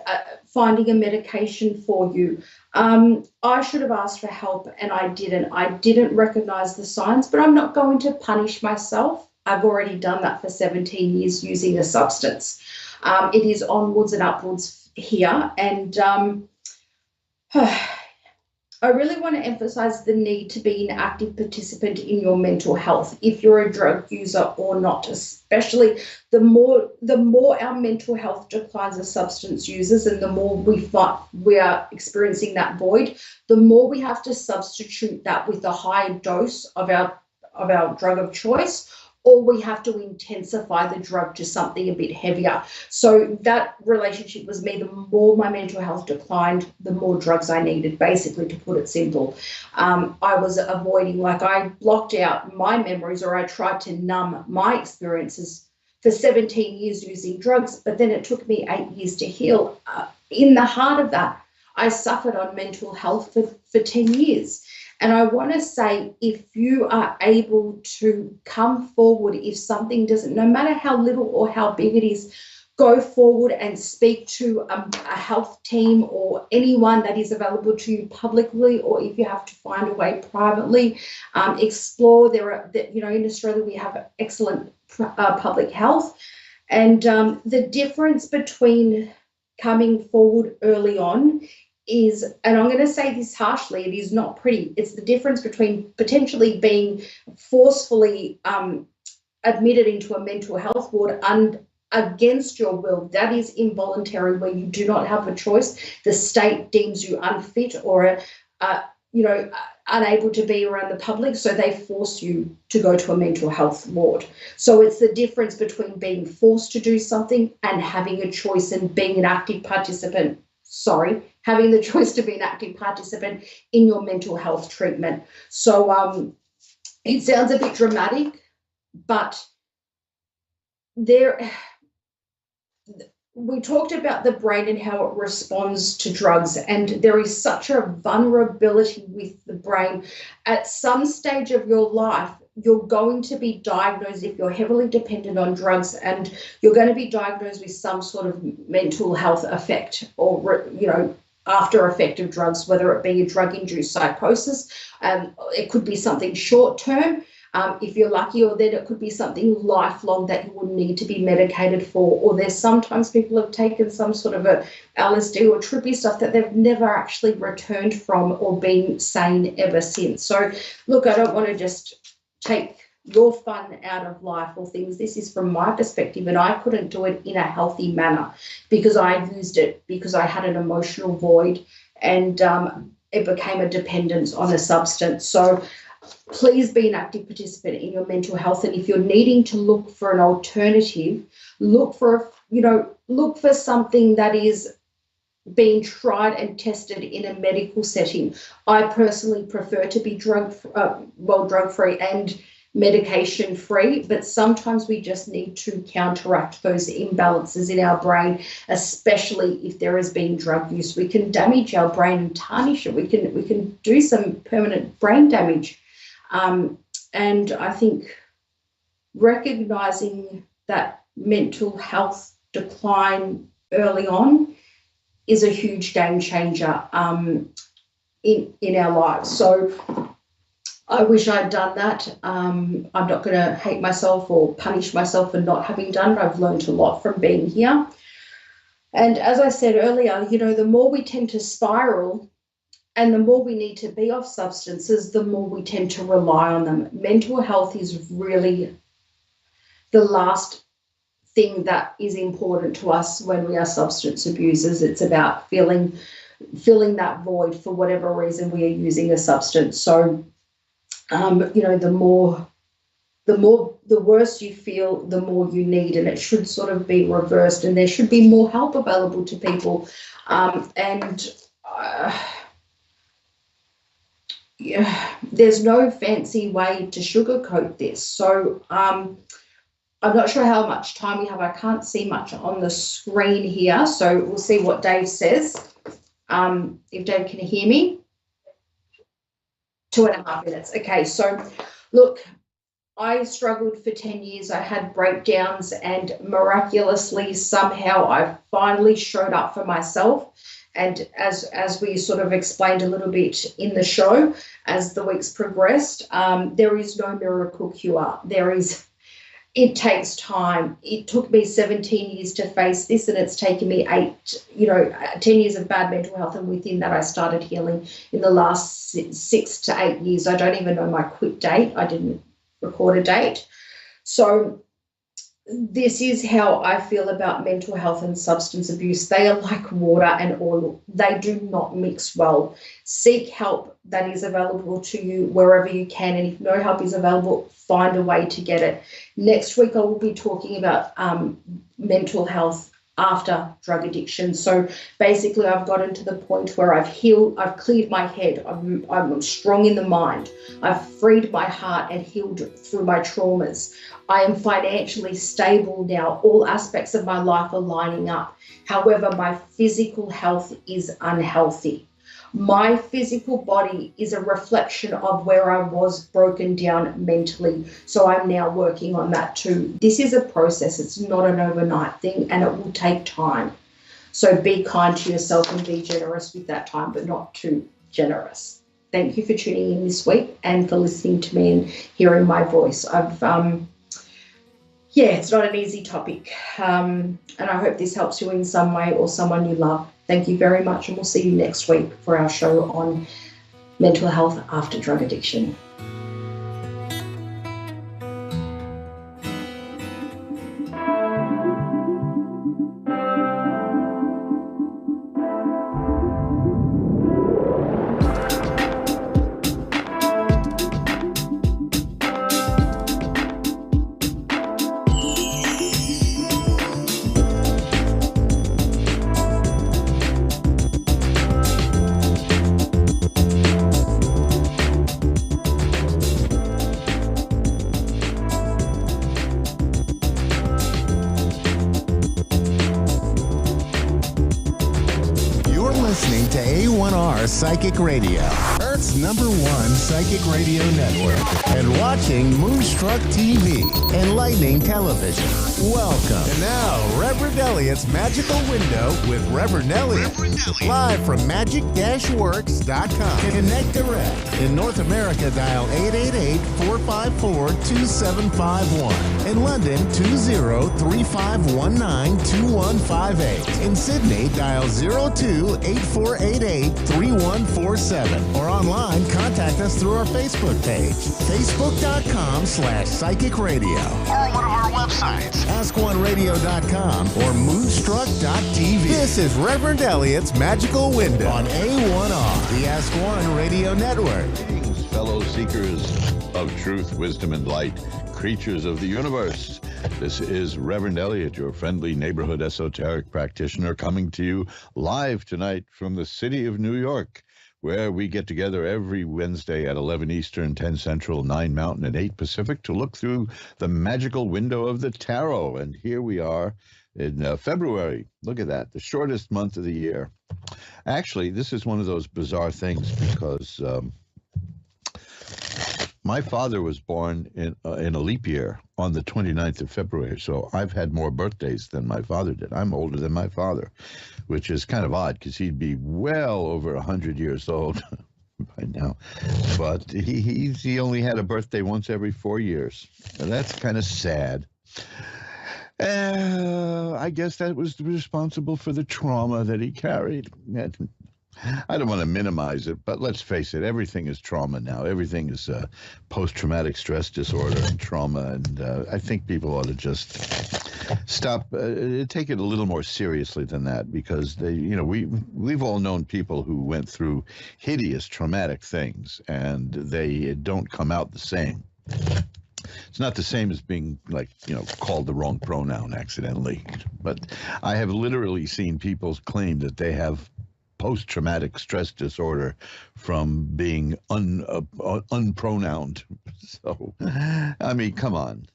finding a medication for you. I should have asked for help and I didn't. I didn't recognize the signs, but I'm not going to punish myself. I've already done that for 17 years using a substance. It is onwards and upwards here. And I really want to emphasize the need to be an active participant in your mental health, if you're a drug user or not, especially the more our mental health declines as substance users, and the more we are experiencing that void, the more we have to substitute that with a higher dose of our drug of choice, or we have to intensify the drug to something a bit heavier. So that relationship was me. The more my mental health declined, the more drugs I needed, basically, to put it simple. I was avoiding, like I blocked out my memories, or I tried to numb my experiences for 17 years using drugs, but then it took me 8 years to heal. In the heart of that, I suffered on mental health for 10 years. And I want to say, if you are able to come forward, if something doesn't, no matter how little or how big it is, go forward and speak to a health team or anyone that is available to you publicly, or if you have to find a way privately, explore. In Australia, we have excellent public health. And the difference between coming forward early on is, and I'm going to say this harshly, it is not pretty. It's the difference between potentially being forcefully admitted into a mental health ward against your will. That is involuntary, where you do not have a choice. The state deems you unfit or, unable to be around the public, so they force you to go to a mental health ward. So it's the difference between being forced to do something and having a choice and being an active participant. Having the choice to be an active participant in your mental health treatment. So it sounds a bit dramatic, but we talked about the brain and how it responds to drugs, and there is such a vulnerability with the brain. At some stage of your life, you're going to be diagnosed, if you're heavily dependent on drugs, and you're going to be diagnosed with some sort of mental health effect or, after effect of drugs, whether it be a drug-induced psychosis. It could be something short-term, if you're lucky, or then it could be something lifelong that you will need to be medicated for. Or there's sometimes people have taken some sort of a LSD or trippy stuff that they've never actually returned from or been sane ever since. So, look, I don't want to just take your fun out of life or things. This is from my perspective, and I couldn't do it in a healthy manner because I used it because I had an emotional void, and it became a dependence on a substance. So please be an active participant in your mental health, and if you're needing to look for an alternative, look for something that is being tried and tested in a medical setting. I personally prefer to be drug-free and medication-free, but sometimes we just need to counteract those imbalances in our brain, especially if there has been drug use. We can damage our brain and tarnish it. We can do some permanent brain damage. And I think recognizing that mental health decline early on is a huge game changer in our lives. So I wish I'd done that. I'm not going to hate myself or punish myself for not having done it. I've learned a lot from being here. And as I said earlier, the more we tend to spiral and the more we need to be off substances, the more we tend to rely on them. Mental health is really the last thing that is important to us when we are substance abusers. It's about filling that void for whatever reason we are using a substance. So, the worse you feel, the more you need, and it should sort of be reversed, and there should be more help available to people. There's no fancy way to sugarcoat this. So I'm not sure how much time we have. I can't see much on the screen here, so we'll see what Dave says. If Dave can hear me. 2.5 minutes. Okay, so look, I struggled for 10 years. I had breakdowns, and miraculously, somehow, I finally showed up for myself. And as we sort of explained a little bit in the show, as the weeks progressed, there is no miracle cure. it takes time. It took me 17 years to face this, and it's taken me 10 years of bad mental health, and within that I started healing in the last 6 to 8 years. I don't even know my quit date. I didn't record a date. So this is how I feel about mental health and substance abuse. They are like water and oil. They do not mix well. Seek help that is available to you wherever you can. And if no help is available, find a way to get it. Next week, I will be talking about mental health after drug addiction. So basically, I've gotten to the point where I've healed, I've cleared my head, I'm strong in the mind, I've freed my heart and healed through my traumas. I am financially stable now. All aspects of my life are lining up. However, my physical health is unhealthy. My physical body is a reflection of where I was broken down mentally. So I'm now working on that too. This is a process. It's not an overnight thing, and it will take time. So be kind to yourself and be generous with that time, but not too generous. Thank you for tuning in this week and for listening to me and hearing my voice. It's not an easy topic. And I hope this helps you in some way or someone you love. Thank you very much, and we'll see you next week for our show on mental health after drug addiction. Listening to A1R Psychic Radio, Earth's #1 psychic radio network, and watching Moonstruck TV, Enlightening Television. Welcome. And now, Reverend Elliot's Magical Window with Reverend Elliot. Live from magic-works.com. Connect direct. In North America, dial 888-454-2751. In London, 20-3519-2158. In Sydney, dial 02-8488-3147. Or online, contact us through our Facebook page, facebook.com/psychic radio. Or one of our websites, askoneradio.com or moonstruck.tv. This is Reverend Elliot's Magical Window on A1R, the Ask One Radio Network. Greetings, fellow seekers of truth, wisdom, and light, creatures of the universe. This is Reverend Elliot, your friendly neighborhood esoteric practitioner, coming to you live tonight from the city of New York, where we get together every Wednesday at 11 Eastern, 10 Central, 9 Mountain, and 8 Pacific to look through the magical window of the tarot. And here we are in February. Look at that, the shortest month of the year. Actually, this is one of those bizarre things because my father was born in a leap year on the 29th of February, so I've had more birthdays than my father did. I'm older than my father, which is kind of odd because he'd be well over 100 years old by now. But he only had a birthday once every 4 years. And that's kind of sad. I guess that was responsible for the trauma that he carried. I don't want to minimize it, but let's face it, everything is trauma now. Everything is post-traumatic stress disorder and trauma, and I think people ought to just stop, take it a little more seriously than that, because we've all known people who went through hideous traumatic things, and they don't come out the same. It's not the same as being called the wrong pronoun accidentally, but I have literally seen people claim that they have post-traumatic stress disorder from being unpronounced. So, I mean, come on.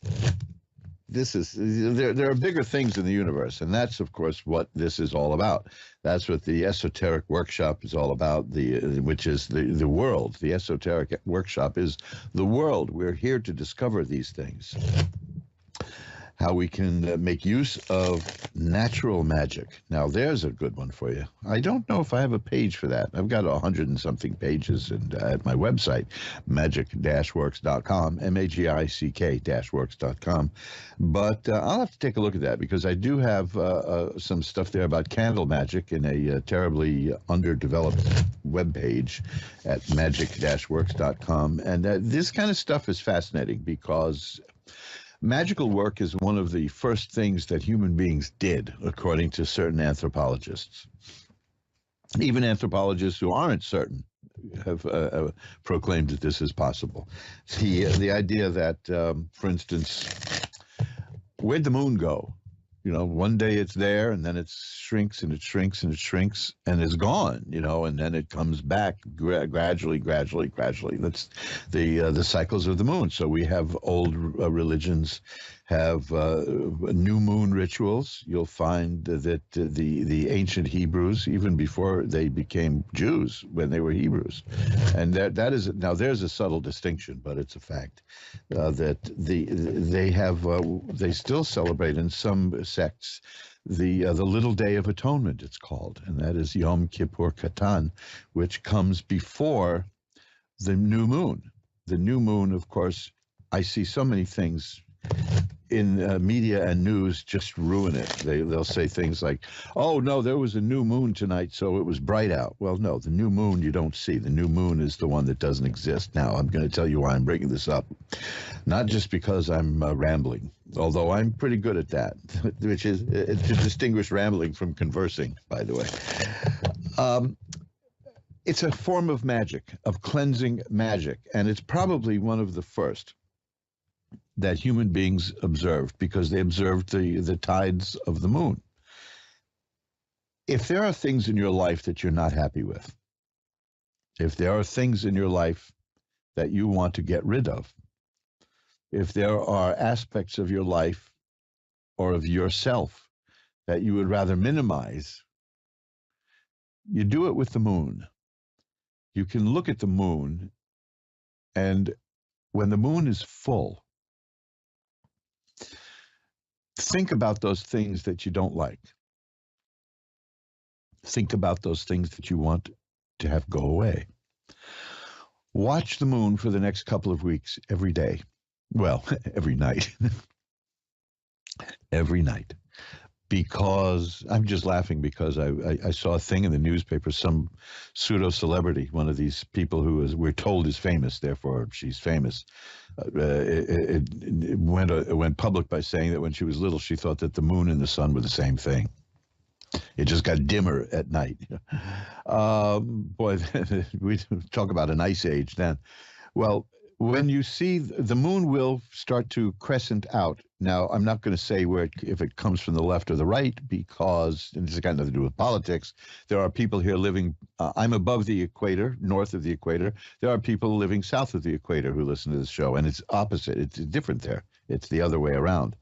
There are bigger things in the universe, and that's, of course, what this is all about. That's what the esoteric workshop is all about, which is the world. The esoteric workshop is the world. We're here to discover these things. how we can make use of natural magic. Now, there's a good one for you. I don't know if I have a page for that. I've got 100 and something pages at my website, magic-works.com, magic-works.com. But I'll have to take a look at that, because I do have some stuff there about candle magic in a terribly underdeveloped webpage at magic-works.com. And this kind of stuff is fascinating, because magical work is one of the first things that human beings did, according to certain anthropologists. Even anthropologists who aren't certain have proclaimed that this is possible. The idea that, for instance, where'd the moon go? You know, one day it's there, and then it shrinks and it shrinks and it shrinks and it's gone, you know, and then it comes back gradually. That's the cycles of the moon. So we have old religions have new moon rituals. You'll find that the ancient Hebrews, even before they became Jews, when they were Hebrews, and that is, now there's a subtle distinction, but it's a fact that they still celebrate in some sects the Little Day of Atonement, it's called, and that is Yom Kippur Katan, which comes before the new moon. The new moon, of course, I see so many things in media and news just ruin it. They'll say things like, oh, no, there was a new moon tonight, so it was bright out. Well, no, the new moon you don't see. The new moon is the one that doesn't exist. Now, I'm going to tell you why I'm bringing this up. Not just because I'm rambling, although I'm pretty good at that, which is to distinguish rambling from conversing, by the way. It's a form of magic, of cleansing magic, and it's probably one of the first that human beings observed, because they observed the tides of the moon. If there are things in your life that you're not happy with, if there are things in your life that you want to get rid of, if there are aspects of your life or of yourself that you would rather minimize, you do it with the moon. You can look at the moon, and when the moon is full, think about those things that you don't like. Think about those things that you want to have go away. Watch the moon for the next couple of weeks every day. Well, every night. Every night. Because I'm just laughing because I saw a thing in the newspaper, some pseudo-celebrity, one of these people who we're told is famous, therefore she's famous. It went public by saying that when she was little, she thought that the moon and the sun were the same thing. It just got dimmer at night. Boy, we talk about an ice age then. Well, when you see the moon will start to crescent out. Now, I'm not going to say if it comes from the left or the right, because and this has got nothing to do with politics. There are people here living, I'm above the equator, north of the equator. There are people living south of the equator who listen to this show, and it's opposite. It's different there. It's the other way around.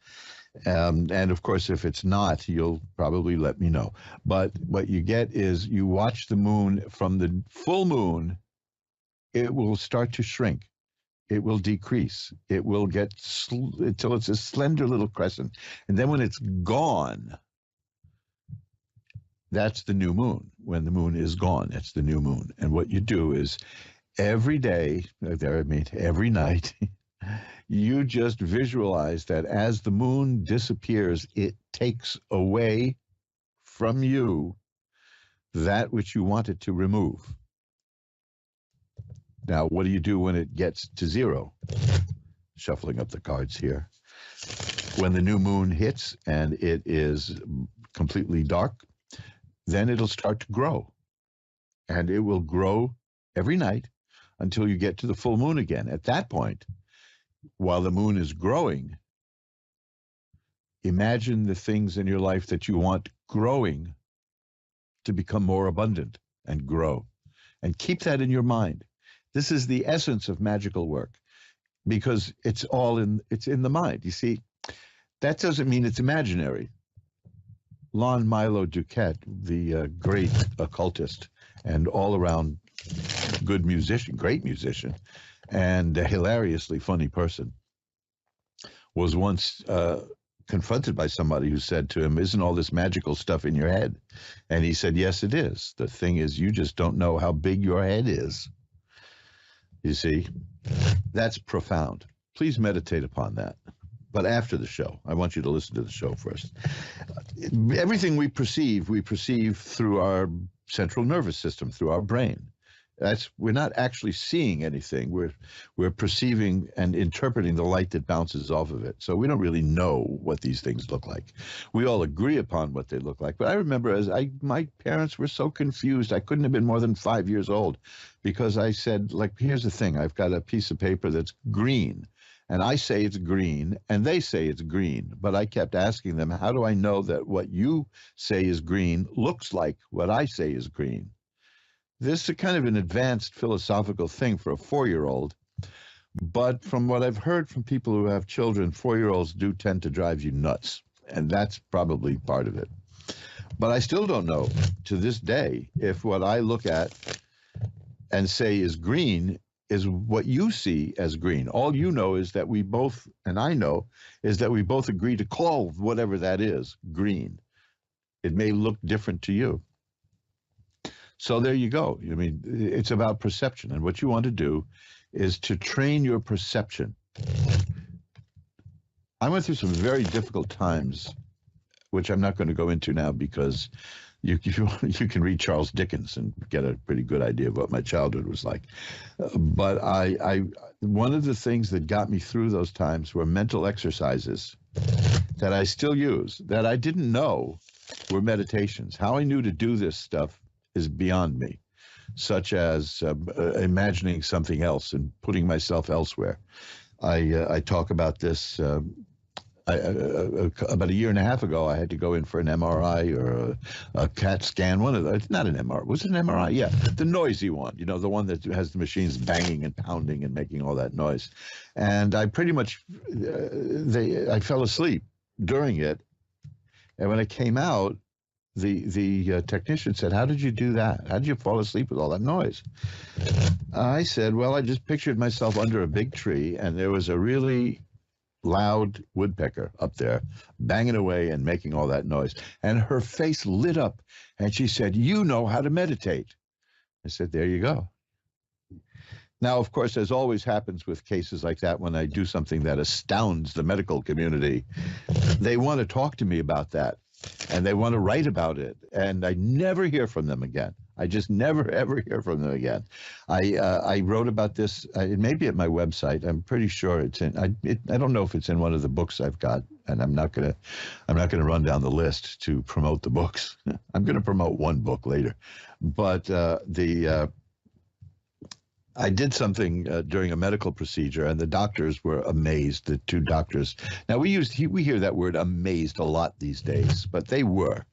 And of course, if it's not, you'll probably let me know. But what you get is you watch the moon from the full moon, it will start to shrink. It will decrease. It will get until it's a slender little crescent. And then when it's gone, that's the new moon. When the moon is gone, that's the new moon. And what you do is every day, every night, you just visualize that as the moon disappears, it takes away from you that which you wanted to remove. Now, what do you do when it gets to zero? Shuffling up the cards here. When the new moon hits and it is completely dark, then it'll start to grow. And it will grow every night until you get to the full moon again. At that point, while the moon is growing, imagine the things in your life that you want growing to become more abundant and grow. And keep that in your mind. This is the essence of magical work, because it's in the mind. You see, that doesn't mean it's imaginary. Lon Milo Duquette, the great occultist and all-around good musician, great musician, and a hilariously funny person, was once confronted by somebody who said to him, "Isn't all this magical stuff in your head?" And he said, "Yes, it is. The thing is, you just don't know how big your head is." You see, that's profound. Please meditate upon that. But after the show, I want you to listen to the show first. Everything we perceive through our central nervous system, through our brain. We're not actually seeing anything. We're perceiving and interpreting the light that bounces off of it. So we don't really know what these things look like. We all agree upon what they look like. But I remember my parents were so confused. I couldn't have been more than 5 years old because I said, like, here's the thing. I've got a piece of paper that's green. And I say it's green, and they say it's green. But I kept asking them, how do I know that what you say is green looks like what I say is green? This is a kind of an advanced philosophical thing for a 4-year-old. But from what I've heard from people who have children, 4-year-olds do tend to drive you nuts. And that's probably part of it. But I still don't know to this day if what I look at and say is green is what you see as green. All you know is that we both, and I know, is that we both agree to call whatever that is green. It may look different to you. So there you go. I mean, it's about perception. And what you want to do is to train your perception. I went through some very difficult times, which I'm not going to go into now because you can read Charles Dickens and get a pretty good idea of what my childhood was like. But one of the things that got me through those times were mental exercises that I still use, that I didn't know were meditations. How I knew to do this stuff is beyond me, such as imagining something else and putting myself elsewhere. I talk about this about a year and a half ago. I had to go in for an MRI or a CAT scan. One of those, not an MRI. Was it an MRI? Yeah, the noisy one. You know, the one that has the machines banging and pounding and making all that noise. And I pretty much, I fell asleep during it. And when I came out, the technician said, "How did you do that? How did you fall asleep with all that noise?" I said, "Well, I just pictured myself under a big tree, and there was a really loud woodpecker up there banging away and making all that noise." And her face lit up, and she said, "You know how to meditate." I said, "There you go." Now, of course, as always happens with cases like that, when I do something that astounds the medical community, they want to talk to me about that. And they want to write about it, and I never hear from them again. I just never, ever hear from them again. I wrote about this. It may be at my website. I'm pretty sure it's in. I don't know if it's in one of the books I've got, and I'm not gonna run down the list to promote the books. I'm gonna promote one book later, but I did something during a medical procedure, and the doctors were amazed. The two doctors. Now we hear that word amazed a lot these days, but they were.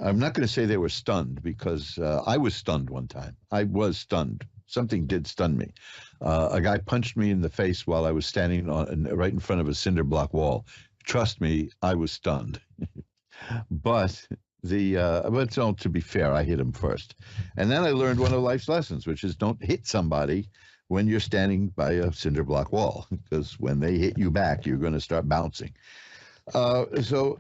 I'm not going to say they were stunned because I was stunned one time. I was stunned. Something did stun me. A guy punched me in the face while I was standing right in front of a cinder block wall. Trust me, I was stunned. But to be fair, I hit him first. And then I learned one of life's lessons, which is don't hit somebody when you're standing by a cinder block wall, because when they hit you back, you're going to start bouncing. So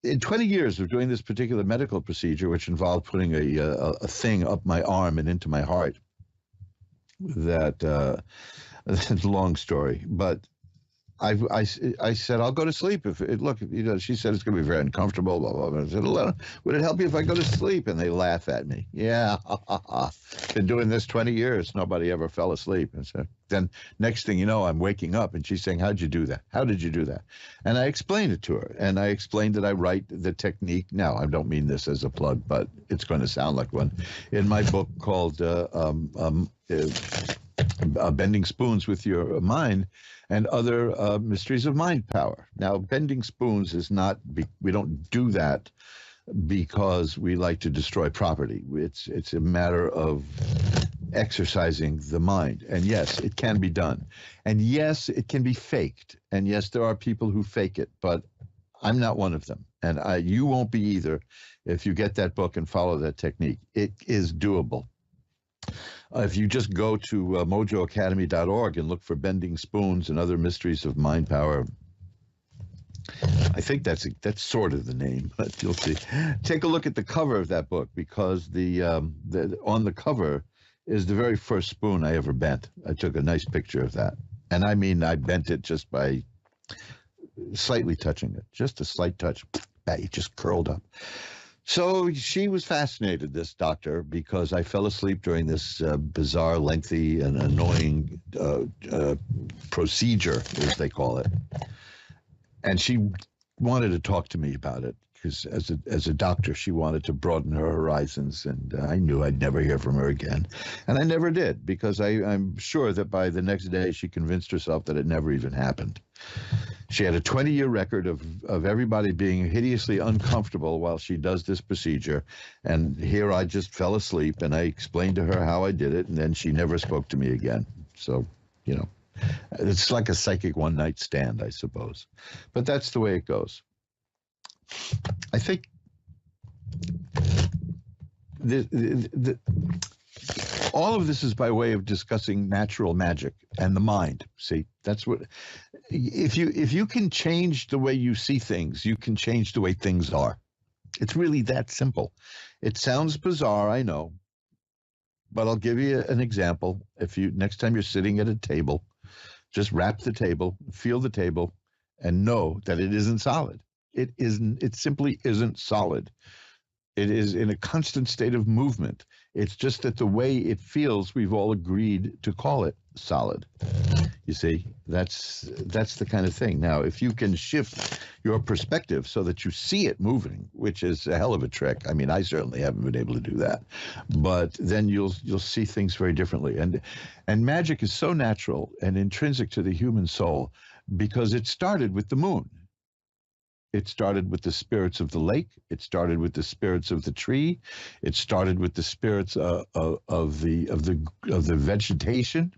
in 20 years of doing this particular medical procedure, which involved putting a thing up my arm and into my heart, that's a long story, but I said, "I'll go to sleep if she said it's going to be very uncomfortable, blah, blah, blah. I said, "Would it help you if I go to sleep?" And they laugh at me. "Yeah, been doing this 20 years. Nobody ever fell asleep." And so then next thing you know, I'm waking up and she's saying, "How'd you do that? How did you do that?" And I explained it to her. And I explained that I write the technique. Now, I don't mean this as a plug, but it's going to sound like one. In my book called Bending Spoons with Your Mind and Other Mysteries of Mind Power. Now, bending spoons is not, we don't do that because we like to destroy property. It's a matter of exercising the mind. And yes, it can be done. And yes, it can be faked. And yes, there are people who fake it, but I'm not one of them. And you won't be either if you get that book and follow that technique. It is doable. If you just go to mojoacademy.org and look for Bending Spoons and Other Mysteries of Mind Power, I think that's sort of the name, but you'll see. Take a look at the cover of that book, because the on the cover is the very first spoon I ever bent. I took a nice picture of that, and I mean I bent it just by slightly touching it, just a slight touch. It just curled up. So she was fascinated, this doctor, because I fell asleep during this bizarre, lengthy, and annoying procedure, as they call it. And she wanted to talk to me about it, because as a doctor, she wanted to broaden her horizons, and I knew I'd never hear from her again. And I never did, because I'm sure that by the next day she convinced herself that it never even happened. She had a 20-year record of everybody being hideously uncomfortable while she does this procedure. And here I just fell asleep, and I explained to her how I did it, and then she never spoke to me again. So, you know, it's like a psychic one-night stand, I suppose. But that's the way it goes. I think all of this is by way of discussing natural magic and the mind. See, that's what, if you can change the way you see things, you can change the way things are. It's really that simple. It sounds bizarre, I know, but I'll give you an example. If you, next time you're sitting at a table, just wrap the table, feel the table, and know that it isn't solid. It isn't, it simply isn't solid. It is in a constant state of movement. It's just that the way it feels, we've all agreed to call it solid. You see, that's the kind of thing. Now, if you can shift your perspective so that you see it moving, which is a hell of a trick. I mean, I certainly haven't been able to do that, but then you'll see things very differently. And magic is so natural and intrinsic to the human soul because it started with the moon. It started with the spirits of the lake. It started with the spirits of the tree. It started with the spirits of the vegetation.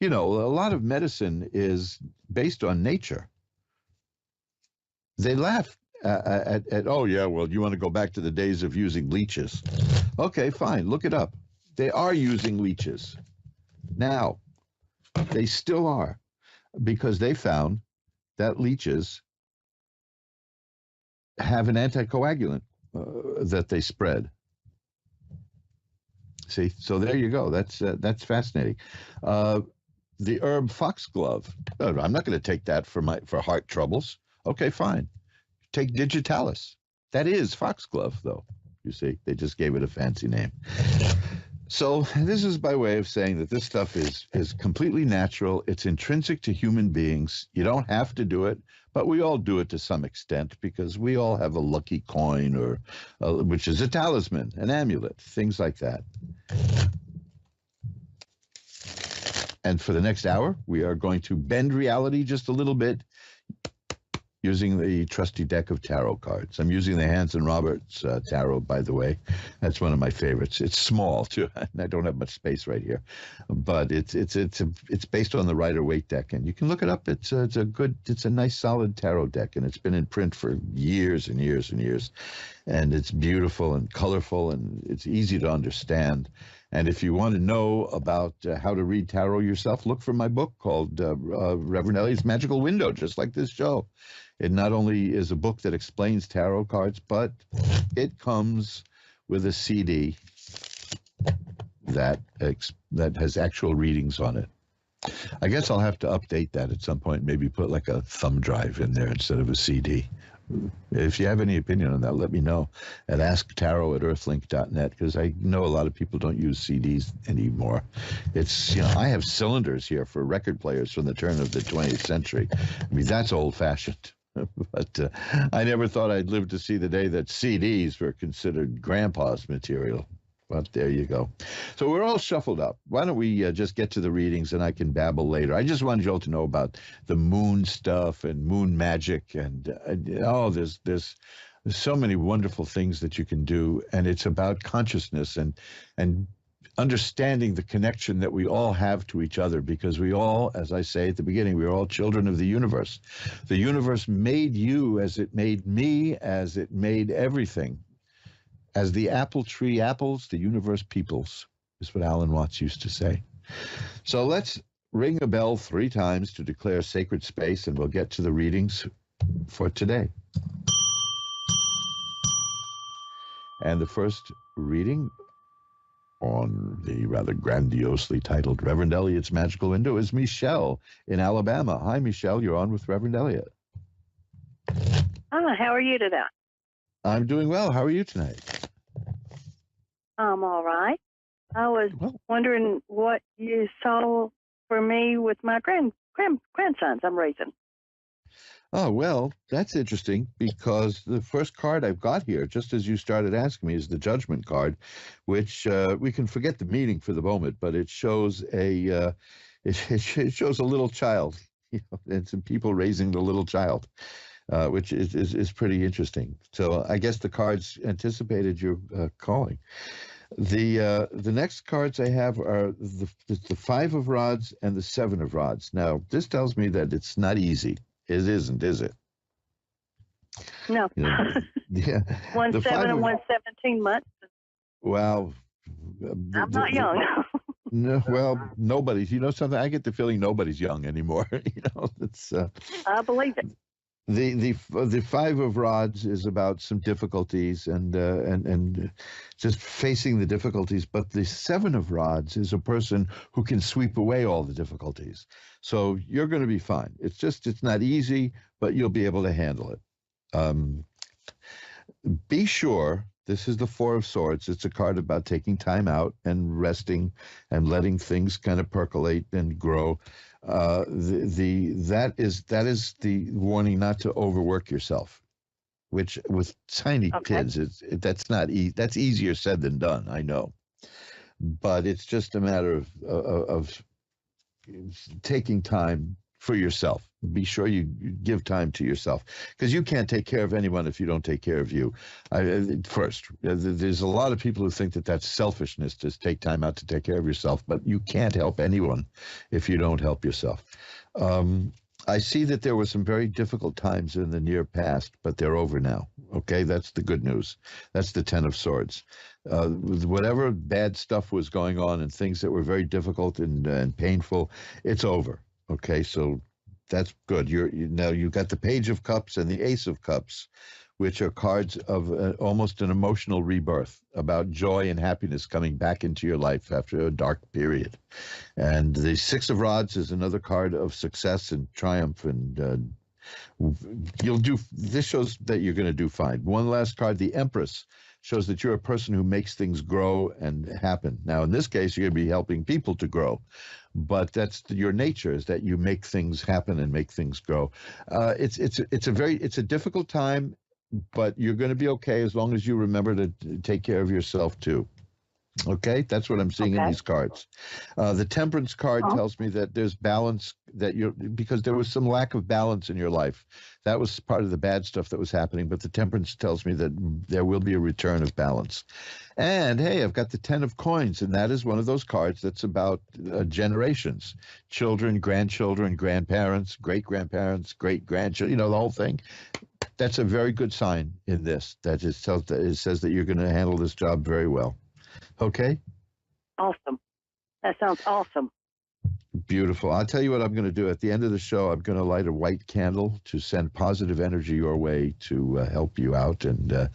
You know, a lot of medicine is based on nature. They laugh at oh yeah, well, you want to go back to the days of using leeches? Okay, fine, look it up. They are using leeches now. They still are, because they found that leeches have an anticoagulant that they spread. See, so there you go. That's fascinating. The herb foxglove. I'm not going to take that for heart troubles. Okay, fine. Take digitalis. That is foxglove, though. You see, they just gave it a fancy name. So this is by way of saying that this stuff is completely natural. It's intrinsic to human beings. You don't have to do it, but we all do it to some extent because we all have a lucky coin or which is a talisman, an amulet, things like that. And for the next hour, we are going to bend reality just a little bit using the trusty deck of tarot cards. I'm using the Hanson Roberts tarot, by the way. That's one of my favorites. It's small too, and I don't have much space right here, but it's based on the Rider-Waite deck, and you can look it up. It's a nice solid tarot deck, and it's been in print for years and years and years, and it's beautiful and colorful, and it's easy to understand. And if you want to know about how to read tarot yourself, look for my book called Reverend Elliott's Magical Window, just like this show. It not only is a book that explains tarot cards, but it comes with a CD that has actual readings on it. I guess I'll have to update that at some point, maybe put like a thumb drive in there instead of a CD. If you have any opinion on that, let me know at asktarot@earthlink.net, because I know a lot of people don't use CDs anymore. It's, you know, I have cylinders here for record players from the turn of the 20th century. I mean, that's old-fashioned. But I never thought I'd live to see the day that CDs were considered grandpa's material. But there you go. So we're all shuffled up. Why don't we just get to the readings and I can babble later. I just wanted you all to know about the moon stuff and moon magic and there's so many wonderful things that you can do, and it's about consciousness and understanding the connection that we all have to each other, because we all, as I say at the beginning, we're all children of the universe. The universe made you as it made me, as it made everything. As the apple tree apples, the universe peoples, is what Alan Watts used to say. So let's ring a bell 3 times to declare sacred space, and we'll get to the readings. for today. And the first reading on the rather grandiosely titled Reverend Elliot's Magical Window is Michelle in Alabama. Hi, Michelle. You're on with Reverend Elliot. Hi, how are you today? I'm doing well. How are you tonight? I'm all right. I was wondering what you saw for me with my grandsons I'm raising. Oh, well, that's interesting because the first card I've got here, just as you started asking me, is the Judgment card, which we can forget the meaning for the moment, but it shows it shows a little child, and some people raising the little child, which is pretty interesting. So I guess the cards anticipated your calling. The next cards I have are the Five of Rods and the Seven of Rods. Now, this tells me that it's not easy. It isn't, is it? No. Yeah. 1 7 and 1 17 months. Well, I'm not young. No, well, nobody's. You know something? I get the feeling nobody's young anymore. It's. I believe it. The Five of Rods is about some difficulties and just facing the difficulties, but the Seven of Rods is a person who can sweep away all the difficulties. So you're going to be fine. It's not easy, but you'll be able to handle it. Be sure, this is the Four of Swords. It's a card about taking time out and resting and letting things kind of percolate and grow. That is the warning not to overwork yourself, which with tiny kids, that's easier said than done. I know, but it's just a matter of taking time for yourself. Be sure you give time to yourself, because you can't take care of anyone if you don't take care of you. First, there's a lot of people who think that that's selfishness to take time out to take care of yourself, but you can't help anyone if you don't help yourself. I see that there were some very difficult times in the near past, but they're over now. Okay, that's the good news. That's the Ten of Swords. Whatever bad stuff was going on and things that were very difficult and painful, it's over. Okay, so that's good. Now you've got the Page of Cups and the Ace of Cups, which are cards of almost an emotional rebirth, about joy and happiness coming back into your life after a dark period. And the Six of Rods is another card of success and triumph, and this shows that you're going to do fine. One last card, the Empress, shows that you're a person who makes things grow and happen. Now, in this case, you're going to be helping people to grow, but that's your nature, is that you make things happen and make things grow. It's a difficult time, but you're going to be okay as long as you remember to take care of yourself too. Okay, that's what I'm seeing in these cards. The Temperance card tells me that there's balance, because there was some lack of balance in your life. That was part of the bad stuff that was happening, but the Temperance tells me that there will be a return of balance. And hey, I've got the Ten of Coins, and that is one of those cards that's about generations, children, grandchildren, grandparents, great-grandparents, great-grandchildren, the whole thing. That's a very good sign in this. That it says that you're going to handle this job very well. Okay? Awesome. That sounds awesome. Beautiful. I'll tell you what I'm going to do. At the end of the show, I'm going to light a white candle to send positive energy your way to help you out and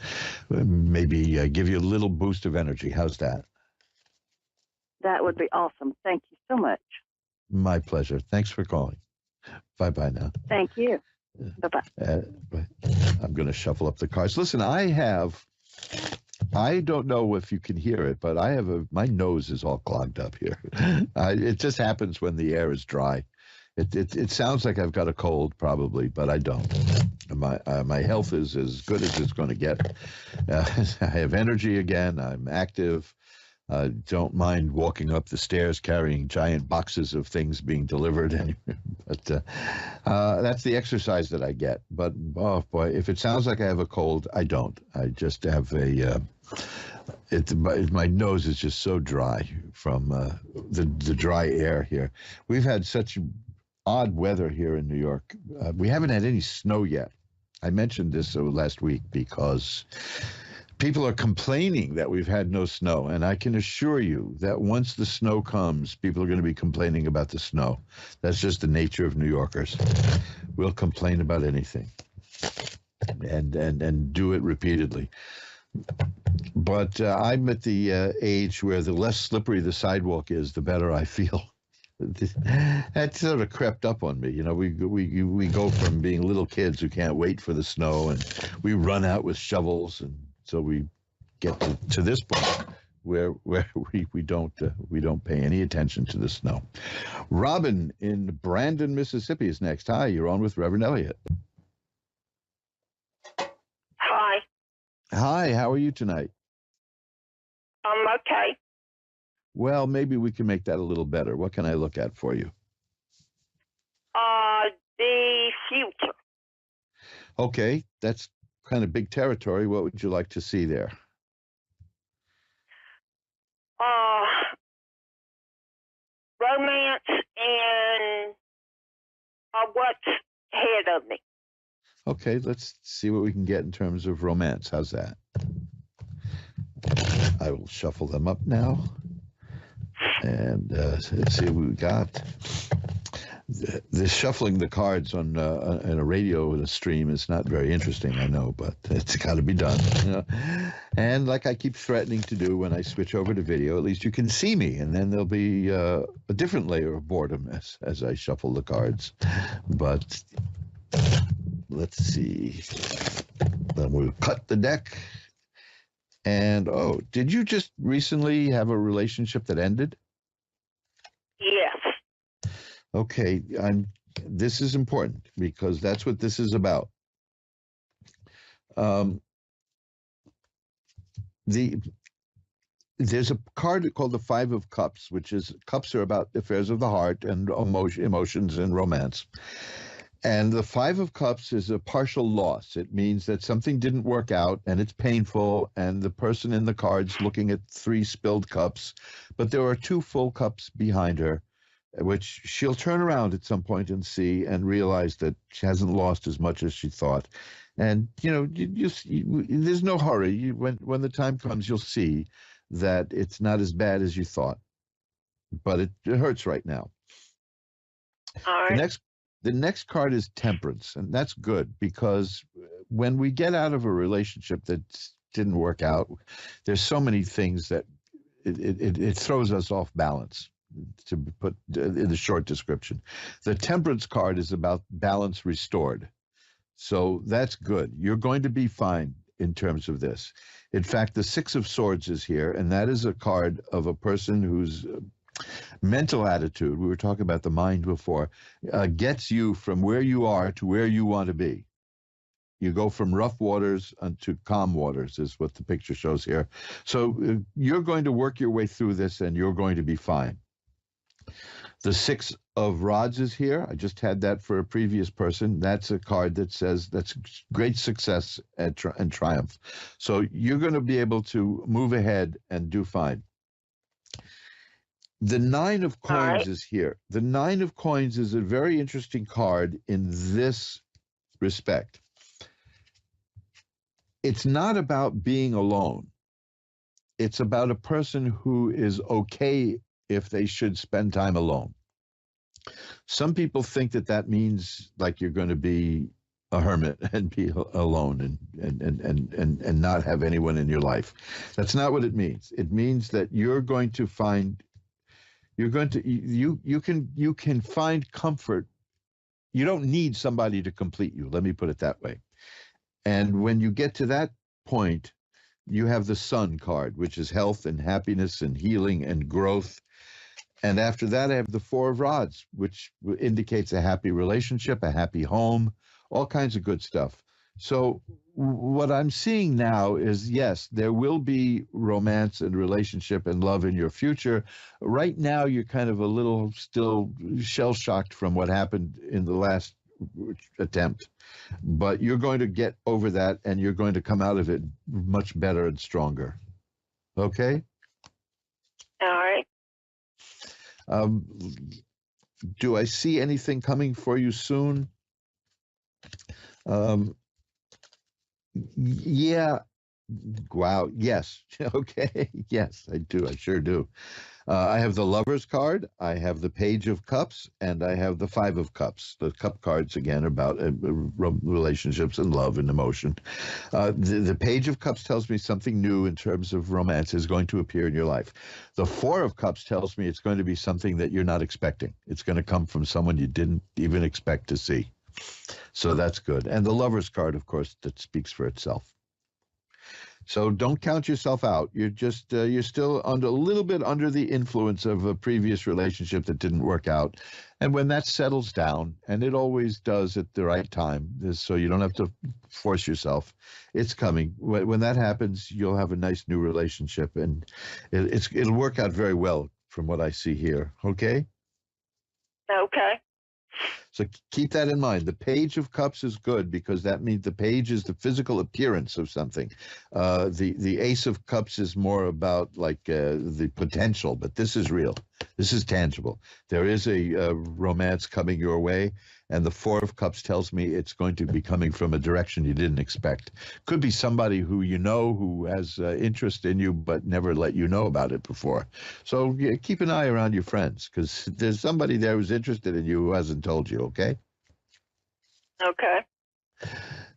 maybe give you a little boost of energy. How's that? That would be awesome. Thank you so much. My pleasure. Thanks for calling. Bye-bye now. Thank you. Bye-bye. I'm going to shuffle up the cards. Listen, I don't know if you can hear it, but my nose is all clogged up here. It just happens when the air is dry. It sounds like I've got a cold probably, but I don't. My health is as good as it's going to get. I have energy again. I'm active. I don't mind walking up the stairs carrying giant boxes of things being delivered. But that's the exercise that I get. But, oh, boy, if it sounds like I have a cold, I don't. I just have my nose is just so dry from the dry air here. We've had such odd weather here in New York. We haven't had any snow yet. I mentioned this last week because people are complaining that we've had no snow, and I can assure you that once the snow comes, people are going to be complaining about the snow. That's just the nature of New Yorkers. We'll complain about anything. and do it repeatedly. But I'm at the age where the less slippery the sidewalk is, the better I feel. That sort of crept up on me. You know, we go from being little kids who can't wait for the snow, and we run out with shovels, and so we get to this point where we don't pay any attention to the snow. Robin in Brandon, Mississippi is next. Hi, you're on with Reverend Elliott. Hi. Hi, how are you tonight? I'm okay. Well, maybe we can make that a little better. What can I look at for you? The future. Okay, that's kind of big territory. What would you like to see there? Romance and what's ahead of me. Okay, let's see what we can get in terms of romance. How's that? I will shuffle them up now. And let's see what we got. The shuffling the cards on a radio stream is not very interesting, I know, but it's got to be done. You know? And like I keep threatening to do when I switch over to video, at least you can see me, and then there'll be a different layer of boredom as I shuffle the cards. But let's see. Then we'll cut the deck. And, oh, did you just recently have a relationship that ended? Yes. Okay, this is important because that's what this is about. There's a card called the Five of Cups, which is cups are about affairs of the heart and emotions and romance. And the Five of Cups is a partial loss. It means that something didn't work out and it's painful, and the person in the card's looking at 3 spilled cups, but there are 2 full cups behind her, which she'll turn around at some point and see and realize that she hasn't lost as much as she thought. And, you know, there's no hurry. When the time comes, you'll see that it's not as bad as you thought. But it hurts right now. All right. The next card is Temperance, and that's good because when we get out of a relationship that didn't work out, there's so many things that it throws us off balance, to put in the short description. The Temperance card is about balance restored. So that's good. You're going to be fine in terms of this. In fact, the Six of Swords is here, and that is a card of a person whose mental attitude, we were talking about the mind before, gets you from where you are to where you want to be. You go from rough waters to calm waters is what the picture shows here. So you're going to work your way through this and you're going to be fine. The Six of Rods is here. I just had that for a previous person. That's a card that says that's great success and triumph. So you're going to be able to move ahead and do fine. The Nine of Coins is here. The Nine of Coins is a very interesting card in this respect. It's not about being alone. It's about a person who is okay if they should spend time alone. Some people think that means like you're going to be a hermit and be alone and not have anyone in your life. That's not what it means. It means that you're going to find you can find comfort. You don't need somebody to complete you. Let me put it that way. And when you get to that point, you have the Sun card, which is health and happiness and healing and growth. And after that, I have the Four of Rods, which indicates a happy relationship, a happy home, all kinds of good stuff. So what I'm seeing now is, yes, there will be romance and relationship and love in your future. Right now, you're kind of a little still shell-shocked from what happened in the last attempt. But you're going to get over that, and you're going to come out of it much better and stronger. Okay? All right. Do I see anything coming for you soon? Yeah. Wow. Yes. Okay. Yes, I do. I sure do. I have the Lover's card, I have the Page of Cups, and I have the Five of Cups. The cup cards, again, are about relationships and love and emotion. The Page of Cups tells me something new in terms of romance is going to appear in your life. The Four of Cups tells me it's going to be something that you're not expecting. It's going to come from someone you didn't even expect to see. So that's good. And the Lover's card, of course, that speaks for itself. So don't count yourself out. You're just you're still a little bit under the influence of a previous relationship that didn't work out. And when that settles down, and it always does at the right time, so you don't have to force yourself, it's coming. When that happens, you'll have a nice new relationship, and it'll work out very well from what I see here. Okay? Okay. So keep that in mind. The Page of Cups is good because that means the page is the physical appearance of something. The Ace of Cups is more about like the potential, but this is real. This is tangible. There is a romance coming your way, and the Four of Cups tells me it's going to be coming from a direction you didn't expect. Could be somebody who you know who has interest in you but never let you know about it before. So keep an eye around your friends because there's somebody there who's interested in you who hasn't told you, okay? Okay.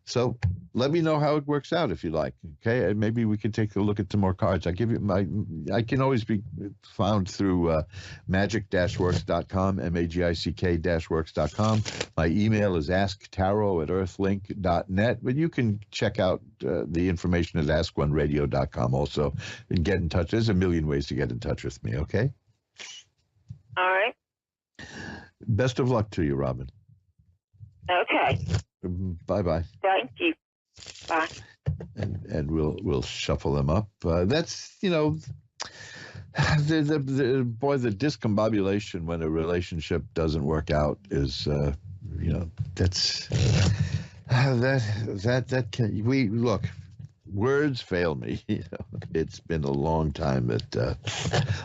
So let me know how it works out if you like, okay? And maybe we can take a look at some more cards. I can always be found through magic-works.com, magick-works.com. My email is asktarot@earthlink.net, but you can check out the information at askoneradio.com also and get in touch. There's a million ways to get in touch with me, okay? All right. Best of luck to you, Robin. Okay. Bye-bye. Thank you. Bye. And we'll shuffle them up. That's, the discombobulation when a relationship doesn't work out is, that's that can look. Words fail me. It's been a long time that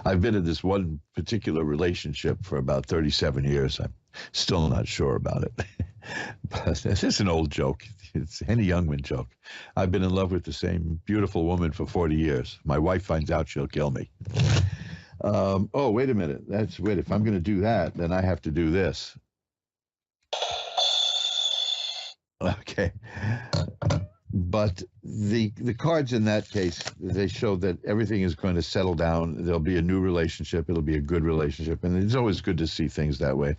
I've been in this one particular relationship for about 37 years. I'm still not sure about it. But it's an old joke. It's a Henny Youngman joke. I've been in love with the same beautiful woman for 40 years. My wife finds out, she'll kill me. Oh, wait a minute. If I'm going to do that, then I have to do this. Okay. But the cards in that case, they show that everything is going to settle down. There'll be a new relationship. It'll be a good relationship. And it's always good to see things that way.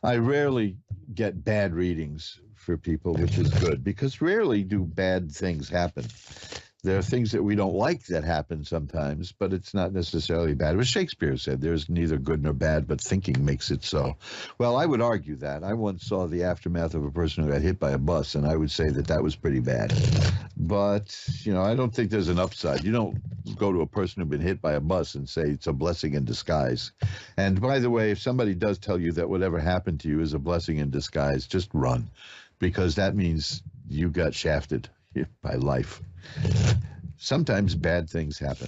I rarely get bad readings for people, which is good, because rarely do bad things happen. There are things that we don't like that happen sometimes, but it's not necessarily bad. It was Shakespeare said, there's neither good nor bad, but thinking makes it so. Well, I would argue that. I once saw the aftermath of a person who got hit by a bus, and I would say that was pretty bad. But, I don't think there's an upside. You don't go to a person who's been hit by a bus and say it's a blessing in disguise. And by the way, if somebody does tell you that whatever happened to you is a blessing in disguise, just run, because that means you got shafted by life. Sometimes bad things happen.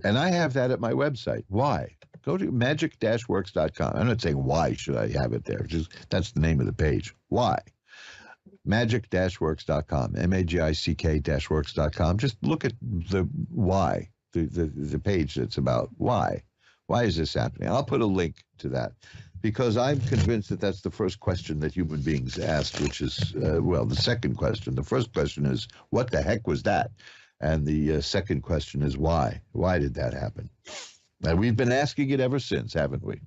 And I have that at my website. Why? Go to magic-works.com. I'm not saying why should I have it there. That's the name of the page. Why? Magic-works.com. magick-works.com. Just look at the why, the page that's about why. Why is this happening? I'll put a link to that, because I'm convinced that that's the first question that human beings ask, which is, the second question. The first question is, what the heck was that? And the second question is, why? Why did that happen? And we've been asking it ever since, haven't we?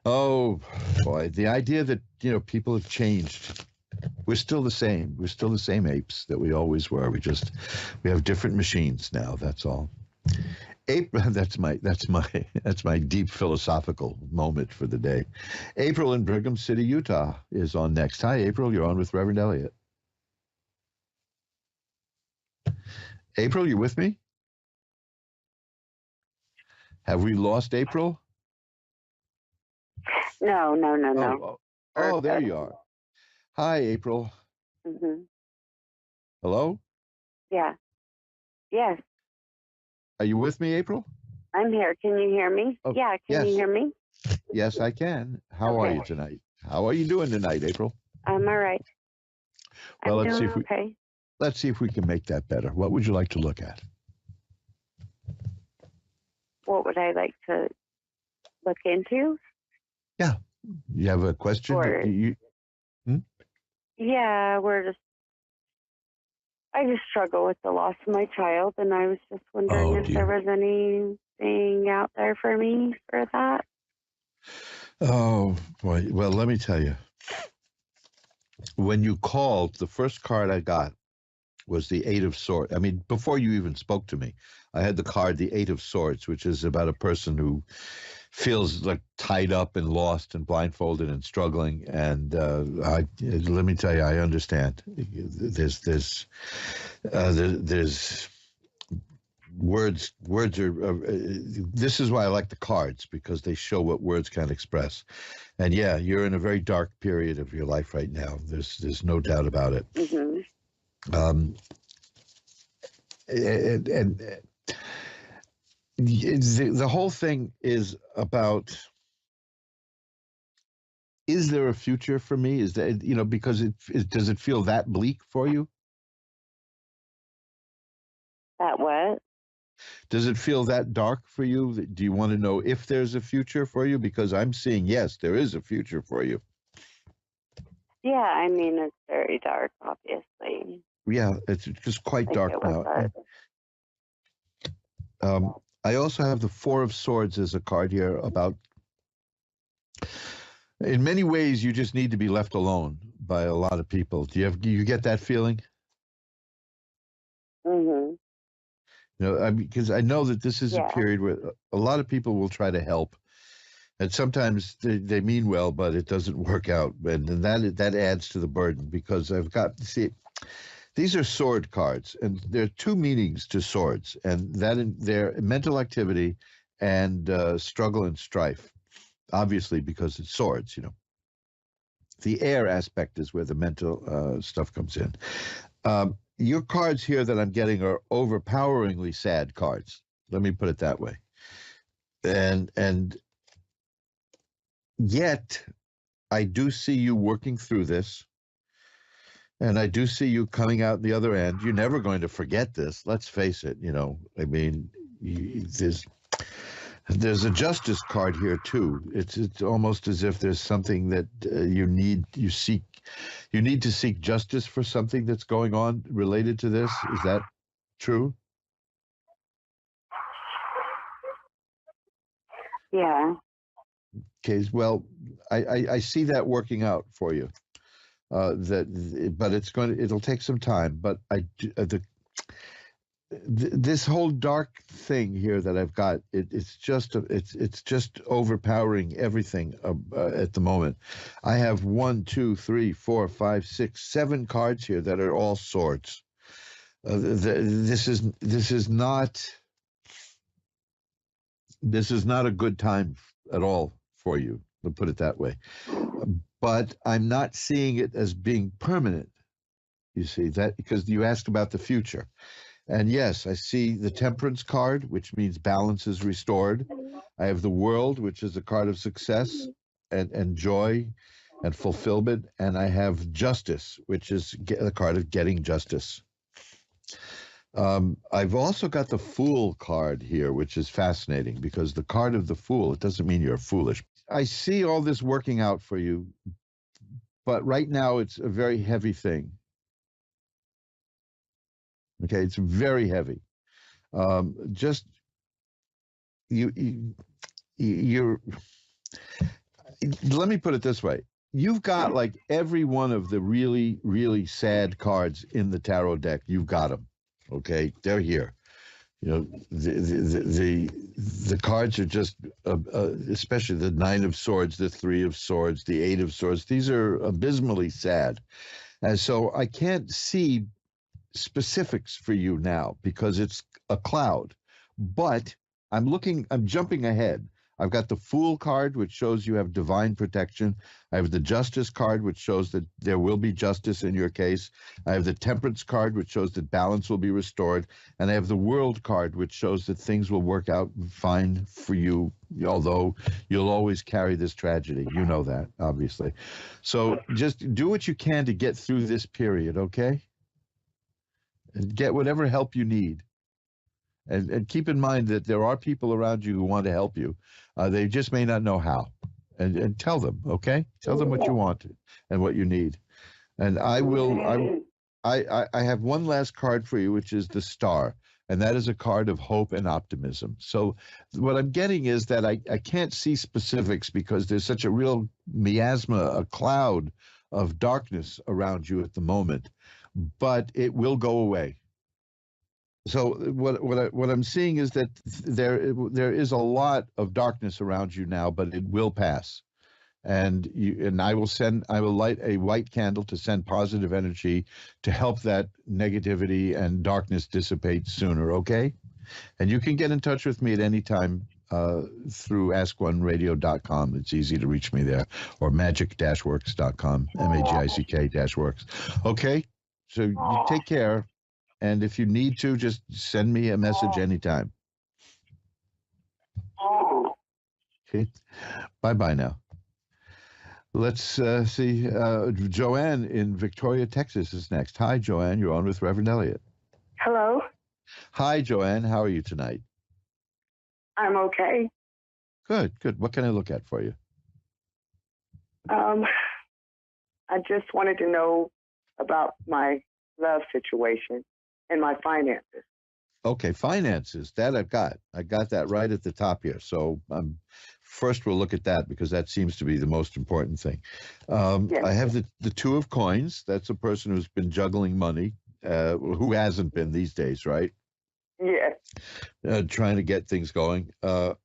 Oh, boy, the idea that, people have changed. We're still the same. We're still the same apes that we always were. We have different machines now, that's all. April, that's my deep philosophical moment for the day. April in Brigham City, Utah is on next. Hi, April. You're on with Reverend Elliot. April, you with me? Have we lost April? No. Oh, there you are. Hi, April. Mm-hmm. Hello? Yeah. Yes. Are you with me, April? I'm here. Can you hear me? Oh, yeah, can yes. you hear me? Yes, I can. How are you tonight? How are you doing tonight, April? I'm all right. Well, let's see if we can make that better. What would you like to look at? what would I like to look into? Yeah. You have a question? Or, yeah, I just struggle with the loss of my child, and I was just wondering if there was anything out there for me for that. Oh, boy. Well, let me tell you. When you called, the first card I got was the Eight of Swords. I mean, before you even spoke to me, I had the card, the Eight of Swords, which is about a person who feels like tied up and lost and blindfolded and struggling. And let me tell you, I understand. There's words are. This is why I like the cards, because they show what words can express. And yeah, you're in a very dark period of your life right now. There's no doubt about it. Mm-hmm. And the whole thing is about, is there a future for me? Is that, because does it feel that bleak for you? That what? Does it feel that dark for you? Do you want to know if there's a future for you? Because I'm seeing, yes, there is a future for you. Yeah, I mean, it's very dark, obviously. Yeah, it's just quite dark now. I also have the Four of Swords as a card here about, in many ways, you just need to be left alone by a lot of people. Do you get that feeling? Mm-hmm. Because I know that this is a period where a lot of people will try to help, and sometimes they mean well, but it doesn't work out, and that adds to the burden. Because these are sword cards, and there are two meanings to swords, and they're mental activity and struggle and strife. Obviously, because it's swords, The air aspect is where the mental stuff comes in. Your cards here that I'm getting are overpoweringly sad cards. Let me put it that way. And yet, I do see you working through this. And I do see you coming out the other end. You're never going to forget this. Let's face it. I mean, there's a justice card here too. It's almost as if there's something that you need to seek justice for something that's going on related to this. Is that true? Yeah. Okay. Well, I see that working out for you. But it'll take some time. But this whole dark thing here that I've got, it's just overpowering everything at the moment. I have 1, 2, 3, 4, 5, 6, 7 cards here that are all swords. This is not a good time at all for you. I'll put it that way. But I'm not seeing it as being permanent. You see that, because you asked about the future. And yes, I see the Temperance card, which means balance is restored. I have the World, which is a card of success and joy and fulfillment. And I have Justice, which is a card of getting justice. I've also got the Fool card here, which is fascinating, because the card of the Fool, it doesn't mean you're foolish. I see all this working out for you, but right now it's a very heavy thing. Okay, it's very heavy. You're. Let me put it this way: you've got like every one of the really, really sad cards in the tarot deck. You've got them. Okay, they're here. The cards are just, especially the Nine of Swords, the Three of Swords, the Eight of Swords. These are abysmally sad, and so I can't see specifics for you now because it's a cloud. But I'm jumping ahead. I've got the Fool card, which shows you have divine protection. I have the Justice card, which shows that there will be justice in your case. I have the Temperance card, which shows that balance will be restored. And I have the World card, which shows that things will work out fine for you, although you'll always carry this tragedy. You know that, obviously. So just do what you can to get through this period, okay? And get whatever help you need. And keep in mind that there are people around you who want to help you. They just may not know how. And tell them, okay? Tell them what you want and what you need. And I have one last card for you, which is the Star. And that is a card of hope and optimism. So what I'm getting is that I can't see specifics because there's such a real miasma, a cloud of darkness around you at the moment. But it will go away. So what I'm seeing is that there is a lot of darkness around you now, but it will pass. And I will light a white candle to send positive energy to help that negativity and darkness dissipate sooner, okay? And you can get in touch with me at any time through askoneradio.com. It's easy to reach me there, or magic-works.com, magick-works. Okay? So you take care, and if you need to, just send me a message anytime. Okay? Bye-bye now. Let's see. Joanne in Victoria, Texas is next. Hi, Joanne. You're on with Reverend Elliot. Hello. Hi, Joanne. How are you tonight? I'm okay. Good, good. What can I look at for you? I just wanted to know about my love situation and my finances. Okay, finances. That I've got. I got that right at the top here. So first we'll look at that because that seems to be the most important thing. Yes. I have the Two of Coins. That's a person who's been juggling money. Who hasn't been these days, right? Yes. Trying to get things going. The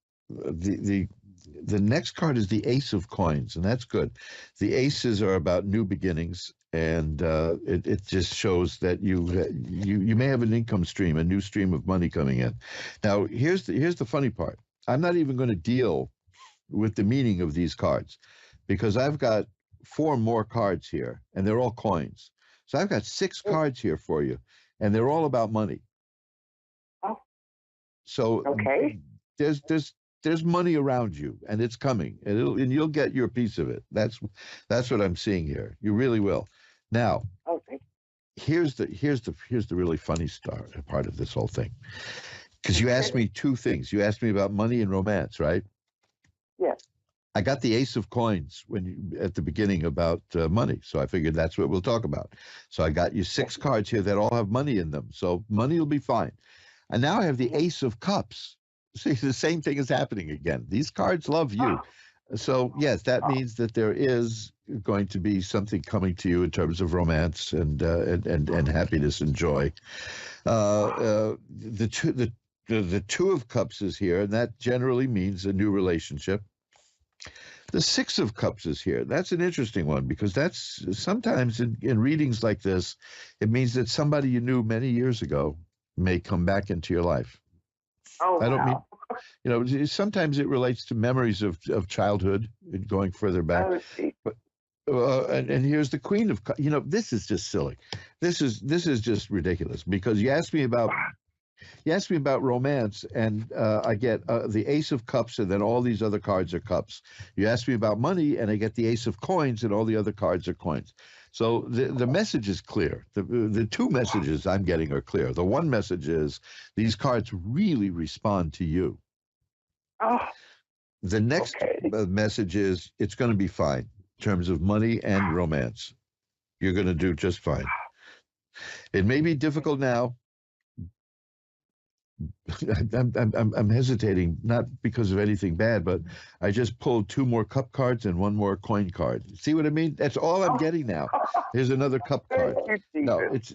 next card is the Ace of Coins, and that's good. The aces are about new beginnings, and it just shows that you may have an income stream, a new stream of money coming in. Now, here's the funny part. I'm not even going to deal with the meaning of these cards because I've got 4 more cards here, and they're all coins. So I've got 6 cards here for you, and they're all about money. Oh. So okay. There's money around you, and it's coming, and you'll get your piece of it. That's what I'm seeing here. You really will. Now, okay. Here's the really funny part of this whole thing, because you asked me 2 things. You asked me about money and romance, right? Yes. I got the Ace of Coins at the beginning about money, so I figured that's what we'll talk about. So I got you 6 cards here that all have money in them, so money will be fine. And now I have the Ace of Cups. See, the same thing is happening again. These cards love you. So, yes, that means that there is going to be something coming to you in terms of romance and happiness and joy. The Two of Cups is here, and that generally means a new relationship. The Six of Cups is here. That's an interesting one because that's sometimes in readings like this, it means that somebody you knew many years ago may come back into your life. Oh, I don't mean, sometimes it relates to memories of childhood and going further back. But and here's the Queen of Cups. This is just silly. This is just ridiculous because you asked me about romance, and I get the Ace of Cups, and then all these other cards are cups. You ask me about money, and I get the Ace of Coins, and all the other cards are coins. So the message is clear. The 2 messages I'm getting are clear. The one message is these cards really respond to you. Oh. The next message is it's going to be fine in terms of money and romance. You're going to do just fine. It may be difficult now. I'm hesitating, not because of anything bad, but I just pulled 2 more cup cards and 1 more coin card. See what I mean? That's all I'm getting now. Here's another cup card. No, it's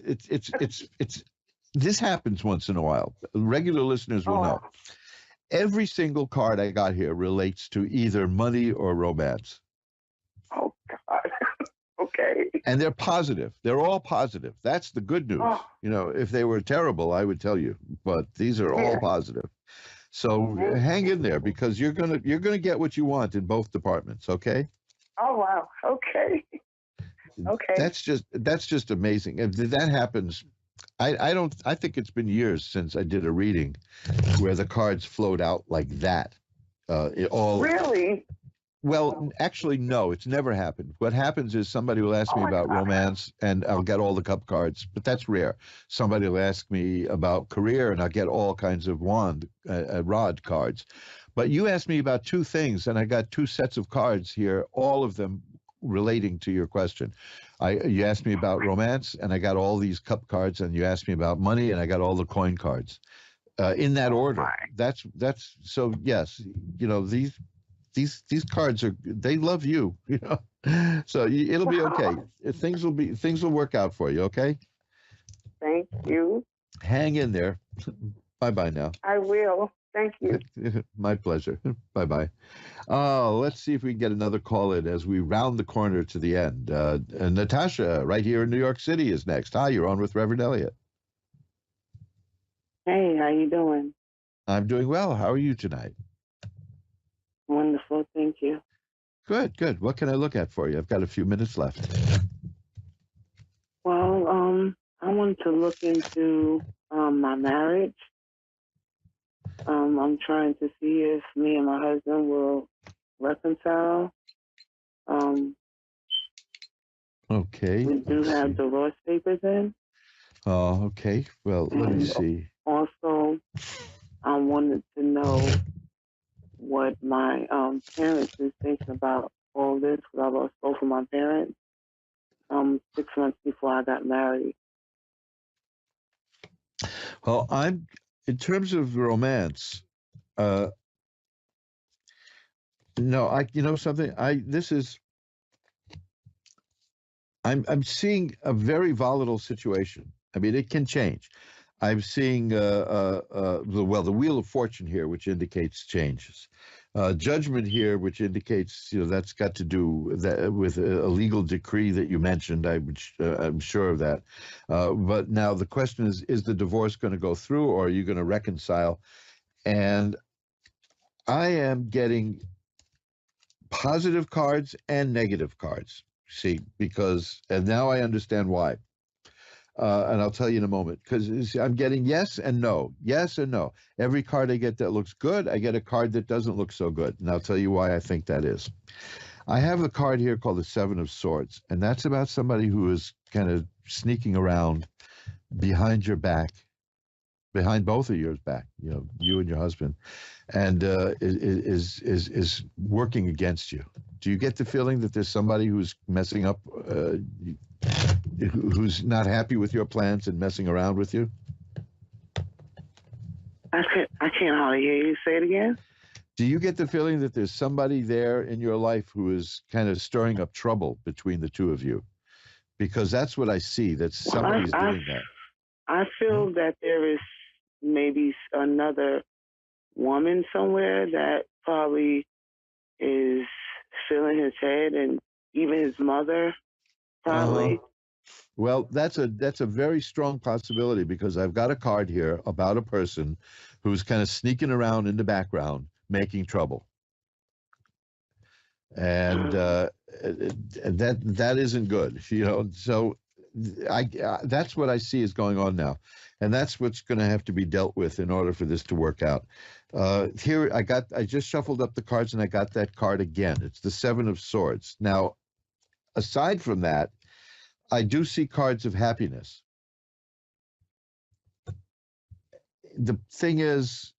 this happens once in a while. Regular listeners will know. Every single card I got here relates to either money or romance. Oh, God. Okay. And they're positive. They're all positive. That's the good news. Oh. If they were terrible, I would tell you. But these are all positive. So hang in there because you're gonna get what you want in both departments. Okay. Oh wow. Okay. Okay. That's just amazing. If that happens, I think it's been years since I did a reading where the cards flowed out like that. Really? Well, actually, no, it's never happened. What happens is somebody will ask me about romance, and I'll get all the cup cards, but that's rare. Somebody will ask me about career, and I'll get all kinds of rod cards. But you asked me about two things, and I got two sets of cards here, all of them relating to your question. You asked me about romance, and I got all these cup cards, and you asked me about money, and I got all the coin cards. In that order. That's so yes, you know, these cards they love you, you know. So it'll be okay. Things will work out for you, okay? Thank you. Hang in there. Bye-bye now. I will. Thank you. My pleasure. Bye-bye. Let's see if we can get another call in as we round the corner to the end. Natasha, right here in New York City, is next. Hi, you're on with Reverend Elliot. Hey, how you doing? I'm doing well. How are you tonight? Wonderful, thank you. Good, good. What can I look at for you? I've got a few minutes left. Well, I wanted to look into my marriage. I'm trying to see if me and my husband will reconcile. Okay. We do have divorce papers in. Oh, okay. Well, let me see. Also, I wanted to know what my parents is thinking about all this, because I lost both of my parents 6 months before I got married. Well, in terms of romance, no, you know something, I'm seeing a very volatile situation. I mean, it can change. I'm seeing the Wheel of Fortune here, which indicates changes. Judgment here, which indicates, you know, that's got to do with a legal decree that you mentioned. I'm sure of that. But now the question is the divorce going to go through, or are you going to reconcile? And I am getting positive cards and negative cards. See, and now I understand why. And I'll tell you in a moment, because I'm getting yes and no, yes and no. Every card I get that looks good, I get a card that doesn't look so good. And I'll tell you why I think that is. I have a card here called the Seven of Swords, and that's about somebody who is kind of sneaking around behind your back, behind both of yours back, you know, you and your husband, and is working against you. Do you get the feeling that there's somebody who's messing up, who's not happy with your plans and messing around with you? I can't hardly hear you. Say it again. Do you get the feeling that there's somebody there in your life who is kind of stirring up trouble between the two of you? Because that's what I see, that somebody's doing that. I feel that there is maybe another woman somewhere that probably is filling his head, and even his mother probably. Well, that's a very strong possibility, because I've got a card here about a person who's kind of sneaking around in the background, making trouble, and that isn't good, you know. So that's what I see is going on now, and that's what's going to have to be dealt with in order for this to work out. Here I just shuffled up the cards, and I got that card again. It's the Seven of Swords. Now, aside from that, I do see cards of happiness. The thing is,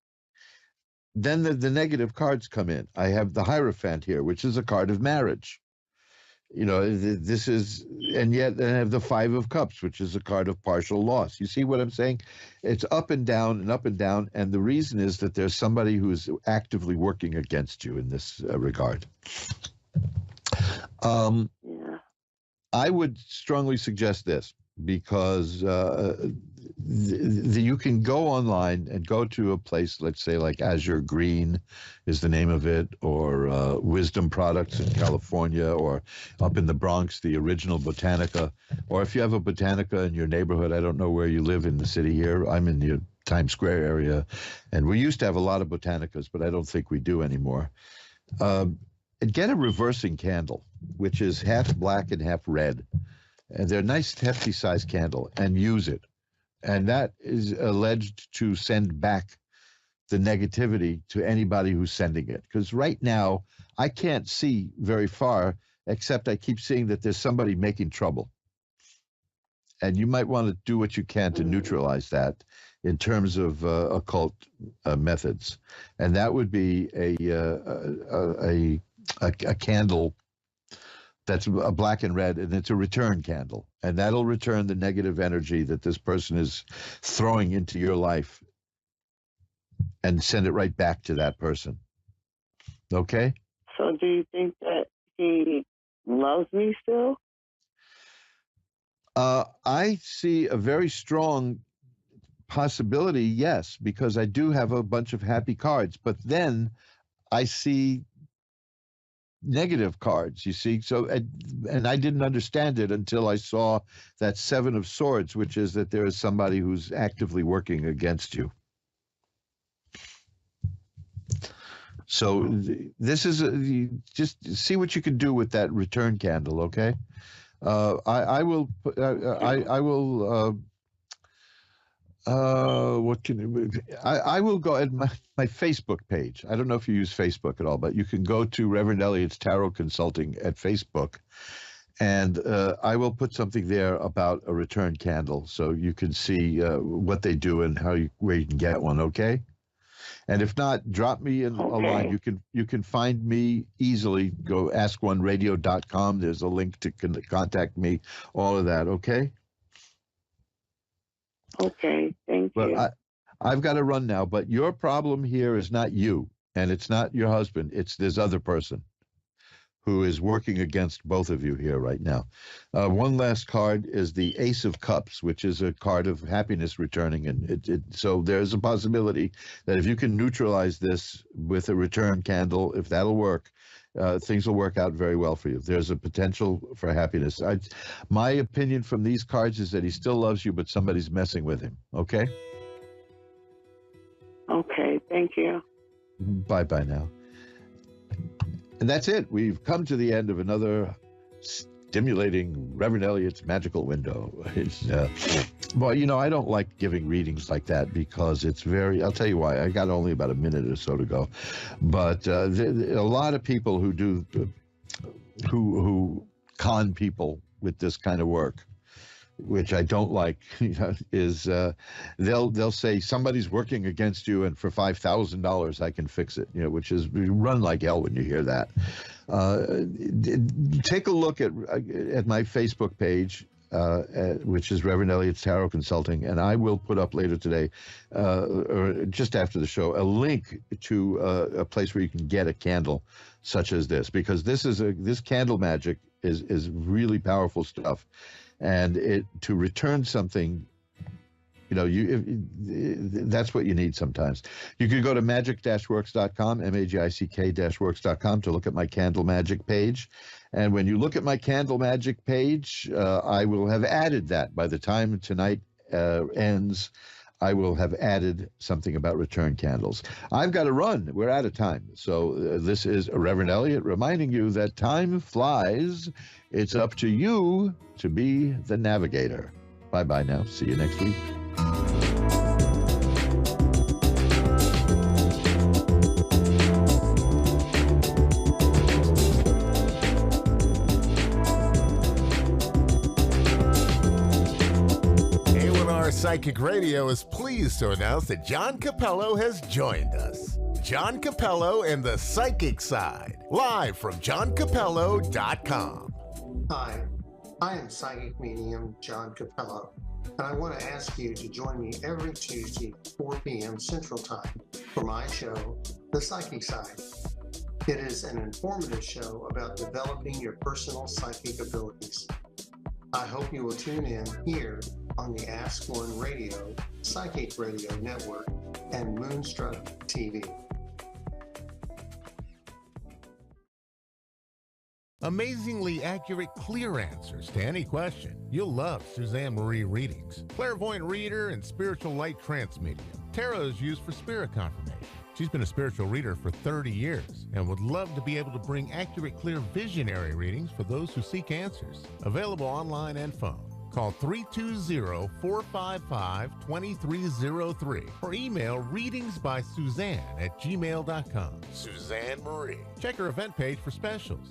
then the negative cards come in. I have the Hierophant here, which is a card of marriage. You know, this is, and yet I have the Five of Cups, which is a card of partial loss. You see what I'm saying? It's up and down and up and down, and the reason is that there's somebody who is actively working against you in this regard. I would strongly suggest this, because you can go online and go to a place, let's say like Azure Green is the name of it, or Wisdom Products in California, or up in the Bronx, the original Botanica, or if you have a Botanica in your neighborhood. I don't know where you live in the city here. I'm in the Times Square area, and we used to have a lot of Botanicas, but I don't think we do anymore. Get a reversing candle, which is half black and half red. And they're a nice, hefty size candle, and use it. And that is alleged to send back the negativity to anybody who's sending it. Because right now, I can't see very far, except I keep seeing that there's somebody making trouble. And you might want to do what you can to neutralize that in terms of occult methods. And that would be a candle that's a black and red, and it's a return candle. And that'll return the negative energy that this person is throwing into your life and send it right back to that person. Okay? So do you think that he loves me still? I see a very strong possibility, yes, because I do have a bunch of happy cards. But then I see negative cards, you see. So, and I didn't understand it until I saw that 7 of Swords, which is that there is somebody who's actively working against you. So this is just see what you can do with that return candle, okay? I will go at my Facebook page. I don't know if you use Facebook at all, but you can go to Reverend Elliott's Tarot Consulting at Facebook, and I will put something there about a return candle so you can see what they do and where you can get one, okay? And if not, drop me in a line. You can find me easily. Go askoneradio.com. There's a link to contact me. All of that. Okay. Okay. Thank you. Well, I've got to run now. But your problem here is not you, and it's not your husband. It's this other person who is working against both of you here right now. One last card is the Ace of Cups, which is a card of happiness returning. And so there's a possibility that if you can neutralize this with a return candle, if that'll work, things will work out very well for you. There's a potential for happiness. My opinion from these cards is that he still loves you, but somebody's messing with him. Okay? Okay, thank you. Bye-bye now. And that's it. We've come to the end of another stimulating Reverend Elliott's magical window. Well, you know, I don't like giving readings like that because it's very, I'll tell you why. I got only about a minute or so to go. But a lot of people who do, who con people with this kind of work, which I don't like, is they'll say somebody's working against you, and for $5,000 I can fix it. Which is run like hell when you hear that. Take a look at my Facebook page, which is Reverend Elliott's Tarot Consulting, and I will put up later today, or just after the show, a link to a place where you can get a candle such as this, because this candle magic is really powerful stuff. And to return something, that's what you need sometimes. You can go to magic-works.com, magic-works.com, to look at my candle magic page. And when you look at my candle magic page, I will have added that. By the time tonight ends, I will have added something about return candles. I've got to run. We're out of time. So this is Reverend Elliott reminding you that time flies. It's up to you to be the navigator. Bye-bye now. See you next week. A1R Psychic Radio is pleased to announce that John Capello has joined us. John Capello and the Psychic Side, live from johncapello.com. Hi, I am psychic medium John Capello, and I want to ask you to join me every Tuesday, 4 p.m. Central Time, for my show, The Psychic Side. It is an informative show about developing your personal psychic abilities. I hope you will tune in here on the Ask One Radio, Psychic Radio Network, and Moonstruck TV. Amazingly accurate, clear answers to any question. You'll love Suzanne Marie readings. Clairvoyant reader and spiritual light trance medium. Tarot is used for spirit confirmation. She's been a spiritual reader for 30 years and would love to be able to bring accurate, clear, visionary readings for those who seek answers. Available online and phone. Call 320-455-2303 or email readingsbysuzanne@gmail.com. Suzanne Marie. Check her event page for specials.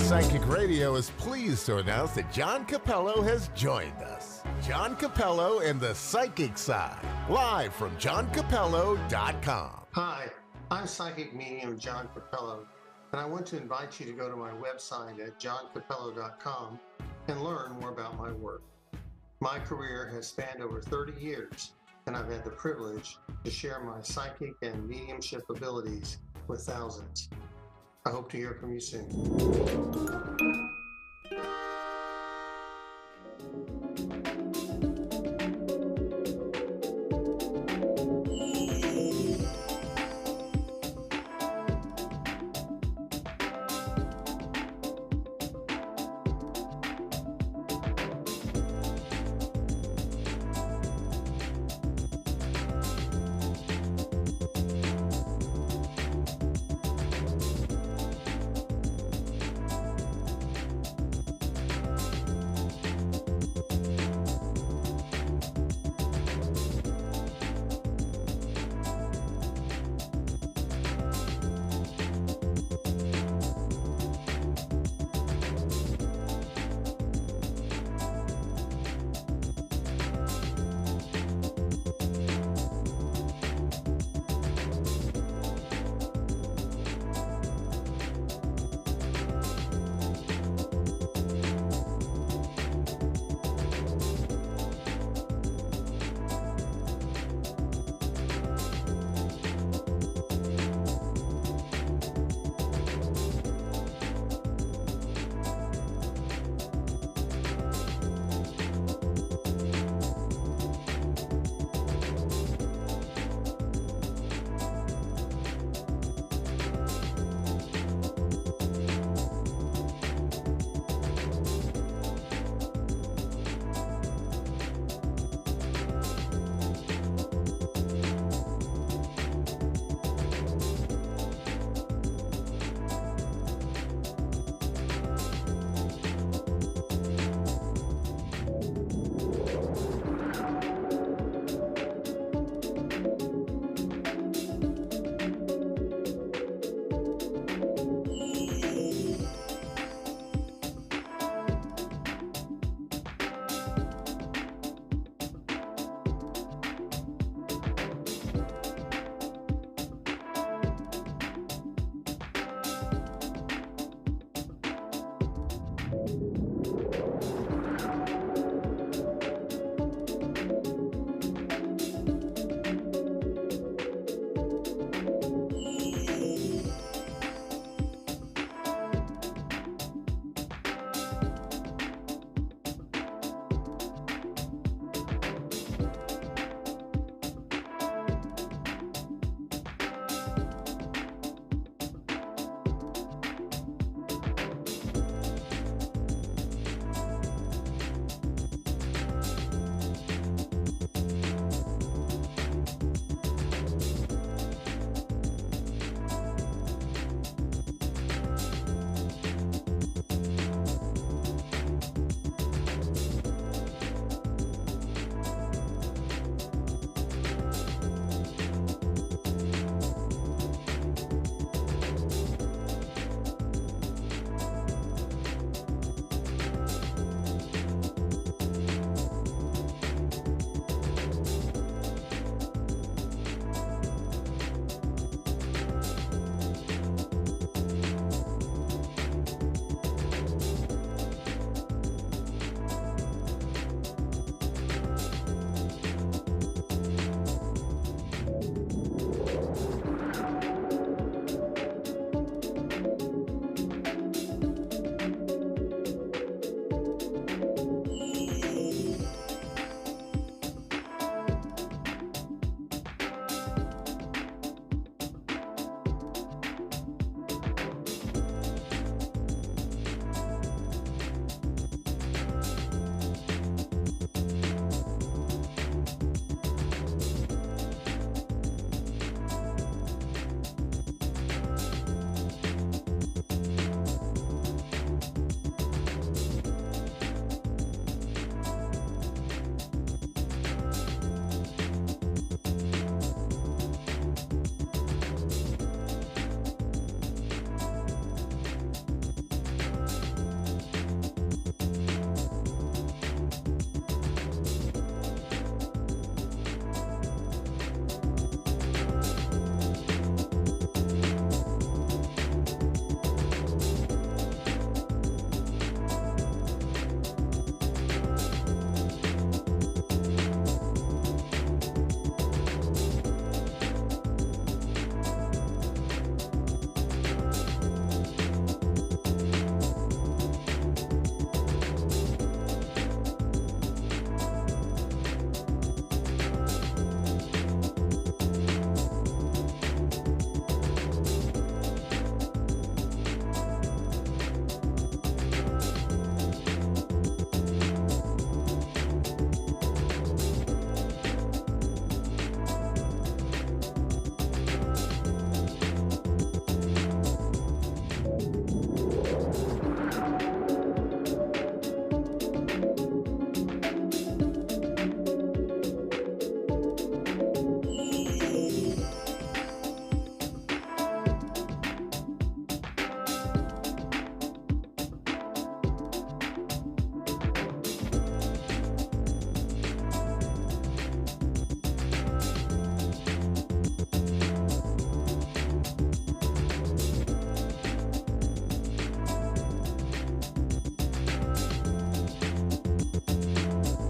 Psychic Radio is pleased to announce that John Capello has joined us. John Capello and the Psychic Side, live from johncapello.com. Hi, I'm psychic medium John Capello, and I want to invite you to go to my website at johncapello.com and learn more about my work. My career has spanned over 30 years, and I've had the privilege to share my psychic and mediumship abilities with thousands. I hope to hear from you soon.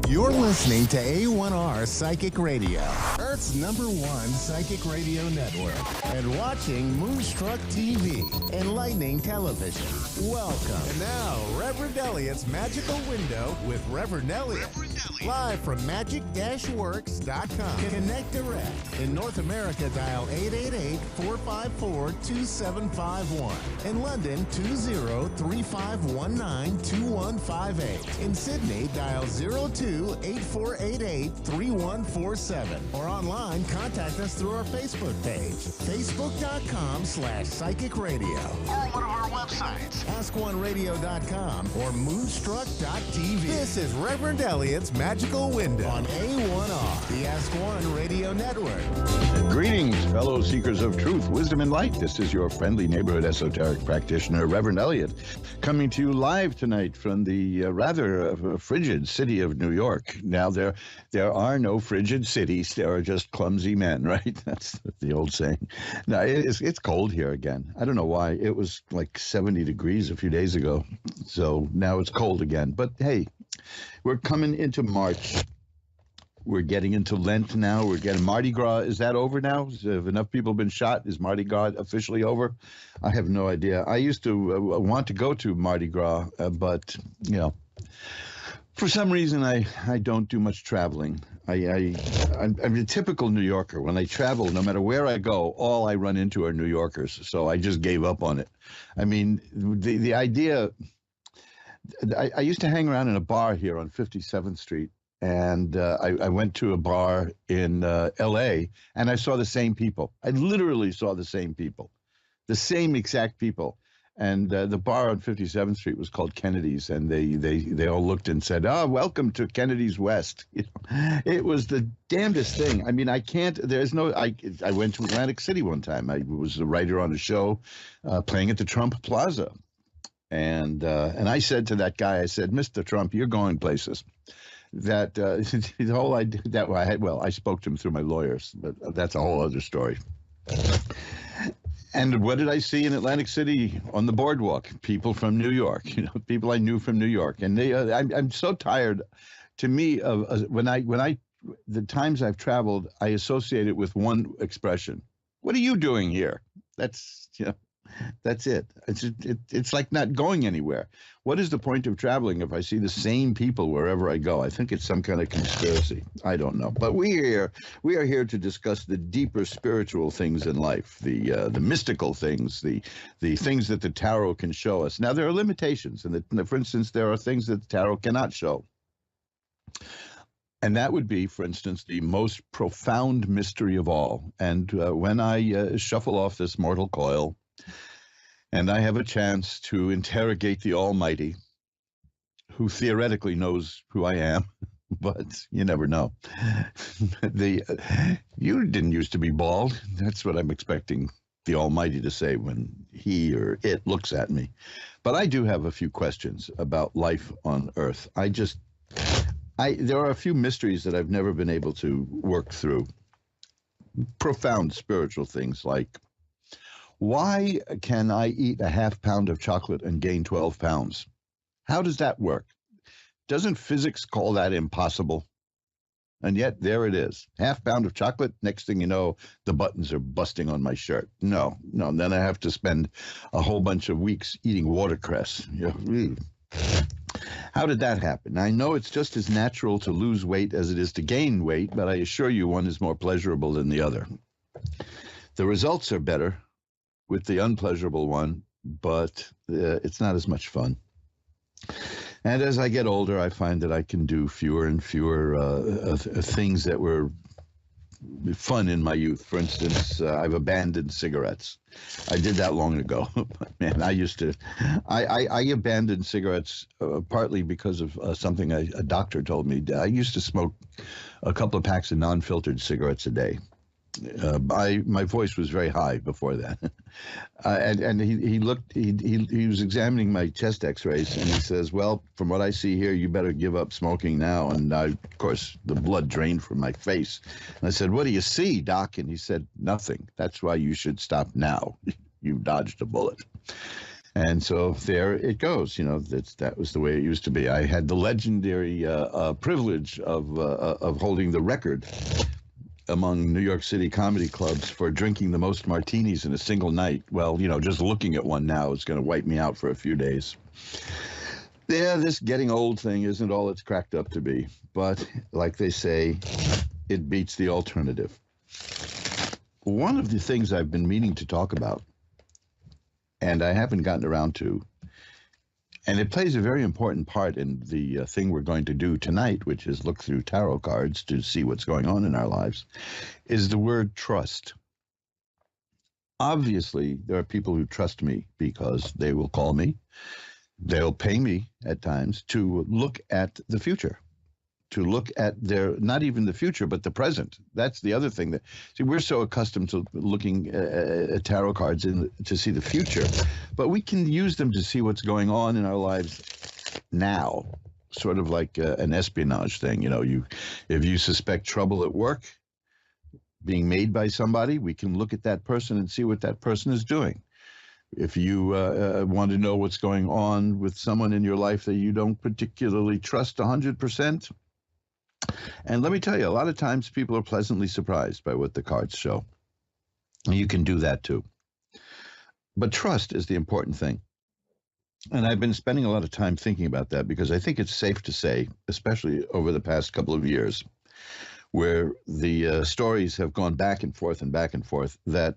You're listening to A1R Psychic Radio, Earth's #1 psychic radio network, and watching Moonstruck TV, enlightening television. Welcome. And now, Reverend Elliot's Magical Window with Reverend Elliot. Live from magic-works.com. Connect direct. In North America, dial 888-454-2751. In London, 20-3519-2158. In Sydney, dial 02-8488-3147. Or online, contact us through our Facebook page, facebook.com/psychic radio. Or one of our websites, askoneradio.com or moonstruck.tv. This is Reverend Elliot's Magical Window on A1R, the Ask One Radio Network. Greetings, fellow seekers of truth, wisdom, and light. This is your friendly neighborhood esoteric practitioner, Reverend Elliot, coming to you live tonight from the rather frigid city of New York. Now, there are no frigid cities. There are just clumsy men, right? That's the old saying. Now, it's cold here again. I don't know why. It was like 70 degrees a few days ago. So now it's cold again. But hey, we're coming into March. We're getting into Lent now. We're getting Mardi Gras. Is that over now? Have enough people been shot? Is Mardi Gras officially over? I have no idea. I used to want to go to Mardi Gras, but, you know, for some reason I don't do much traveling. I'm a typical New Yorker. When I travel, no matter where I go, all I run into are New Yorkers. So I just gave up on it. I mean, the idea... I used to hang around in a bar here on 57th Street. And I went to a bar in L.A., and I saw the same people. I literally saw the same people, the same exact people. And the bar on 57th Street was called Kennedy's, and they all looked and said, "Oh, welcome to Kennedy's West." You know, it was the damnedest thing. I mean, I can't. There's no. I went to Atlantic City one time. I was a writer on a show, playing at the Trump Plaza, and I said to that guy, I said, "Mr. Trump, you're going places." That the whole idea that I spoke to him through my lawyers, but that's a whole other story. And what did I see in Atlantic City on the boardwalk? People from New York, people I knew from New York, and I'm so tired. To me, of the times I've traveled, I associate it with one expression: "What are you doing here?" That's That's it. It's like not going anywhere. What is the point of traveling if I see the same people wherever I go? I think it's some kind of conspiracy. I don't know. But we are here to discuss the deeper spiritual things in life, the mystical things, the things that the tarot can show us. Now, there are limitations. And for instance, there are things that the tarot cannot show. And that would be, for instance, the most profound mystery of all. And when I shuffle off this mortal coil, and I have a chance to interrogate the Almighty, who theoretically knows who I am, but you never know. You didn't used to be bald. That's what I'm expecting the Almighty to say when he or it looks at me. But I do have a few questions about life on Earth. There are a few mysteries that I've never been able to work through. Profound spiritual things like, why can I eat a half pound of chocolate and gain 12 pounds? How does that work? Doesn't physics call that impossible? And yet there it is. Half pound of chocolate. Next thing you know, the buttons are busting on my shirt. No. Then I have to spend a whole bunch of weeks eating watercress. How did that happen? I know it's just as natural to lose weight as it is to gain weight, but I assure you one is more pleasurable than the other. The results are better with the unpleasurable one, but it's not as much fun. And as I get older, I find that I can do fewer and fewer things that were fun in my youth. For instance, I've abandoned cigarettes. I did that long ago. Man, I abandoned cigarettes partly because of something a doctor told me. I used to smoke a couple of packs of non-filtered cigarettes a day. My voice was very high before that, and he was examining my chest X-rays, and he says, "Well, from what I see here, you better give up smoking now." And of course, the blood drained from my face. And I said, "What do you see, Doc?" And he said, "Nothing. That's why you should stop now. You dodged a bullet." And so there it goes. That was the way it used to be. I had the legendary privilege of holding the record among New York City comedy clubs for drinking the most martinis in a single night. Well, just looking at one now is going to wipe me out for a few days. Yeah, this getting old thing isn't all it's cracked up to be. But like they say, it beats the alternative. One of the things I've been meaning to talk about, and I haven't gotten around to, and it plays a very important part in the thing we're going to do tonight, which is look through tarot cards to see what's going on in our lives, is the word trust. Obviously, there are people who trust me because they will call me. They'll pay me at times to look at the future, to look at not even the future, but the present. That's the other thing we're so accustomed to looking at tarot cards to see the future, but we can use them to see what's going on in our lives now, sort of like an espionage thing. If you suspect trouble at work being made by somebody, we can look at that person and see what that person is doing. If you want to know what's going on with someone in your life that you don't particularly trust 100%, and let me tell you, a lot of times people are pleasantly surprised by what the cards show. You can do that too. But trust is the important thing. And I've been spending a lot of time thinking about that because I think it's safe to say, especially over the past couple of years, where the stories have gone back and forth, that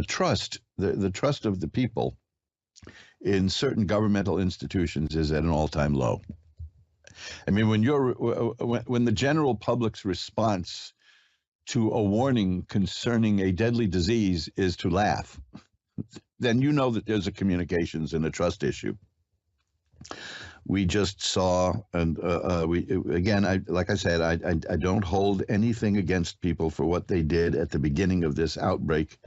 trust, the trust of the people in certain governmental institutions is at an all-time low. I mean, when the general public's response to a warning concerning a deadly disease is to laugh, then you know that there's a communications and a trust issue. We just saw, and like I said, I don't hold anything against people for what they did at the beginning of this outbreak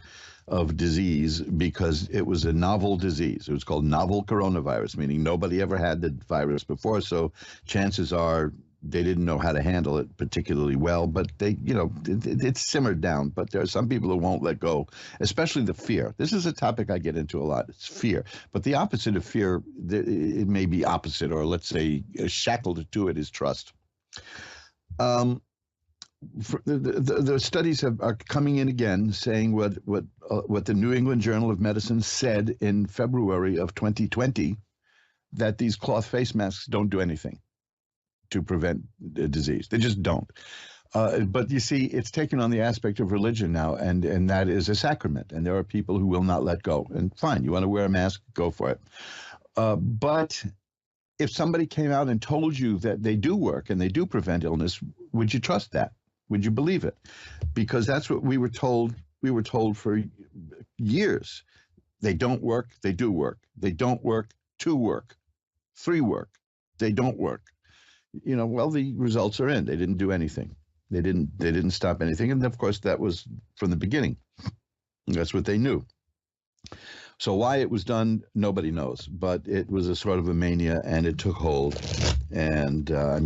of disease, because it was a novel disease. It was called novel coronavirus, meaning nobody ever had the virus before, so chances are they didn't know how to handle it particularly well, but it simmered down. But there are some people who won't let go, especially the fear. This is a topic I get into a lot. It's fear. But the opposite of fear, it may be opposite, or let's say shackled to it, is trust. The studies are coming in again saying what the New England Journal of Medicine said in February of 2020, that these cloth face masks don't do anything to prevent the disease. They just don't. But you see, it's taken on the aspect of religion now, and that is a sacrament. And there are people who will not let go. And fine, you want to wear a mask, go for it. But if somebody came out and told you that they do work and they do prevent illness, would you trust that? Would you believe it? Because that's what we were told. We were told for years. They don't work, they do work. They don't work, 2 work, 3 work. They don't work. Well, the results are in. They didn't do anything. They didn't stop anything. And of course, that was from the beginning. That's what they knew. So why it was done, nobody knows. But it was a sort of a mania, and it took hold. And to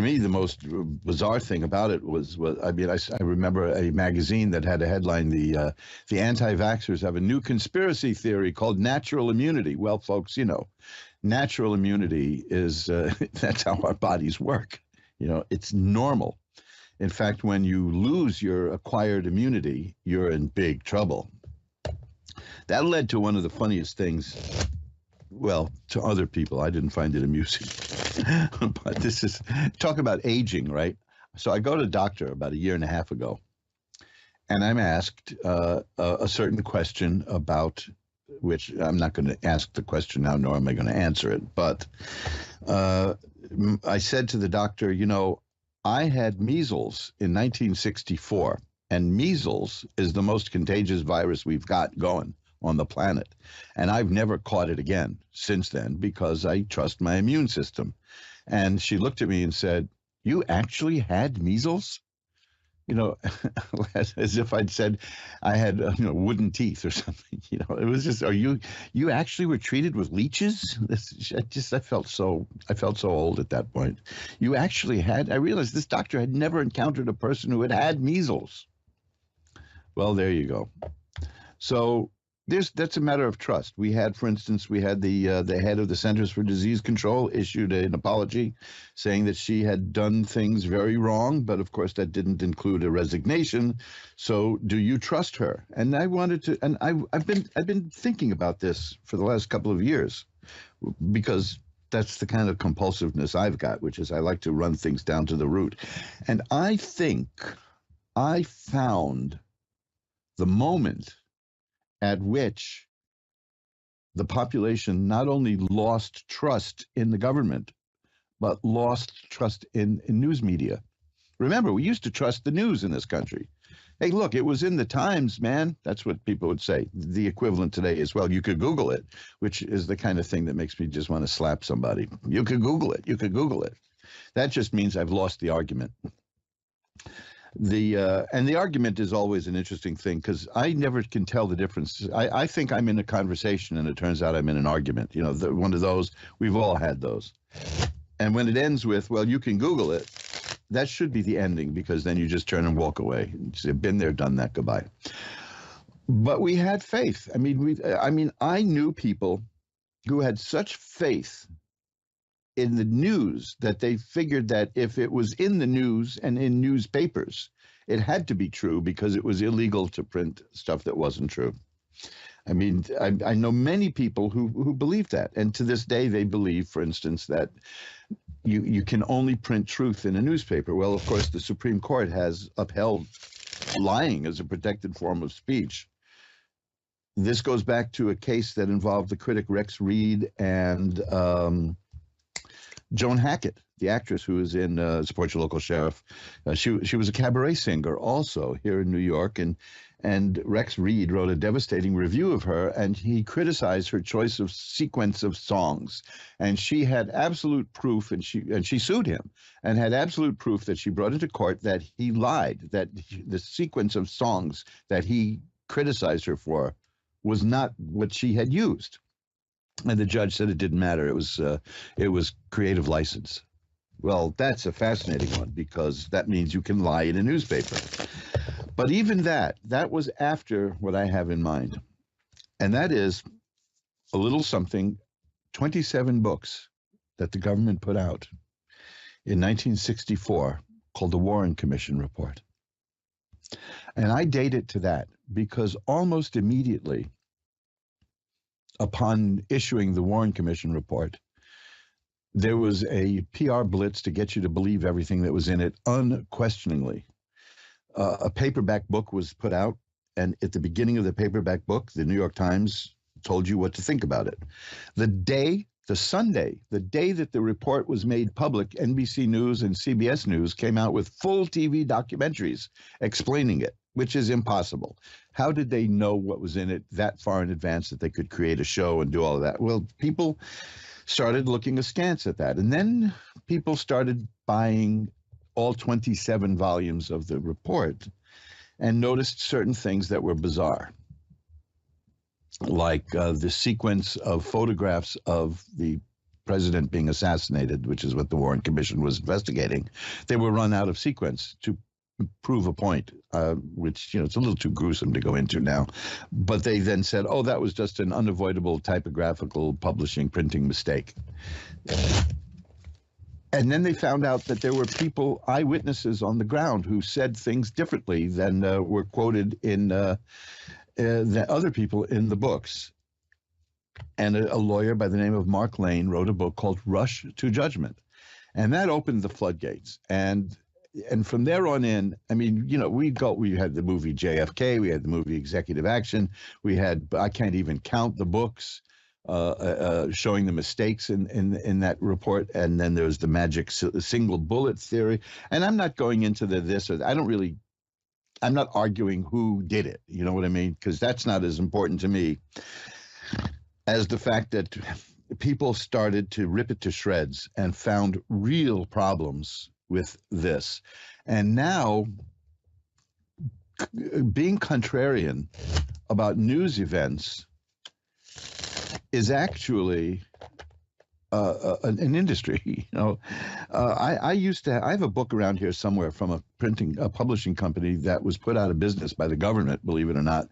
me, the most bizarre thing about it was I remember a magazine that had a headline: the anti-vaxxers have a new conspiracy theory called natural immunity. Well, folks, natural immunity is that's how our bodies work. It's normal. In fact, when you lose your acquired immunity, you're in big trouble. That led to one of the funniest things. Well, to other people, I didn't find it amusing. But this is, talk about aging, right? So I go to the doctor about 1.5 years ago, and I'm asked a certain question about, which I'm not going to ask the question now, nor am I going to answer it. But I said to the doctor, I had measles in 1964, and measles is the most contagious virus we've got going on the planet. And I've never caught it again since then because I trust my immune system. And she looked at me and said, "You actually had measles?" As if I'd said I had wooden teeth or something. It was just, you actually were treated with leeches? I felt so old at that point. You actually had? I realized this doctor had never encountered a person who had measles. Well, there you go. So That's a matter of trust. We had, for instance, the head of the Centers for Disease Control issued an apology saying that she had done things very wrong, but of course that didn't include a resignation. So do you trust her? And I wanted to, and I've been thinking about this for the last couple of years, because that's the kind of compulsiveness I've got, which is I like to run things down to the root. And I think I found the moment at which the population not only lost trust in the government, but lost trust in news media. Remember, we used to trust the news in this country. Hey, look, it was in the Times, man. That's what people would say. The equivalent today is, well, you could Google it, which is the kind of thing that makes me just want to slap somebody. You could Google it. You could Google it. That just means I've lost the argument. And the argument is always an interesting thing, because I never can tell the difference. I think I'm in a conversation, and it turns out I'm in an argument. You know, one of those. We've all had those. And when it ends with, well, you can Google it, that should be the ending, because then you just turn and walk away. You say, been there, done that, goodbye. But we had faith. I mean, I knew people who had such faith in the news that they figured that if it was in the news and in newspapers, it had to be true, because it was illegal to print stuff that wasn't true. I mean, I know many people who believe that. And to this day, they believe, for instance, that you can only print truth in a newspaper. Well, of course, the Supreme Court has upheld lying as a protected form of speech. This goes back to a case that involved the critic Rex Reed and Joan Hackett, the actress who is in Support Your Local Sheriff. She was a cabaret singer also here in New York, and Rex Reed wrote a devastating review of her, and he criticized her choice of sequence of songs. And she had absolute proof, and she sued him, and had absolute proof that she brought into court that he lied, that the sequence of songs that he criticized her for was not what she had used. And the judge said it didn't matter. It was creative license. Well, that's a fascinating one, because that means you can lie in a newspaper. But even that was after what I have in mind. And that is a little something, 27 books that the government put out in 1964 called the Warren Commission Report. And I date it to that because almost immediately upon issuing the Warren Commission Report, there was a PR blitz to get you to believe everything that was in it unquestioningly. A paperback book was put out, and at the beginning of the paperback book, the New York Times told you what to think about it. The Sunday that the report was made public, NBC News and CBS News came out with full TV documentaries explaining it, which is impossible. How did they know what was in it that far in advance that they could create a show and do all of that? Well, people started looking askance at that. And then people started buying all 27 volumes of the report and noticed certain things that were bizarre, like the sequence of photographs of the president being assassinated, which is what the Warren Commission was investigating. They were run out of sequence to prove a point, which, it's a little too gruesome to go into now. But they then said, oh, that was just an unavoidable typographical publishing printing mistake. And then they found out that there were people, eyewitnesses on the ground, who said things differently than were quoted in the other people in the books. And a lawyer by the name of Mark Lane wrote a book called Rush to Judgment. And that opened the floodgates. And from there on in, I mean, we had the movie JFK, we had the movie Executive Action, we had, I can't even count the books showing the mistakes in that report. And then there's the magic single bullet theory. And I'm not going into this or that. I'm not arguing who did it. You know what I mean? Because that's not as important to me as the fact that people started to rip it to shreds and found real problems with this. And now, being contrarian about news events is actually an industry. I have a book around here somewhere from a publishing company that was put out of business by the government, believe it or not,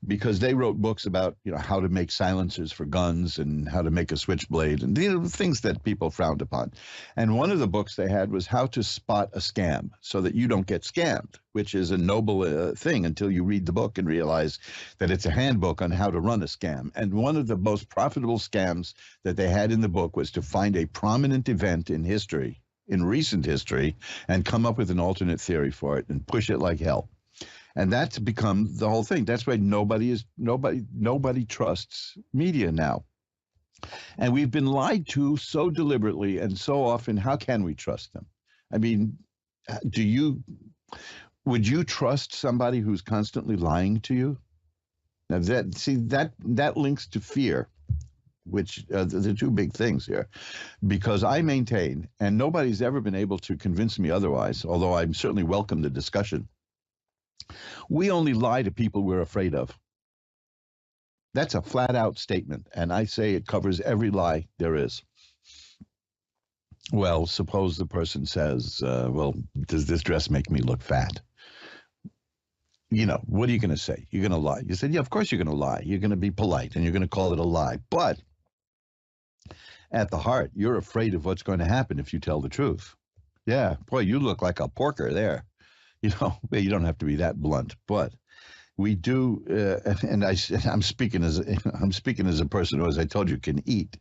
because they wrote books about how to make silencers for guns and how to make a switchblade and things that people frowned upon. And one of the books they had was how to spot a scam so that you don't get scammed, which is a noble thing until you read the book and realize that it's a handbook on how to run a scam. And one of the most profitable scams that they had in the book was to find a prominent event in history, in recent history, and come up with an alternate theory for it and push it like hell. And that's become the whole thing. That's why nobody trusts media now. And we've been lied to so deliberately and so often. How can we trust them? I mean, would you trust somebody who's constantly lying to you? Now that links to fear, which the two big things here, because I maintain, and nobody's ever been able to convince me otherwise, although I certainly welcome the discussion, we only lie to people we're afraid of. That's a flat out statement, and I say it covers every lie there is. Well, suppose the person says, well, does this dress make me look fat? What are you going to say? You're going to lie. You said, yeah, of course you're going to lie. You're going to be polite, and you're going to call it a lie. But at the heart, you're afraid of what's going to happen if you tell the truth. Yeah, boy, you look like a porker there. You don't have to be that blunt, but we do. And I'm speaking as a person who, as I told you, can eat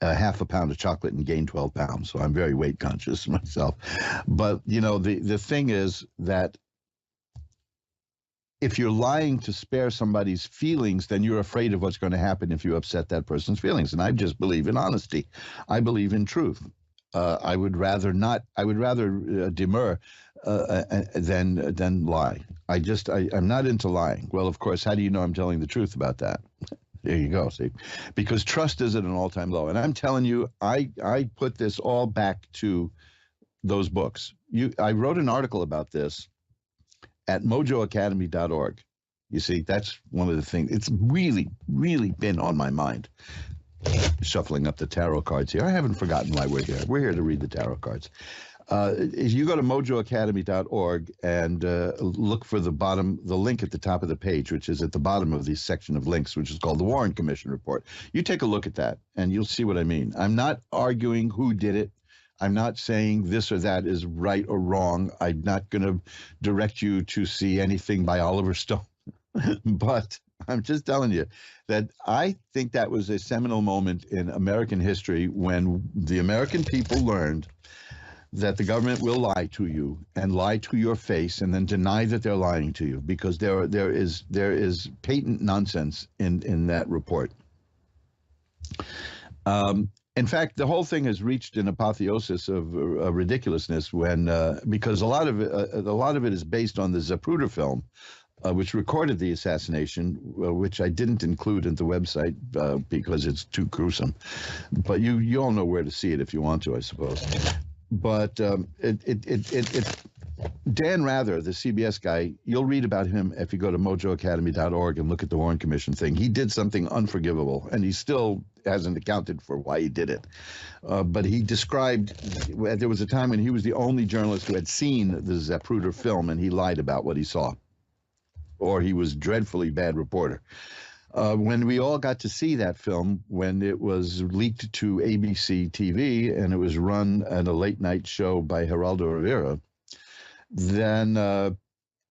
half a pound of chocolate and gain 12 pounds. So I'm very weight conscious myself. But the thing is that if you're lying to spare somebody's feelings, then you're afraid of what's going to happen if you upset that person's feelings. And I just believe in honesty. I believe in truth. I would rather demur than lie. I'm not into lying. Well, of course, how do you know I'm telling the truth about that? There you go. See, because trust is at an all-time low. And I'm telling you, I put this all back to those books. I wrote an article about this at mojoacademy.org. You see, that's one of the things. It's really, really been on my mind. Shuffling up the tarot cards here. I haven't forgotten why we're here. We're here to read the tarot cards. If you go to mojoacademy.org and look for the link at the top of the page, which is at the bottom of the section of links, which is called the Warren Commission Report. You take a look at that and you'll see what I mean. I'm not arguing who did it. I'm not saying this or that is right or wrong. I'm not going to direct you to see anything by Oliver Stone. But I'm just telling you that I think that was a seminal moment in American history when the American people learned that the government will lie to you and lie to your face and then deny that they're lying to you, because there is patent nonsense in that report. In fact, the whole thing has reached an apotheosis of ridiculousness because a lot of it is based on the Zapruder film, which recorded the assassination, which I didn't include in the website because it's too gruesome. But you all know where to see it if you want to, I suppose. But Dan Rather, the CBS guy, you'll read about him if you go to mojoacademy.org and look at the Warren Commission thing. He did something unforgivable, and he still hasn't accounted for why he did it. But he described, there was a time when he was the only journalist who had seen the Zapruder film, and he lied about what he saw. Or he was a dreadfully bad reporter. When we all got to see that film, when it was leaked to ABC TV and it was run at a late night show by Geraldo Rivera, then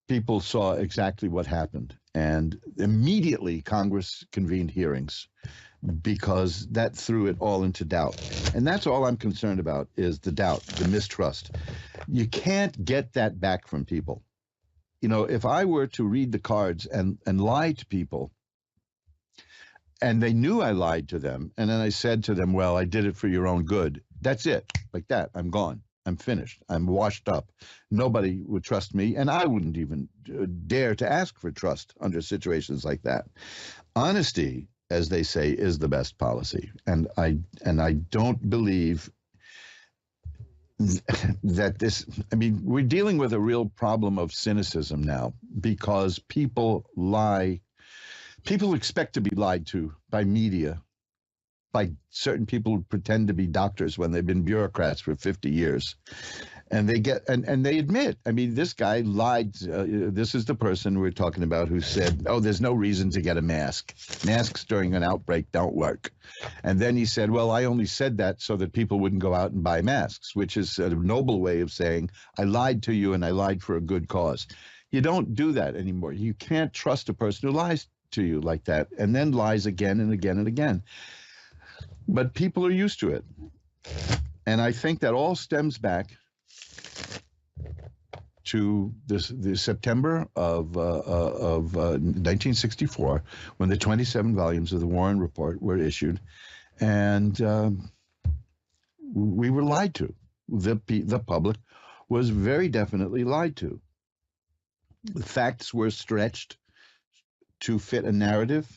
people saw exactly what happened. And immediately Congress convened hearings because that threw it all into doubt. And that's all I'm concerned about is the doubt, the mistrust. You can't get that back from people. If I were to read the cards and lie to people, and they knew I lied to them, and then I said to them, well, I did it for your own good. That's it. Like that. I'm gone. I'm finished. I'm washed up. Nobody would trust me, and I wouldn't even dare to ask for trust under situations like that. Honesty, as they say, is the best policy. And I don't believe that we're dealing with a real problem of cynicism now because people lie. People expect to be lied to by media by certain people who pretend to be doctors when they've been bureaucrats for 50 years. And they get and they admit, I mean, this guy lied. This is the person we're talking about who said, oh, there's no reason to get a mask. Masks during an outbreak don't work. And then he said, well, I only said that so that people wouldn't go out and buy masks, which is a noble way of saying, I lied to you and I lied for a good cause. You don't do that anymore. You can't trust a person who lies to you like that and then lies again and again and again. But people are used to it. And I think that all stems back to the September of 1964, when the 27 volumes of the Warren Report were issued, and we were lied to. The public was very definitely lied to. The facts were stretched to fit a narrative.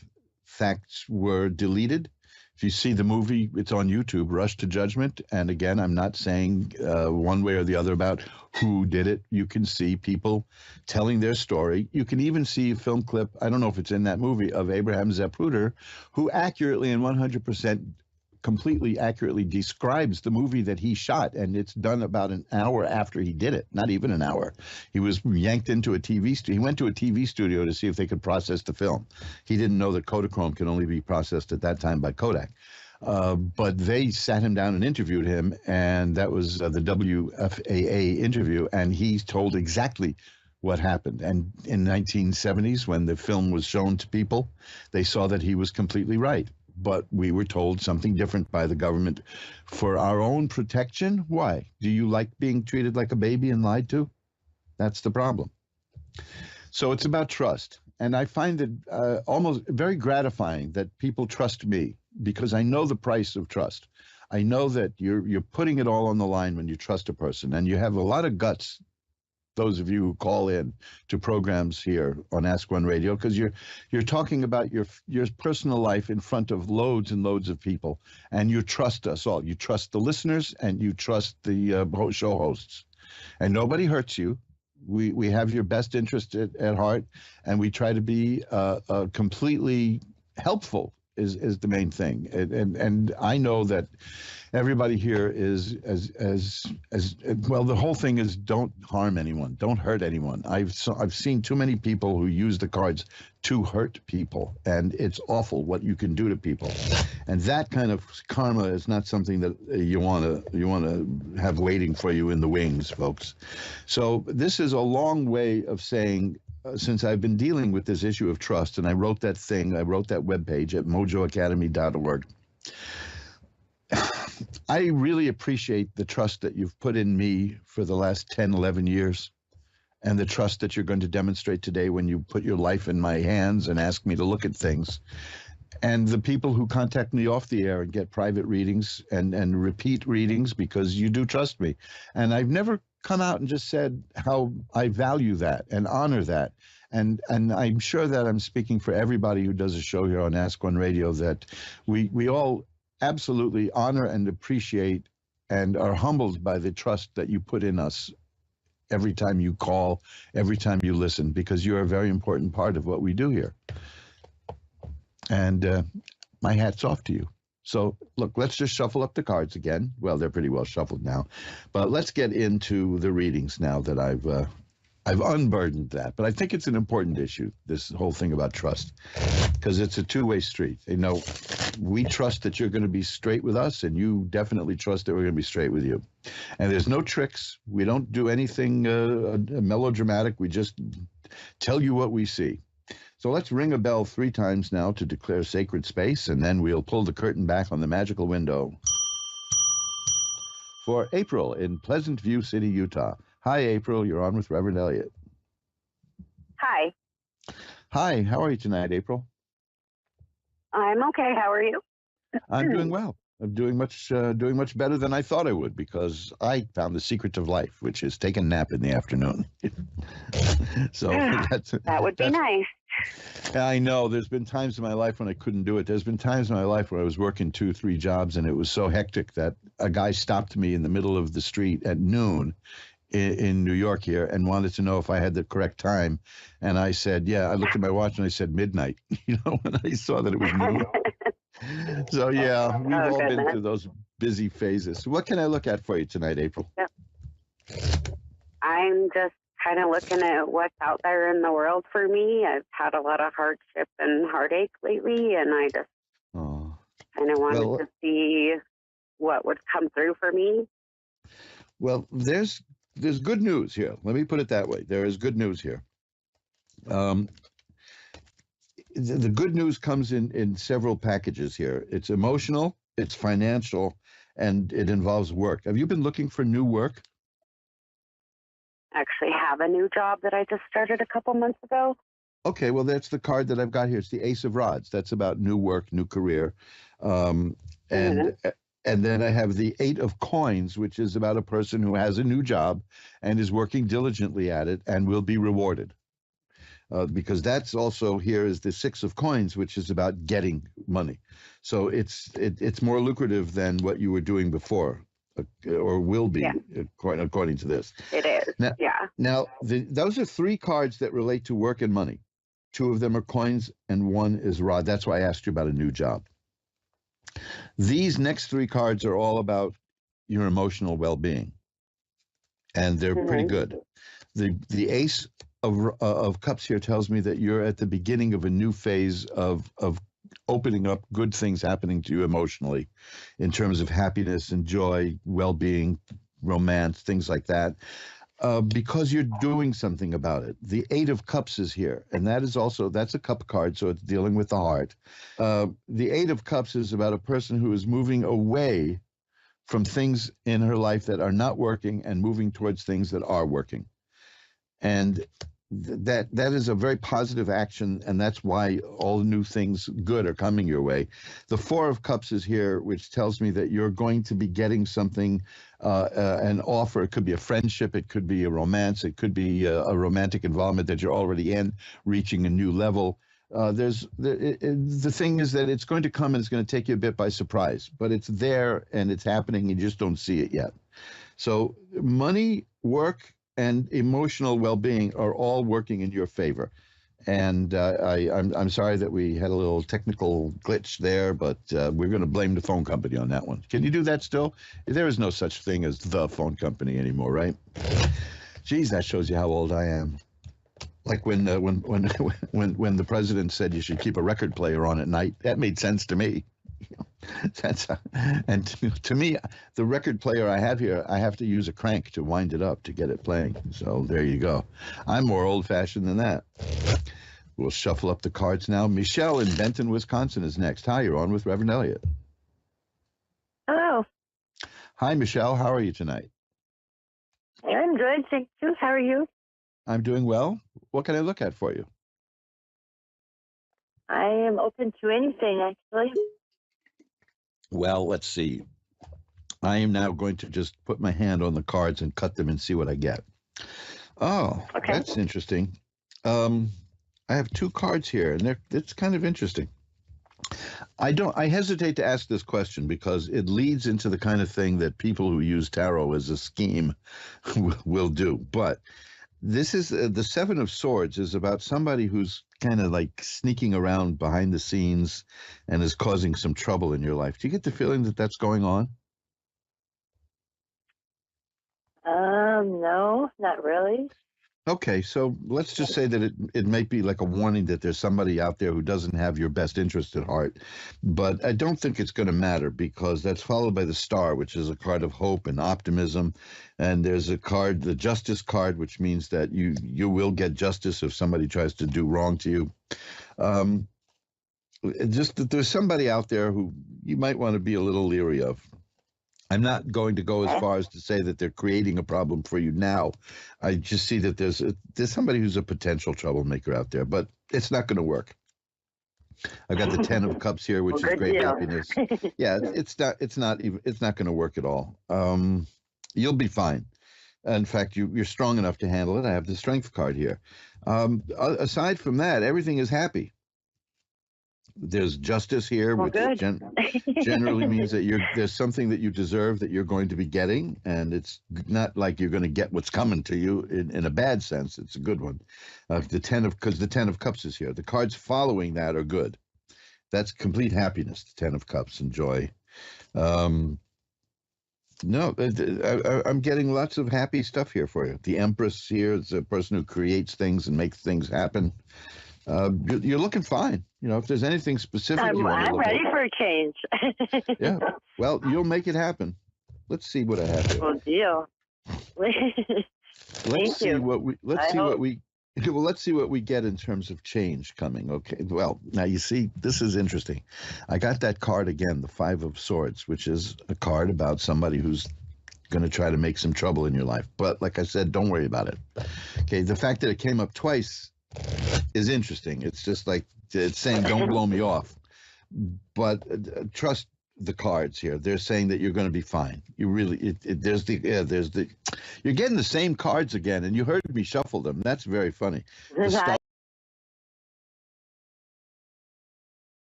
Facts were deleted. If you see the movie, it's on YouTube, Rush to Judgment. And again, I'm not saying one way or the other about who did it. You can see people telling their story. You can even see a film clip, I don't know if it's in that movie, of Abraham Zapruder, who accurately and 100% completely accurately describes the movie that he shot. And it's done about an hour after he did it, not even an hour. He was yanked into a TV studio. He went to a TV studio to see if they could process the film. He didn't know that Kodachrome could only be processed at that time by Kodak. But they sat him down and interviewed him, and that was the WFAA interview, and he told exactly what happened. And in 1970s, when the film was shown to people, they saw that he was completely right. But we were told something different by the government for our own protection. Why? Do you like being treated like a baby and lied to? That's the problem. So it's about trust. And I find it almost very gratifying that people trust me, because I know the price of trust. I know that you're putting it all on the line when you trust a person, and you have a lot of guts, those of you who call in to programs here on Ask One Radio, because you're talking about your personal life in front of loads and loads of people, and you trust us all. You trust the listeners, and you trust the show hosts, and nobody hurts you. We have your best interest at heart, and we try to be completely helpful is the main thing. And I know that everybody here is as well. The whole thing is don't harm anyone, don't hurt anyone. I've seen too many people who use the cards to hurt people, and it's awful what you can do to people. And that kind of karma is not something that you want to have waiting for you in the wings, folks. So this is a long way of saying, since I've been dealing with this issue of trust, and I wrote that webpage at mojoacademy.org. I really appreciate the trust that you've put in me for the last 10, 11 years, and the trust that you're going to demonstrate today when you put your life in my hands and ask me to look at things. And the people who contact me off the air and get private readings and repeat readings because you do trust me. And I've never come out and just said how I value that and honor that. And I'm sure that I'm speaking for everybody who does a show here on Ask One Radio, that we all absolutely honor and appreciate and are humbled by the trust that you put in us every time you call, every time you listen, because you're a very important part of what we do here. And my hat's off to you. So, look, let's just shuffle up the cards again. Well, they're pretty well shuffled now. But let's get into the readings now that I've unburdened that. But I think it's an important issue, this whole thing about trust, because it's a two-way street. You know, we trust that you're going to be straight with us, and you definitely trust that we're going to be straight with you. And there's no tricks. We don't do anything melodramatic. We just tell you what we see. So let's ring a bell 3 times now to declare sacred space, and then we'll pull the curtain back on the magical window for April in Pleasant View City, Utah. Hi, April. You're on with Reverend Elliott. Hi. Hi. How are you tonight, April? I'm okay. How are you? I'm doing well. I'm doing much better than I thought I would, because I found the secret of life, which is take a nap in the afternoon. So that would be nice. I know. There's been times in my life when I couldn't do it. There's been times in my life where I was working 2, 3 jobs, and it was so hectic that a guy stopped me in the middle of the street at noon in New York here and wanted to know if I had the correct time. And I said, yeah. I looked at my watch and I said midnight, when I saw that it was noon. So yeah, we've Oh, all been goodness. through those busy phases. What can I look at for you tonight, April? I'm just kind of looking at what's out there in the world for me. I've had a lot of hardship and heartache lately, and I just kind of wanted to see what would come through for me. Well, there's good news here. Let me put it that way. There is good news here. The good news comes in several packages here. It's emotional, it's financial, and it involves work. Have you been looking for new work? Actually have a new job that I just started a couple months ago. Okay, well, that's the card that I've got here. It's the Ace of Rods. That's about new work, new career. And then I have the Eight of Coins, which is about a person who has a new job and is working diligently at it and will be rewarded. Because that's also here is the Six of Coins, which is about getting money. So it's more lucrative than what you were doing before, or will be, according to this. It is, Now, those are three cards that relate to work and money. Two of them are coins, and one is rod. That's why I asked you about a new job. These next three cards are all about your emotional well-being, and they're pretty good. The Ace of Cups here tells me that you're at the beginning of a new phase of opening up, good things happening to you emotionally in terms of happiness and joy, well-being, romance, things like that, because you're doing something about it. The Eight of Cups is here, and that's a cup card, so it's dealing with the heart. The Eight of Cups is about a person who is moving away from things in her life that are not working and moving towards things that are working. And that is a very positive action, and that's why all new things good are coming your way. The Four of Cups is here, which tells me that you're going to be getting something, an offer. It could be a friendship, it could be a romance, it could be a romantic involvement that you're already in, reaching a new level. The thing is that it's going to come and it's going to take you a bit by surprise, but it's there and it's happening, you just don't see it yet. So money, work, and emotional well-being are all working in your favor. And I'm sorry that we had a little technical glitch there, but we're going to blame the phone company on that one. Can you do that still? There is no such thing as the phone company anymore, right? Geez, that shows you how old I am. Like when the president said you should keep a record player on at night, that made sense to me. And to me, the record player I have here, I have to use a crank to wind it up to get it playing. So there you go. I'm more old-fashioned than that. We'll shuffle up the cards now. Michelle in Benton, Wisconsin is next. Hi, you're on with Reverend Elliott. Hello. Hi, Michelle. How are you tonight? I'm good, thank you. How are you? I'm doing well. What can I look at for you? I am open to anything, actually. Well, let's see. I am now going to just put my hand on the cards and cut them and see what I get. Oh, okay. That's interesting. I have two cards here, and it's kind of interesting. I hesitate to ask this question because it leads into the kind of thing that people who use tarot as a scheme will do. But this is the Seven of Swords is about somebody who's kind of like sneaking around behind the scenes and is causing some trouble in your life. Do you get the feeling that that's going on? No, not really. Okay, so let's just say that it might be like a warning that there's somebody out there who doesn't have your best interest at heart. But I don't think it's going to matter because that's followed by the Star, which is a card of hope and optimism. And there's a card, the Justice card, which means that you will get justice if somebody tries to do wrong to you. Just that there's somebody out there who you might want to be a little leery of. I'm not going to go as far as to say that they're creating a problem for you now. I just see that there's somebody who's a potential troublemaker out there, but it's not going to work. I've got the Ten of Cups here, which is great happiness. Yeah, it's not going to work at all. You'll be fine. In fact, you're strong enough to handle it. I have the Strength card here. Aside from that, everything is happy. There's justice here, which generally means that there's something that you deserve that you're going to be getting, and it's not like you're going to get what's coming to you in a bad sense. It's a good one. Because the Ten of Cups is here. The cards following that are good, That's complete happiness, the 10 of Cups and joy. No, I'm getting lots of happy stuff here for you. The Empress here is a person who creates things and makes things happen. You're looking fine. You know, if there's anything specific you want to look I'm ready at. for a change. Yeah. Well, you'll make it happen. Let's see what I have here. Well, deal. Let's see what we get in terms of change coming. Okay. Well, now you see, this is interesting. I got that card again, the 5 of Swords, which is a card about somebody who's going to try to make some trouble in your life. But like I said, don't worry about it. Okay. The fact that it came up twice is interesting. It's just like it's saying, don't blow me off. But trust the cards here. They're saying that you're going to be fine. You really, you're getting the same cards again, and you heard me shuffle them. That's very funny.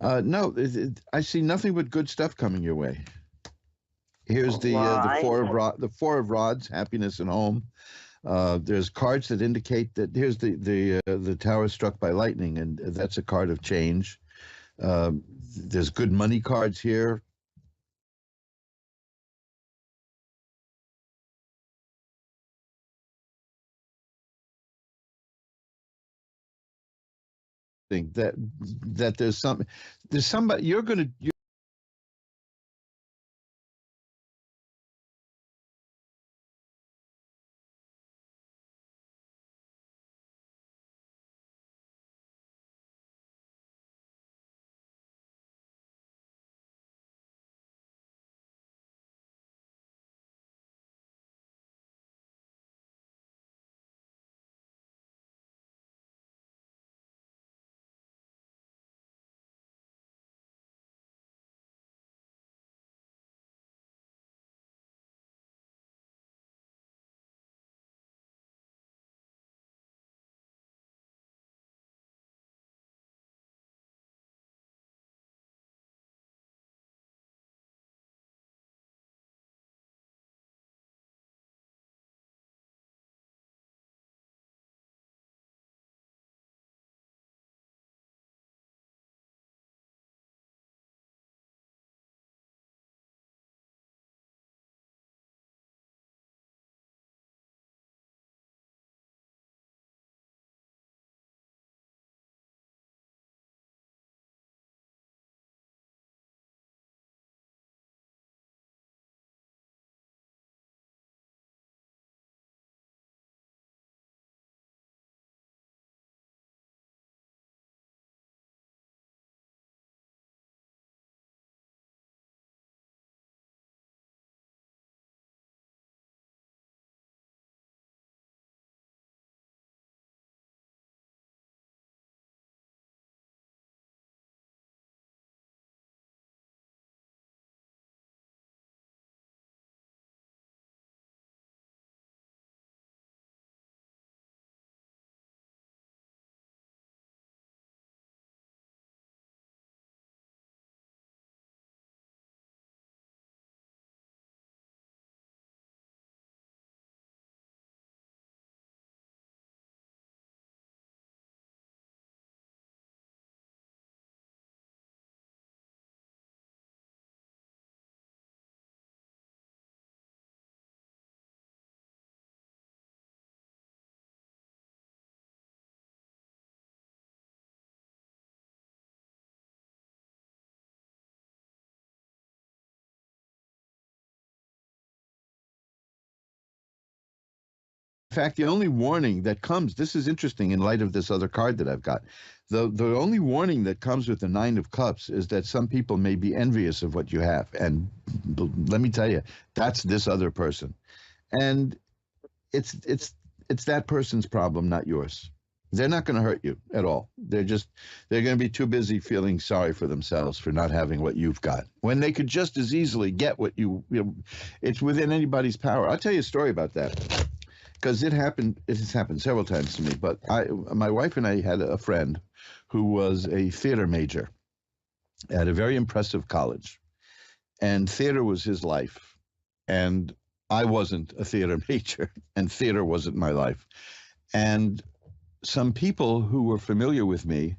No, I see nothing but good stuff coming your way. Here's the 4 of Rods, happiness and home. There's cards that indicate that here's the tower struck by lightning, and that's a card of change. There's good money cards here. Think that there's somebody you're going to. In fact, the only warning that comes, this is interesting in light of this other card that I've got. The only warning that comes with the 9 of Cups is that some people may be envious of what you have. And let me tell you, that's this other person. And it's that person's problem, not yours. They're not going to hurt you at all. They're going to be too busy feeling sorry for themselves for not having what you've got, when they could just as easily get what it's within anybody's power. I'll tell you a story about that. Because it has happened several times to me. But my wife and I had a friend who was a theater major at a very impressive college. And theater was his life. And I wasn't a theater major, and theater wasn't my life. And some people who were familiar with me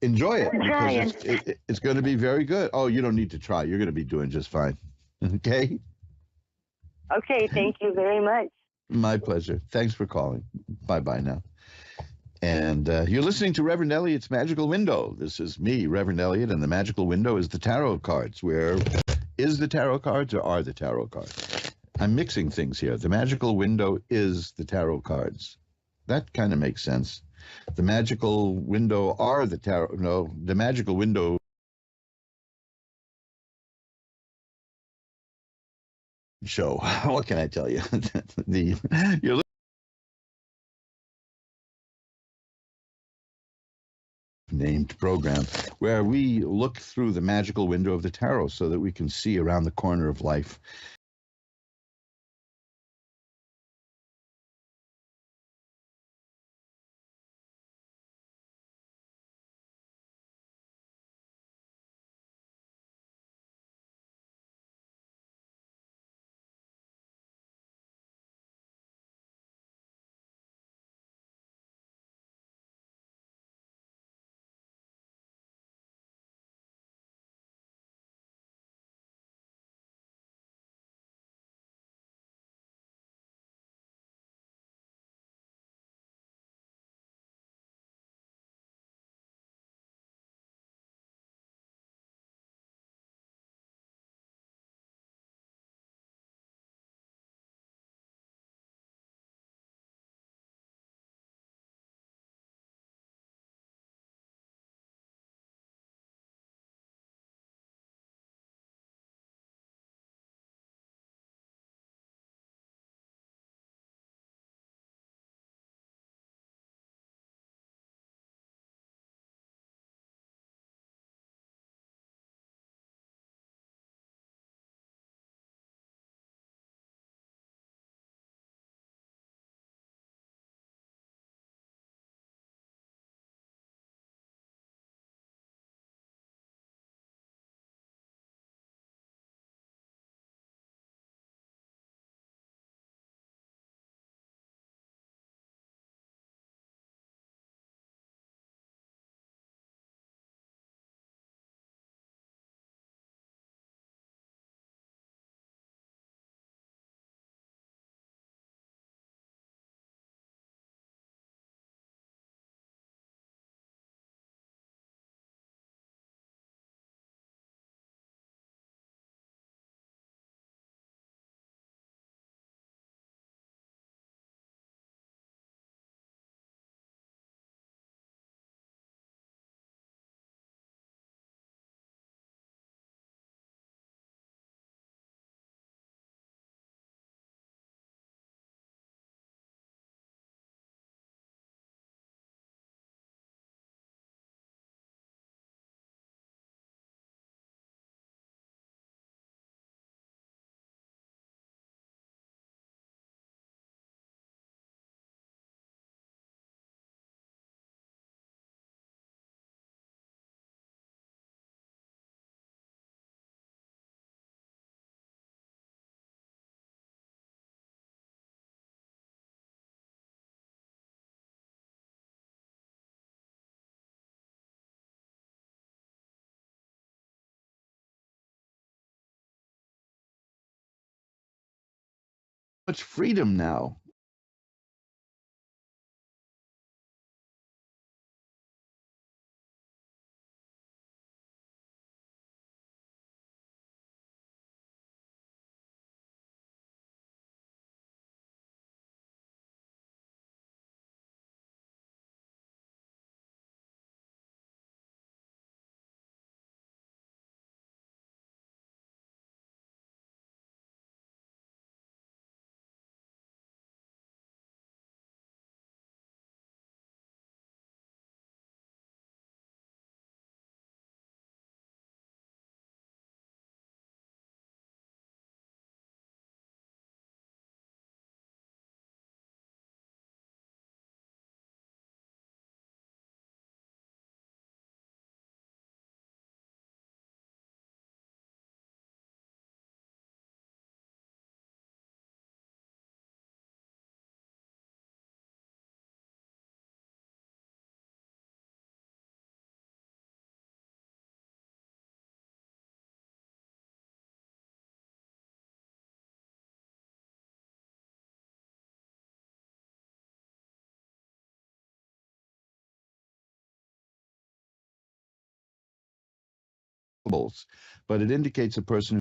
Enjoy it I'm because trying. it's going to be very good. Oh, you don't need to try. You're going to be doing just fine. Okay? Okay, thank you very much. My pleasure. Thanks for calling. Bye-bye now. And you're listening to Reverend Elliot's Magical Window. This is me, Reverend Elliot, and the Magical Window is the tarot cards. Where is the tarot cards or are the tarot cards? I'm mixing things here. The Magical Window is the tarot cards. That kind of makes sense. The Magical Window are the tarot. No, the Magical Window show. What can I tell you? You're named program where we look through the magical window of the tarot so that we can see around the corner of life. much freedom now. But it indicates a person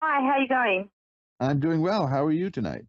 Hi, how you going? I'm doing well. How are you tonight?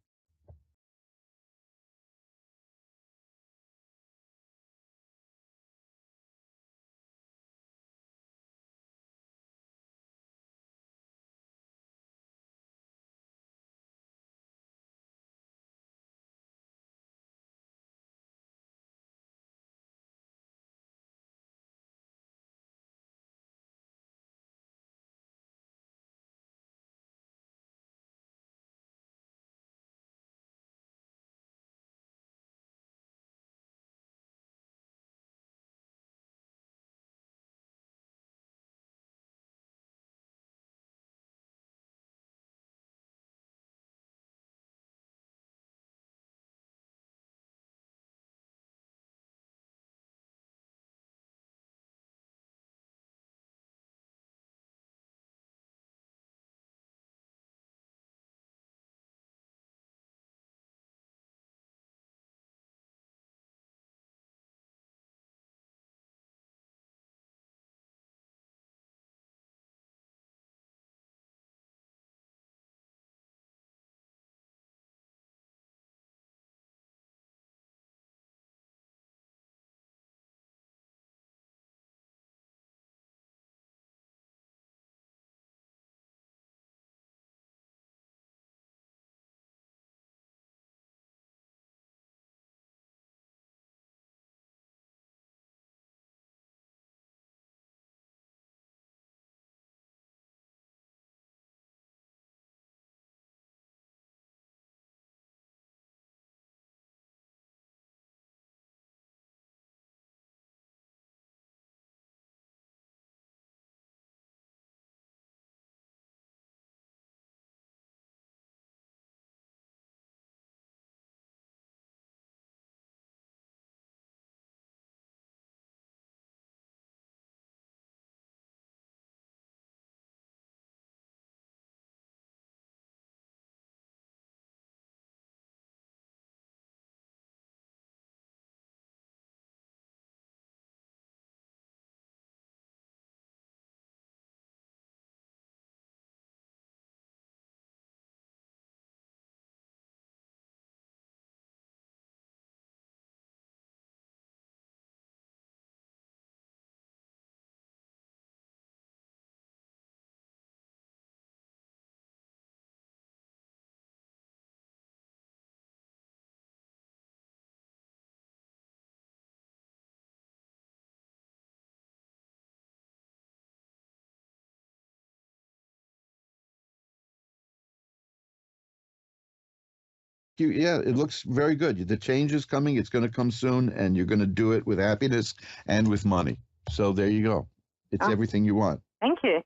Yeah, it looks very good. The change is coming. It's going to come soon, and you're going to do it with happiness and with money. So there you go. It's everything you want. Thank you.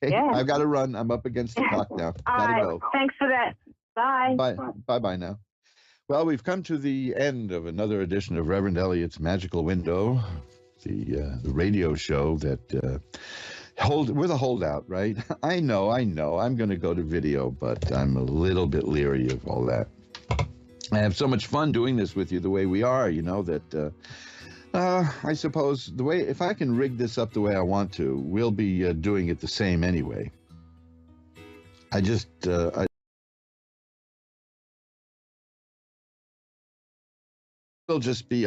Okay, Yeah. I've got to run. I'm up against the clock now. Gotta go. Thanks for that. Bye. Bye now. Well, we've come to the end of another edition of Reverend Elliot's Magical Window, the radio show that we're the holdout, right? I know. I'm going to go to video, but I'm a little bit leery of all that. I have so much fun doing this with you the way we are, that I suppose if I can rig this up the way I want to, we'll be doing it the same anyway. It'll just be